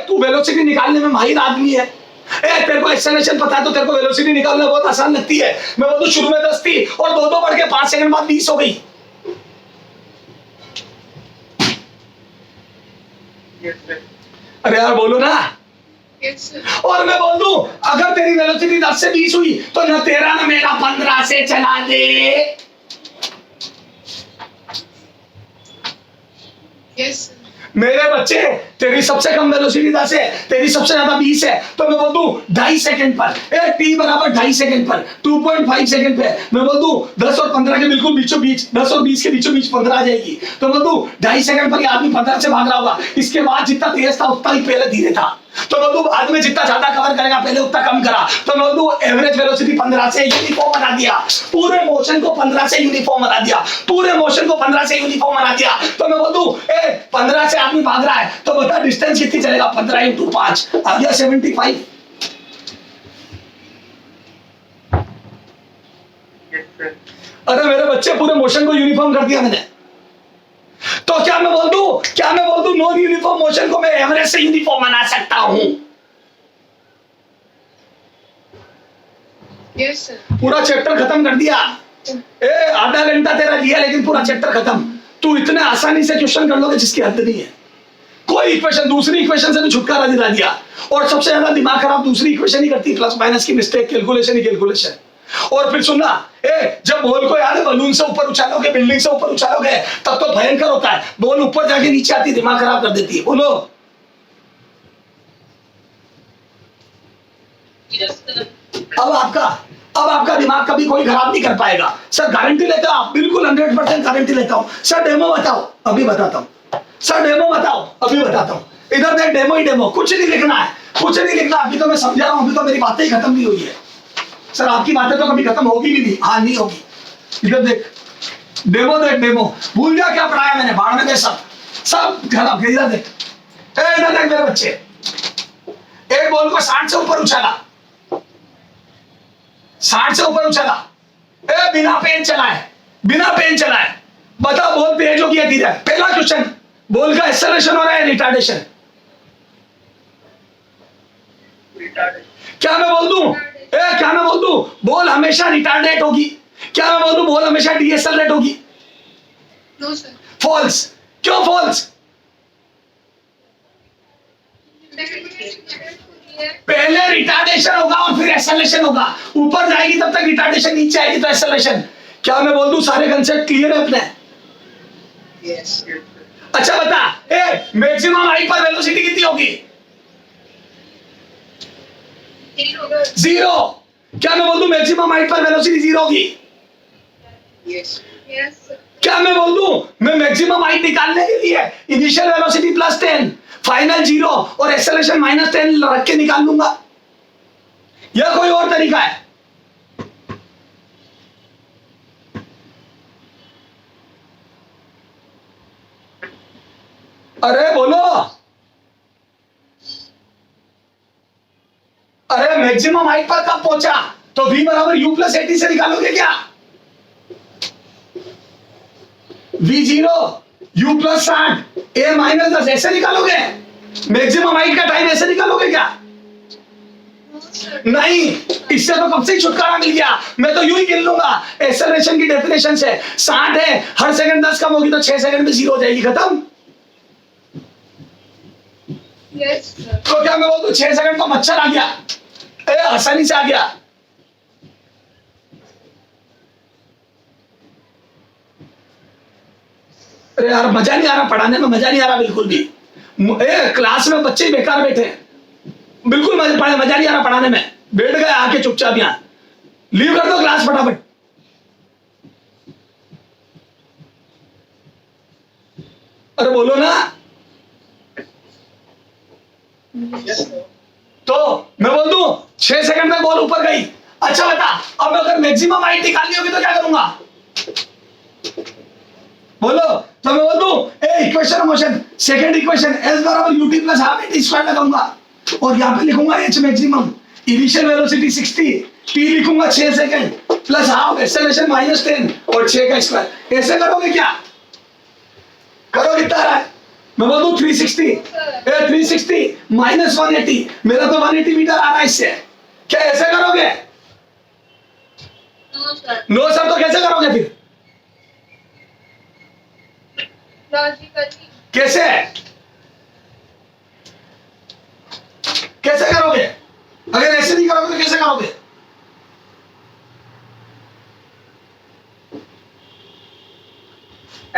तू वेलोसिटी निकालने में माहिर आदमी है, तेरे को एक्सेलरेशन पता है, तो तेरे को वेलोसिटी निकालना बहुत आसान लगती है। मैं बोल दूं शुरू में 10 थी और 2 बढ़ के 5 सेकंड बाद 20 हो गई। अरे यार बोलो ना। Yes, sir. और मैं बोल दूं अगर तेरी वेलोसिटी 10 से 20 हुई तो न 13 न मेरा 15 से चला दे। Yes, sir. मेरे बच्चे तेरी सबसे कम वेलोसिटी 10 है, तेरी सबसे ज्यादा 20 है, तो मैं बोल दूं 2.5 सेकंड पर, टी बराबर 2.5 सेकंड पर 2.5 सेकंड पे मैं बोल दूं 10 और 15 के बिल्कुल बीचों बीच, 10 और 20 के बीचों बीच 15 आ जाएगी। तो बोल दूं 2.5 सेकंड पर ये आदमी 15 से भाग रहा होगा। इसके बाद जितना तेज था उतना ही पहले धीरे था। तो बोल दूं बाद में जितना ज्यादा कवर करेगा पहले उतना कम करा। तो बोल दूं एवरेज वेलोसिटी 15 से यूनिफॉर्म बना दिया, पूरे मोशन को 15 से यूनिफॉर्म बना दिया, पूरे मोशन को 15 से यूनिफॉर्म बना दिया। तो मैं बोल दूं 15 से आदमी भाग रहा है तो बता डिस्टेंस कितनी चलेगा? 15 into 5 आ गया 75। अरे मेरे बच्चे, पूरे मोशन को यूनिफॉर्म कर दिया मैंने। तो क्या मैं बोल दूं नॉन यूनिफॉर्म मोशन को मैं एवरेज से यूनिफॉर्म बना सकता हूं? Yes, sir. पूरा चैप्टर खत्म कर दिया। आधा घंटा तेरा लिया, लेकिन पूरा चैप्टर खत्म। तू इतने आसानी से क्वेश्चन कर लोगे जिसकी हद नहीं है। कोई इक्वेशन, दूसरी इक्वेशन से तो छुटकारा दिला दिया। और सबसे ज्यादा दिमाग खराब दूसरी इक्वेशन ही करती, प्लस माइनस की मिस्टेक, कैलकुलेशन ही कैलकुलेशन। और फिर सुनना, जब बॉल को यार बलून से ऊपर उछालोगे, बिल्डिंग से ऊपर उछालोगे, तब तो भयंकर होता है। बॉल ऊपर जाके नीचे आती, दिमाग खराब कर देती है। बोलो। अब आपका दिमाग कभी कोई खराब नहीं कर पाएगा। सर गारंटी लेता हूं, आप बिल्कुल 100% गारंटी लेता हूं। सर डेमो बताओ, अभी बताता हूं। सर डेमो बताओ, अभी बताता हूं। इधर देख, डेमो ही डेमो, कुछ नहीं लिखना है, कुछ नहीं लिखना। अभी तो मैं समझा रहा हूं, अभी तो मेरी बातें ही खत्म नहीं हुई है। सर आपकी बातें तो कभी खत्म होगी भी नहीं। हाँ, नहीं होगी। इधर देख, डेमो देख, डेमो। भूल जा क्या पढ़ाया मैंने, बाढ़ में दे सब खराब। इधर देख, इधर देख मेरे बच्चे, एक बॉल को 60 से ऊपर उछाला, 60 से ऊपर उछाला, बिना पेन चलाए, बिना पेन चलाए। बताओ बॉल तेज हो गया धीरे? पहला क्वेश्चन, बॉल का एक्सेलरेशन हो रहा है रिटार्डेशन? क्या मैं बोल दूं? क्या मैं बोल दूं बॉल हमेशा रिटार्डेट होगी? क्या मैं बोल दूं बॉल हमेशा डीएसएलरेट होगी? No, sir. फॉल्स। क्यों फॉल्स? पहले रिटार्डेशन होगा और फिर एक्सेलरेशन होगा। ऊपर जाएगी तब तक रिटार्डेशन, नीचे आएगी तो एक्सेलरेशन। क्या मैं बोल दूं सारे कंसेप्ट क्लियर है अपने? Yes. अच्छा बता, मैक्सिमम हाइट पर वेलोसिटी कितनी होगी? 0। क्या मैं बोल दूं मैक्सिमम हाइट पर वेलोसिटी 0 होगी? Yes. Yes, sir. क्या मैं बोल दूं मैं मैक्सिमम हाइट निकालने के लिए इनिशियल वेलोसिटी +10, फाइनल 0 और एक्सेलरेशन -10 रख के निकाल लूंगा? या कोई और तरीका है? अरे बोलो। अरे मैक्सिमम हाइट पर कब पहुंचा? तो v बराबर u + 80 से निकालोगे क्या? v0 u + 60 a - 10 ऐसे निकालोगे? मैक्सिमम हाइट का टाइम ऐसे निकालोगे क्या? No, sir. नहीं, इससे तो कब से ही छुटकारा मिल गया। मैं तो यूं ही गिन लूंगा एक्सेलरेशन की डेफिनेशन से। 60 है, हर सेकंड 10 कम होगी तो 6 सेकंड में 0 हो जाएगी, खत्म। Yes, sir. तो क्या मैं बोल दूं 6 सेकंड तो मच्छर आ गया, आसानी से आ गया। अरे यार मजा नहीं आ रहा पढ़ाने में, मजा नहीं आ रहा बिल्कुल भी। क्लास में बच्चे बेकार बैठे हैं, बिल्कुल मजा नहीं आ रहा पढ़ाने में। बैठ गए आके चुपचाप, यहां लीव कर दो क्लास फटाफट। अरे बोलो ना। Yes, sir. तो मैं बोल दूं 6 सेकंड में बॉल ऊपर गई। अच्छा बता, अब अगर मैक्सिमम हाइट निकालनी होगी तो क्या करूंगा? बोलो। तो मैं बोल दूं equation of motion, second equation s बराबर ut + हाफ at स्क्वायर लगाऊंगा और यहां पे लिखूंगा h maximum, initial velocity 60, t लिखूंगा 6 सेकंड प्लस हाफ एक्सेलरेशन -10 और 6 का स्क्वायर। ऐसे करोगे क्या? करो, कितना आ रहा है? मैं बोल दूं 360 -180, मेरा तो 180 मीटर आ रहा है इससे। क्या ऐसे करोगे? No, sir. नो सर, तो कैसे करोगे फिर? Logically. कैसे कैसे करोगे? अगर ऐसे नहीं करोगे तो कैसे करोगे?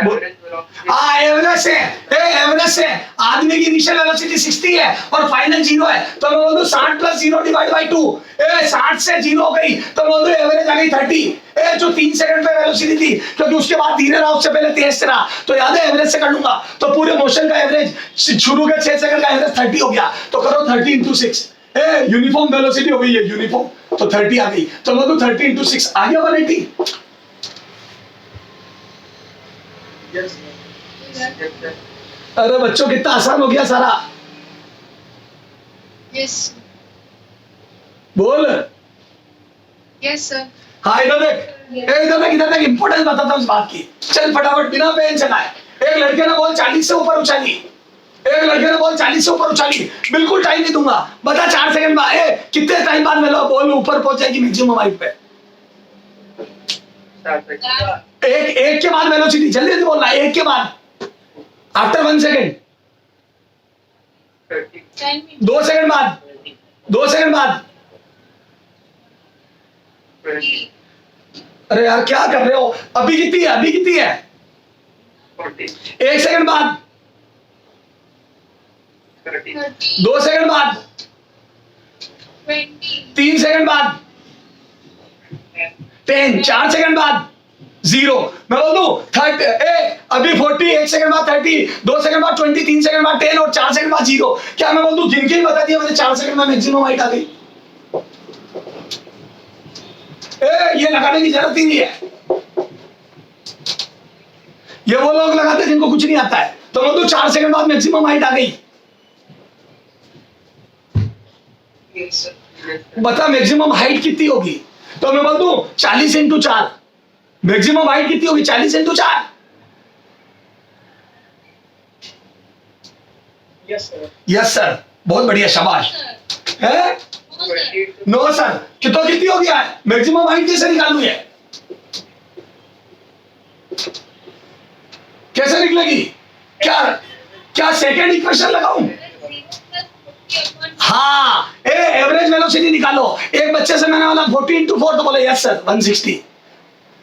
Average velocity. एवरेज से आदमी की इनिशियल वेलोसिटी 60 है और फाइनल 0 है, तो मैं बोल दूं 60 + 0 / 2। 60 से 0 हो गई तो बोल दूं एवरेज आ गई 30। जो 3 सेकंड पे वेलोसिटी थी, क्योंकि उसके बाद धीरे रहा, उससे पहले तेज रहा, तो याद है एवरेज से कर लूंगा। तो पूरे मोशन का एवरेज शुरू के 6 सेकंड का एवरेज 30 हो गया। तो करो 30 × 6, यूनिफॉर्म वेलोसिटी हो गई है, यूनिफॉर्म, तो 30 आ गई। तो मैं बोल दूं 30 × 6 आ गया 180। Yes, sir. Yes, sir. अरे बच्चों कितना आसान हो गया सारा। Yes. बोल। Yes, sir. हाँ इधर देख, इधर देख इंपॉर्टेंस बताता हूँ इस बात की। चल फटाफट बिना पेन चलाए। एक लड़के ने बॉल 40 से ऊपर उछाली, एक लड़के ने बॉल 40 से ऊपर उछाली, बिल्कुल टाइम नहीं दूंगा, बता 4 सेकंड बाद कितने टाइम बाद मेरा बॉल ऊपर पहुंच जाएगी मैक्सिमम हाइट पे? 4 सेकंड। एक के बाद वेलोसिटी, जल्दी जल्दी बोलना, एक के बाद, आफ्टर 1 सेकंड, 30 10 minutes. 2 सेकंड बाद, 2 सेकंड बाद। 20 अरे यार क्या कर रहे हो? अभी कितनी है? अभी कितनी है? 40 1 सेकंड बाद, 30 30, 2 सेकंड बाद, 20, 3 सेकंड बाद, 10, 4 सेकंड बाद 0। मैं बोल दूं 30, अभी 40, 1 सेकंड बाद 30, 2 सेकंड बाद 20, 3 सेकंड बाद 10 और 4 सेकंड बाद 0। क्या मैं बोल दूं गिन के ही बता दिया मैंने 4 सेकंड में मैक्सिमम हाइट आ गई? ये लगाने की जरूरत ही नहीं है। ये वो लोग लगाते हैं जिनको कुछ नहीं आता है। तो बोल दूं 4 सेकंड बाद मैक्सिमम हाइट आ गई। Yes, sir. Yes, sir. बता मैक्सिमम हाइट कितनी होगी? तो मैं बोल दूं 40 इंटू 4। मैक्सिमम हाइट कितनी होगी? 40 into 4। Yes, sir. Yes sir, बहुत बढ़िया, शाबाश। sir. है? No, sir. 28 नो सर, कितनी हो गया है? मैक्सिमम हाइट कैसे निकालनी है? कैसे निकलेगी? क्या क्या सेकंड इक्वेशन लगाऊं? 0 plus 40 upon हाँ, एवरेज वेलोसिटी निकालो। एक बच्चे से मैंने बोला 40 इंटू 4, तो बोले यस सर 160।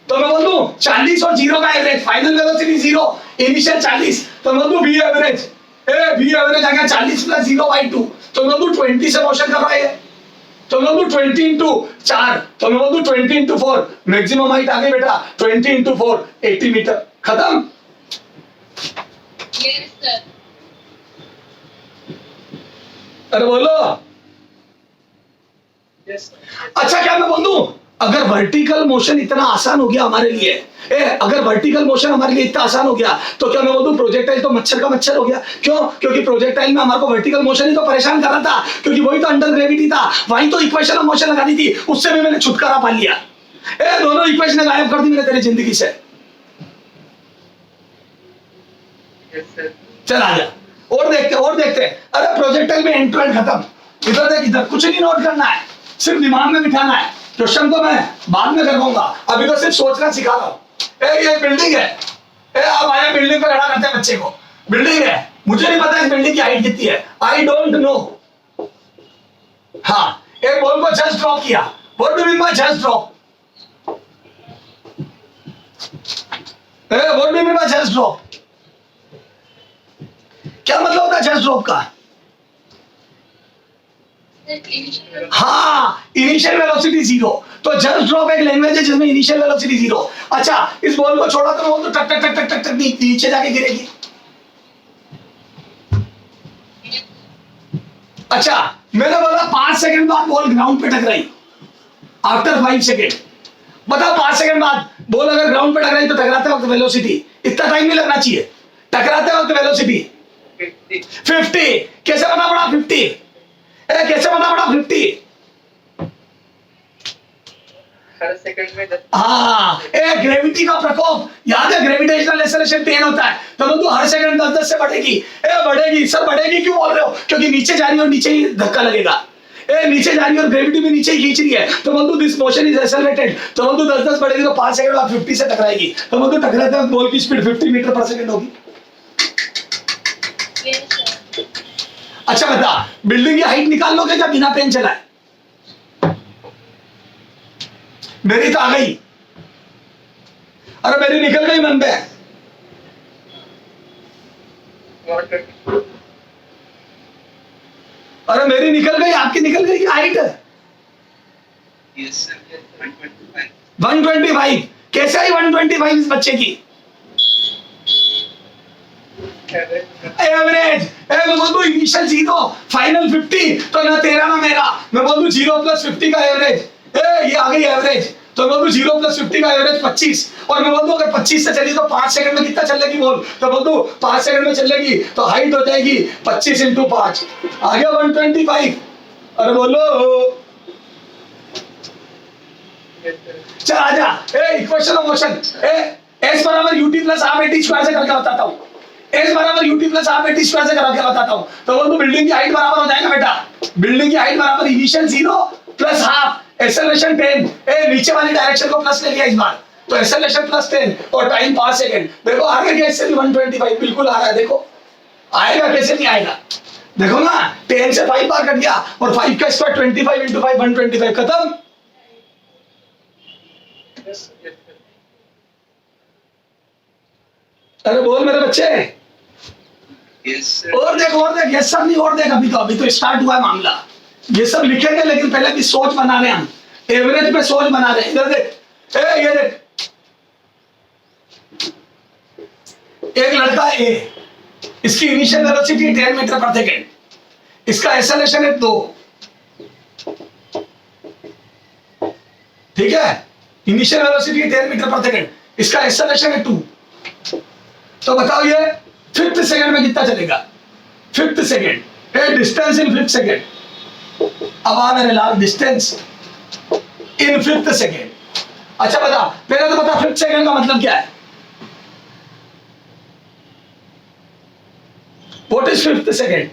तो मैं बोल दूं 40 और 0 का एवरेज, फाइनल वेलोसिटी 0, इनिशियल 40, तो मैं बोल दूं वी एवरेज, वी एवरेज आ गया 40 प्लस 0/2, तो मैं बोल दूं 20 से मोशन कर रहा है। तो मैं बोल दूं 20 इंटू 4, तो मैं बोल दूं 20 इंटू 4, मैक्सिमम हाइट आ गई बेटा 20 इंटू 4, 80 मीटर, खत्म। Yes, sir. अरे बोलो। Yes, sir. अच्छा क्या मैं बोल दूं अगर वर्टिकल मोशन इतना आसान हो गया हमारे लिए, अगर वर्टिकल मोशन हमारे लिए इतना आसान हो गया, तो क्या मैं बोल दूं प्रोजेक्टाइल तो मच्छर का मच्छर हो गया? क्यों? क्योंकि प्रोजेक्टाइल में हमारे को वर्टिकल मोशन ही तो परेशान कर रहा था, क्योंकि वही तो अंडर ग्रेविटी था, वही तो इक्वेशन ऑफ मोशन लगानी थी, उससे भी मैंने छुटकारा पा लिया। दोनों इक्वेशन गायब कर दी मैंने तेरी जिंदगी से। Yes, sir. चल आ जा, और देखते। अरे प्रोजेक्टाइल में एंड टू एंड खत्म। इधर देख, इधर कुछ नहीं नोट करना है, सिर्फ दिमाग में बिठाना है। क्वेश्चन तो मैं बाद में करवाऊंगा, अभी तो सिर्फ सोचना सिखा रहा हूँ। ये बिल्डिंग है, आप आए बिल्डिंग पे खड़ा करते हैं बच्चे को। बिल्डिंग है, मुझे नहीं पता इस बिल्डिंग की हाइट कितनी है, आई डोंट नो। हाँ, एक बॉल को जस्ट ड्रॉप किया, what do mean by just drop? What do mean by just drop? क्या मतलब होता है जस्ट ड्रॉप का? Sir, initial हाँ, इनिशियल वेलोसिटी 0। तो जस्ट ड्रॉप एक लैंग्वेज है जिसमें इनिशियल वेलोसिटी 0। अच्छा, इस बॉल को छोड़ा तो वो तो टक टक टक टक टक टक नीचे जाके गिरेगी। अच्छा, मैंने बोला 5 सेकंड बाद बॉल ग्राउंड पे टकराई, आफ्टर 5 सेकंड। बताओ 5 सेकंड बाद बॉल अगर ग्राउंड पे टकराई तो टकराते वक्त वेलोसिटी इतना टाइम नहीं लगना चाहिए। टकराते वक्त वेलोसिटी 50 50। कैसे पता पड़ा 50? कैसे पता पड़ा 50? हर सेकंड में 10 हाँ, ग्रेविटी का प्रकोप याद है, ग्रेविटेशनल एक्सेलरेशन पेन होता है, तो बोल दो हर सेकंड 10-10 से बढ़ेगी। बढ़ेगी सर, बढ़ेगी क्यों बोल रहे हो? क्योंकि नीचे जा रही है और नीचे ही धक्का लगेगा। नीचे जा रही है और ग्रेविटी भी नीचे ही खींच रही है, तो बोल दो दिस मोशन इज एक्सेलरेटेड, तो बोल दो 10-10 बढ़ेगी तो 5 सेकंड बाद 50 से टकराएगी, तो बोल दो टकराते वक्त बॉल की स्पीड 50 मीटर पर सेकंड होगी। Yes, sir. अच्छा बता, बिल्डिंग की हाइट निकाल लोगे क्या बिना पेन चलाए? मेरी तो आ गई, अरे मेरी निकल गई मन पे। 120 अरे मेरी निकल गई, आपकी निकल गई हाइट? Yes, sir. Yes, 125 125। कैसे आई 125 इस बच्चे की? एवरेज। मैं बोल दूं इनिशियल 0, फाइनल 50, तो ना तेरा ना मेरा, मैं बोल दूं 0 + 50 का एवरेज। ये आ गई एवरेज, तो मैं बोल दूं 0 + 50 का एवरेज 25, और मैं बोल दूं अगर 25 से चली तो 5 सेकंड में कितना चलेगी बॉल? तो बोल दूं 5 सेकंड में चलेगी तो हाइट हो जाएगी 25 × 5, आ गया 125। अरे बोलो Yes, sir. चल आजा, ए इक्वेशन ऑफ मोशन, एस बराबर UT plus half eighty square से करके बताता हूँ, एस बराबर UT plus half eighty square से करके बताता हूँ। तो बोल, बिल्डिंग की हाइट बराबर हो जाएगा बेटा, बिल्डिंग की हाइट बराबर इनिशियल 0 प्लस हाफ एक्सेलरेशन 10, नीचे वाली डायरेक्शन को प्लस ले लिया इस बार, तो एक्सेलरेशन प्लस 10 और टाइम 5 सेकंड। देखो आ गया क्या, इससे भी 125 बिल्कुल आ रहा है, देखो आएगा कैसे नहीं आएगा, देखो ना 10 से 5 बार कट गया और 5 का स्क्वायर 25 इंटू 5 125 खत्म। Yes, sir. अरे बोल मेरे बच्चे, Yes, sir. और देख ये सब नहीं, और देख अभी तो स्टार्ट हुआ है मामला, ये सब लिखेंगे लेकिन पहले भी सोच बना रहे हैं हम, एवरेज पे सोच बना रहे हैं। इधर देख, ये देख, एक लड़का है ए, इसकी इनिशियल वेलोसिटी 10 मीटर पर सेकेंड, इसका एक्सेलरेशन है 2, ठीक है, इनिशियल वेलोसिटी 10 मीटर पर सेकेंड, इसका एक्सेलरेशन है 2, तो बताओ ये 5th सेकंड में कितना चलेगा, 5th second, distance in 5th second. अब आ मेरे लाल, डिस्टेंस इन 5th सेकंड। अच्छा बता, पहले तो बता 5th सेकंड का मतलब क्या है, व्हाट इज 5th सेकंड?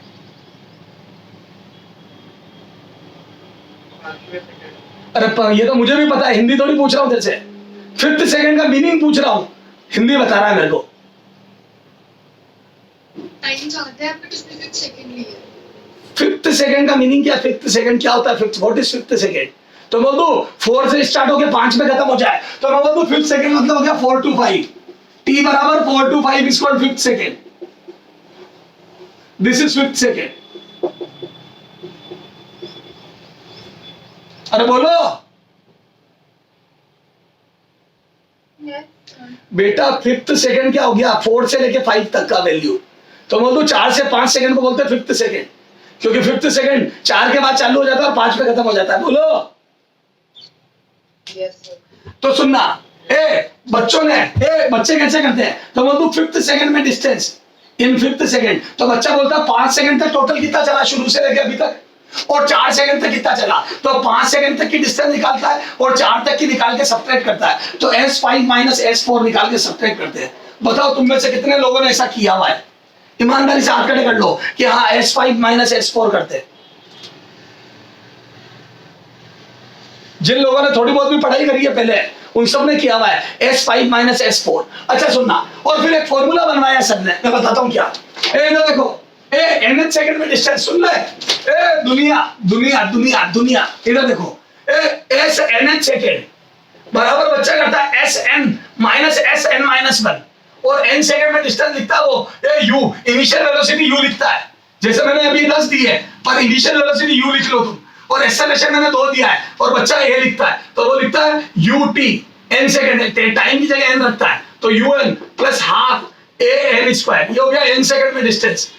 5वें सेकंड. अरे ये तो मुझे भी पता है, हिंदी थोड़ी पूछ रहा हूं तेरे से, 5th सेकंड का मीनिंग पूछ रहा हूं, हिंदी बता रहा है मेरे को। टाइम चाहते हैं बट उसने 5 सेकंड लिया। 5th सेकंड का मीनिंग क्या, 5th सेकंड क्या होता है, 5th what is 5th second? तो बोल दो 4 से स्टार्ट होके 5 में खत्म हो जाए, तो मैं बोल दूं 5th सेकंड मतलब हो गया 4 to 5, t बराबर 4 to 5 is called 5th second, this is 5th second. अरे बोलो बेटा, 5th सेकंड क्या हो गया, 4 से लेके 5 तक का वैल्यू, तो बोल दो 4 से 5 सेकंड को बोलते हैं 5th सेकंड, क्योंकि 5th सेकंड 4 के बाद चालू हो जाता है और 5 पे खत्म हो जाता है। बोलो। Yes, sir. तो सुनना, बच्चों ने बच्चे कैसे करते हैं, तो बोल दो 5th सेकंड में डिस्टेंस इन 5th सेकंड, तो बच्चा बोलता है 5 सेकंड तक टोटल कितना चला शुरू से लेके अभी तक, और 4 सेकंड तक कितना चला, तो 5 सेकंड तक की डिस्टेंस निकालता है और 4 तक की निकाल के सब्ट्रैक्ट करता है, तो S5 माइनस S4 निकाल के सब्ट्रैक्ट करते हैं। बताओ तुम में से कितने लोगों ने ऐसा किया हुआ है, ईमानदारी से हाथ खड़े कर लो कि हाँ S5 माइनस S4 करते हैं। जिन लोगों ने थोड़ी बहुत भी पढ़ाई करी है पहले, उन सब ने किया हुआ है S5 माइनस S4। अच्छा सुनना, और फिर एक फॉर्मूला बनवाया सबने, मैं बताता हूँ क्या। इधर देखो, nth सेकंड में डिस्टेंस, सुन ले, दुनिया दुनिया दुनिया दुनिया, इधर देखो, s nth सेकंड बराबर बच्चा करता है Sn माइनस Sn माइनस 1, और n सेकंड में डिस्टेंस लिखता है वो u, इनिशियल वेलोसिटी u लिखता है, जैसे मैंने अभी 10 दी है, पर इनिशियल वेलोसिटी u लिख लो तुम, और एक्सेलरेशन मैंने 2 दिया है, और बच्चा a लिखता है, तो वो लिखता है ut, n सेकंड, टाइम की जगह n रखता है, तो un plus half an square, ये हो गया n सेकंड में डिस्टेंस।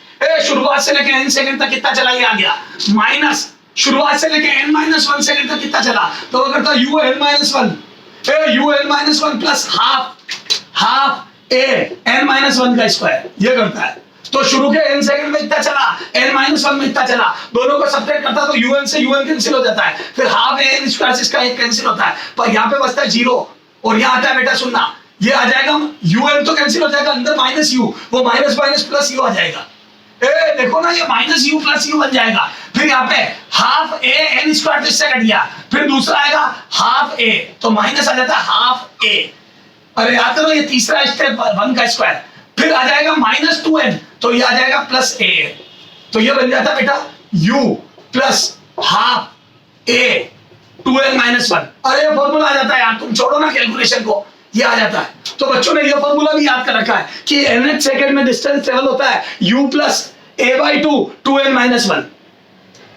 शुरुआत से लेके n सेकंड तक कितना चला, ये आ गया, माइनस शुरुआत से लेके n माइनस 1 सेकंड तक कितना चला, तो वो करता है un minus 1, un minus 1 plus half n minus 1 का स्क्वायर, ये करता है। तो शुरू के n सेकंड में इतना चला, n माइनस 1 में इतना चला, दोनों को सब्ट्रैक्ट करता तो un से un कैंसिल हो जाता है, फिर हाफ an स्क्वायर से इसका एक कैंसिल होता है, पर यहाँ पे बचता है 0, और यहाँ आता है बेटा सुनना, ये आ जाएगा un तो कैंसिल हो जाएगा, अंदर माइनस u, वो माइनस माइनस प्लस u आ जाएगा। देखो ना, ये माइनस u प्लस u बन जाएगा, फिर यहाँ पे हाफ a n स्क्वायर तो इससे कट गया, फिर दूसरा आएगा हाफ a, तो माइनस आ जाता है हाफ a, अरे याद करो ये तीसरा स्टेप 1 का स्क्वायर, फिर आ जाएगा माइनस 2n, तो ये आ जाएगा प्लस a, तो ये बन जाता है बेटा u plus half a 2n minus 1। अरे ये फॉर्मूला आ जाता है यार, तुम छोड़ो ना कैलकुलेशन को, ये आ जाता है। तो बच्चों ने ये फॉर्मूला भी याद कर रखा है कि nth सेकंड में डिस्टेंस ट्रेवल होता है u plus a/2 2n minus 1।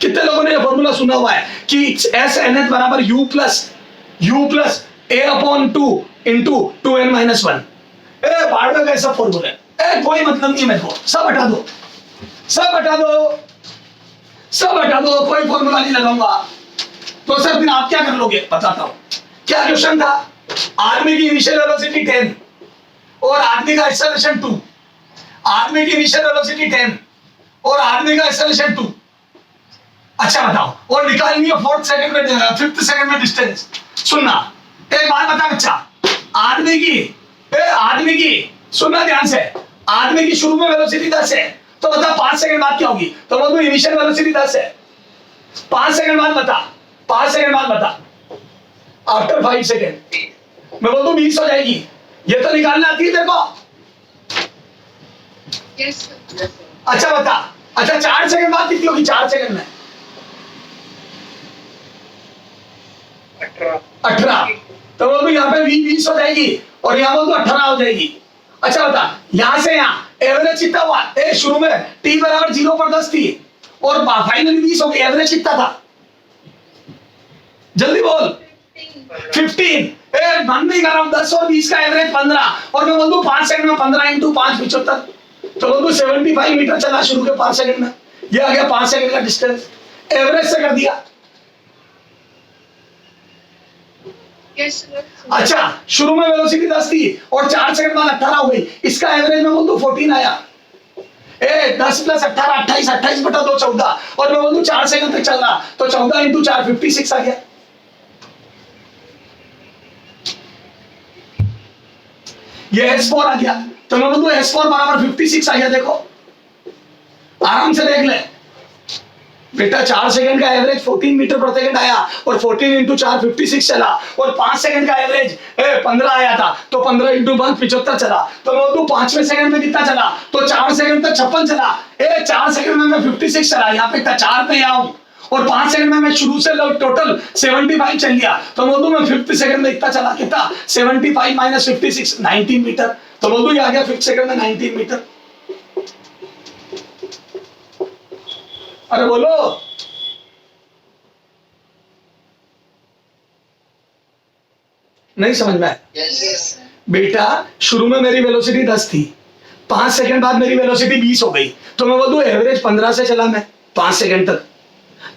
कितने लोगों ने ये फॉर्मूला सुना हुआ है कि s nth बराबर u plus a/2 into 2n minus 1। बाढ़ में गए सब फॉर्मूले, कोई मतलब नहीं, मेरे को सब हटा दो, सब हटा दो, सब हटा दो, कोई फॉर्मूला नहीं लगाऊंगा। तो सर फिर आप क्या कर लोगे, बताता हूं। क्या क्वेश्चन था, आदमी की इनिशियल वेलोसिटी 10 और आदमी का एक्सेलरेशन 2, आदमी की इनिशियल वेलोसिटी 10 और आदमी का एक्सेलरेशन 2। अच्छा बताओ, और निकालनी है 4th सेकंड में 5th सेकंड में डिस्टेंस। सुनना, एक बात बता बच्चा, आदमी की सुनना ध्यान से, आदमी की शुरू में वेलोसिटी 10 है, तो बता 5 सेकंड बाद क्या होगी? तो बोल दो इनिशियल वेलोसिटी 10 है, 5 सेकंड बाद बता, 5 सेकंड बाद बता, आफ्टर 5 सेकंड मैं बोल दूं 20 हो जाएगी। ये तो निकालना आती है तेरे को? Yes, sir. अच्छा बता, अच्छा 4 सेकंड बाद कितनी होगी? 4 सेकंड में 18, तो बोल दो यहाँ पे 20 हो जाएगी और यहाँ बोल दो 18 हो जाएगी। अच्छा बता, यहां से यहाँ एवरेज कितना हुआ? शुरू में t बराबर 0 पर 10 थी और फाइनली 20 हो गई, एवरेज कितना था? जल्दी बोल। 15। मन नहीं कर रहा हूं, 10 और 20 का एवरेज 15 और मैं बोल दूं 5 सेकंड में 15 × 5 75, तो बोल दूं 75 मीटर चला शुरू के 5 सेकंड में, ये आ गया 5 सेकंड का डिस्टेंस, एवरेज से कर दिया। Yes, sir. अच्छा, शुरू में वेलोसिटी 10 थी और 4 सेकंड बाद 18 हो गई, इसका एवरेज में बोल दूं 14 आया। 10 + 18 28, 28 बटा 2 14 और मैं बोल दूं 4 सेकंड तक चल रहा, तो 14 × 4 56 आ गया। ये S4 आ गया, तो मैं बोल दूं S4 बराबर 56 आ गया। देखो आराम से देख ले बेटा, 4 सेकंड का एवरेज 14 मीटर प्रति सेकंड आया और 14 × 4 56 चला और 5 सेकंड का एवरेज 15 आया था, तो 15 × 5 75 चला, तो मैं बोलूं 5वें सेकंड में कितना चला? तो 4 सेकंड तक 56 चला। 4 सेकंड में मैं 56 चला, यहाँ पे 4 पे आऊं और 5 सेकंड में मैं शुरू से टोटल 75 चल गया, तो बोल दूं मैं 5th सेकंड में इतना चला, कितना? 75 - 56 19 मीटर, तो बोल दूं ये आ गया 5th सेकंड में 19 मीटर। अरे बोलो, नहीं समझ में आया? Yes, sir. बेटा शुरू में मेरी वेलोसिटी 10 थी, 5 सेकंड बाद मेरी वेलोसिटी 20 हो गई, तो मैं बोल दूं एवरेज 15 से चला मैं 5 सेकंड तक,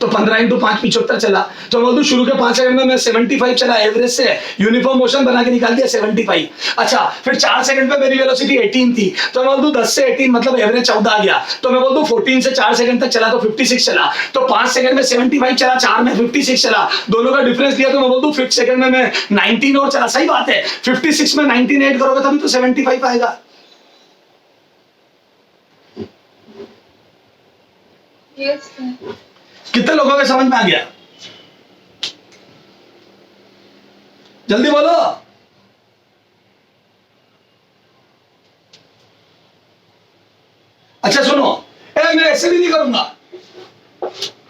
तो 15 × 5 75 चला, तो बोल दूं शुरू के 5 सेकंड में मैं 75 चला, एवरेज से यूनिफॉर्म मोशन बना के निकाल दिया 75। अच्छा, फिर 4 सेकंड पे मेरी वेलोसिटी 18 थी, तो मैं बोल दूं 10 से 18 मतलब एवरेज 14 आ गया, तो मैं बोल दूं 14 से 4 सेकंड तक चला तो 56 चला, तो 5 सेकंड में 75 चला, 4 में 56 चला, दोनों का डिफरेंस लिया तो मैं बोल दूं 5th सेकंड में मैं 19 और चला। सही बात है, 56 में 19 ऐड करोगे तभी तो 75 आएगा। Yes, sir. कितने लोगों के समझ में आ गया? जल्दी बोलो। अच्छा सुनो, मैं ऐसे भी नहीं करूंगा।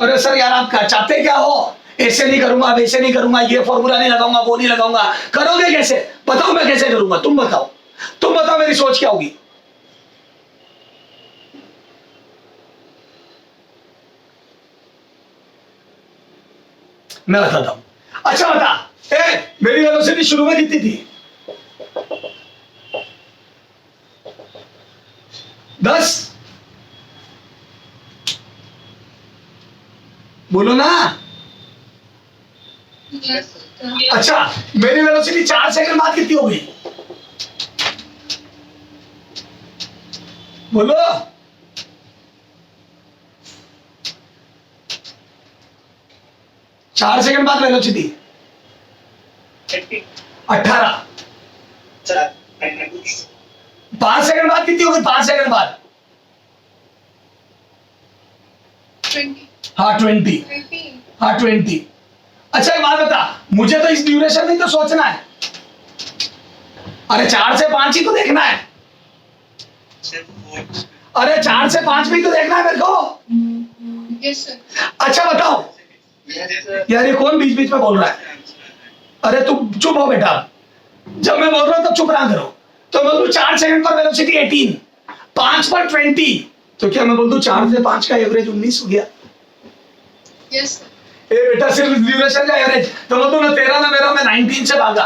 अरे सर यार आप क्या चाहते क्या हो? ऐसे नहीं करूंगा, वैसे नहीं करूंगा, ये फॉर्मूला नहीं लगाऊंगा, वो नहीं लगाऊंगा। करोगे कैसे? बताओ मैं कैसे करूंगा, तुम बताओ मेरी सोच क्या होगी? मैं बताता हूं। अच्छा बता, मेरी वेलोसिटी शुरू में कितनी थी? 10। बोलो ना। Yes, sir. अच्छा, मेरी वेलोसिटी 4 सेकंड बाद कितनी हो गई? बोलो। चार सेकंड बाद वेलोसिटी 18। 5 सेकंड बाद कितनी होगी? 5 सेकंड बाद 20. हाँ 20। 20. हाँ 20। अच्छा एक बात बता, मुझे तो इस ड्यूरेशन में तो सोचना है। अरे 4 से 5 ही तो देखना है। अरे 4 से 5 में ही तो देखना है मेरे को। Yes, sir. अच्छा बताओ यार, ये कौन बीच बीच में बोल रहा है? अरे तुम चुप हो बेटा, जब मैं बोल रहा हूं तब चुप रहा करो। तो मैं बोलूं 4 सेकंड पर वेलोसिटी 18, 5 पर 20, तो क्या मैं बोल दूं 4 से 5 का एवरेज 19 हो गया? Yes, sir. ए बेटा सिर्फ ड्यूरेशन का एवरेज, तो मैं बोलूं ना तेरा ना मेरा, मैं 19 से भागा,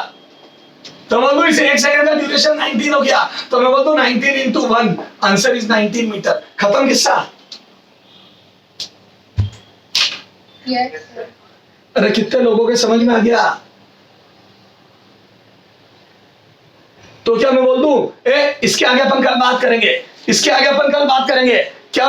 तो मैं बोलूं इस 1 सेकंड का ड्यूरेशन 19 हो गया, तो मैं बोल दूं 19 × 1, आंसर इज 19 मीटर। खत्म किस्सा। Yes, sir. अरे कितने लोगों के समझ में आ गया? तो क्या मैं बोल दूं इसके आगे अपन कल बात करेंगे, इसके आगे अपन कल बात करेंगे क्या?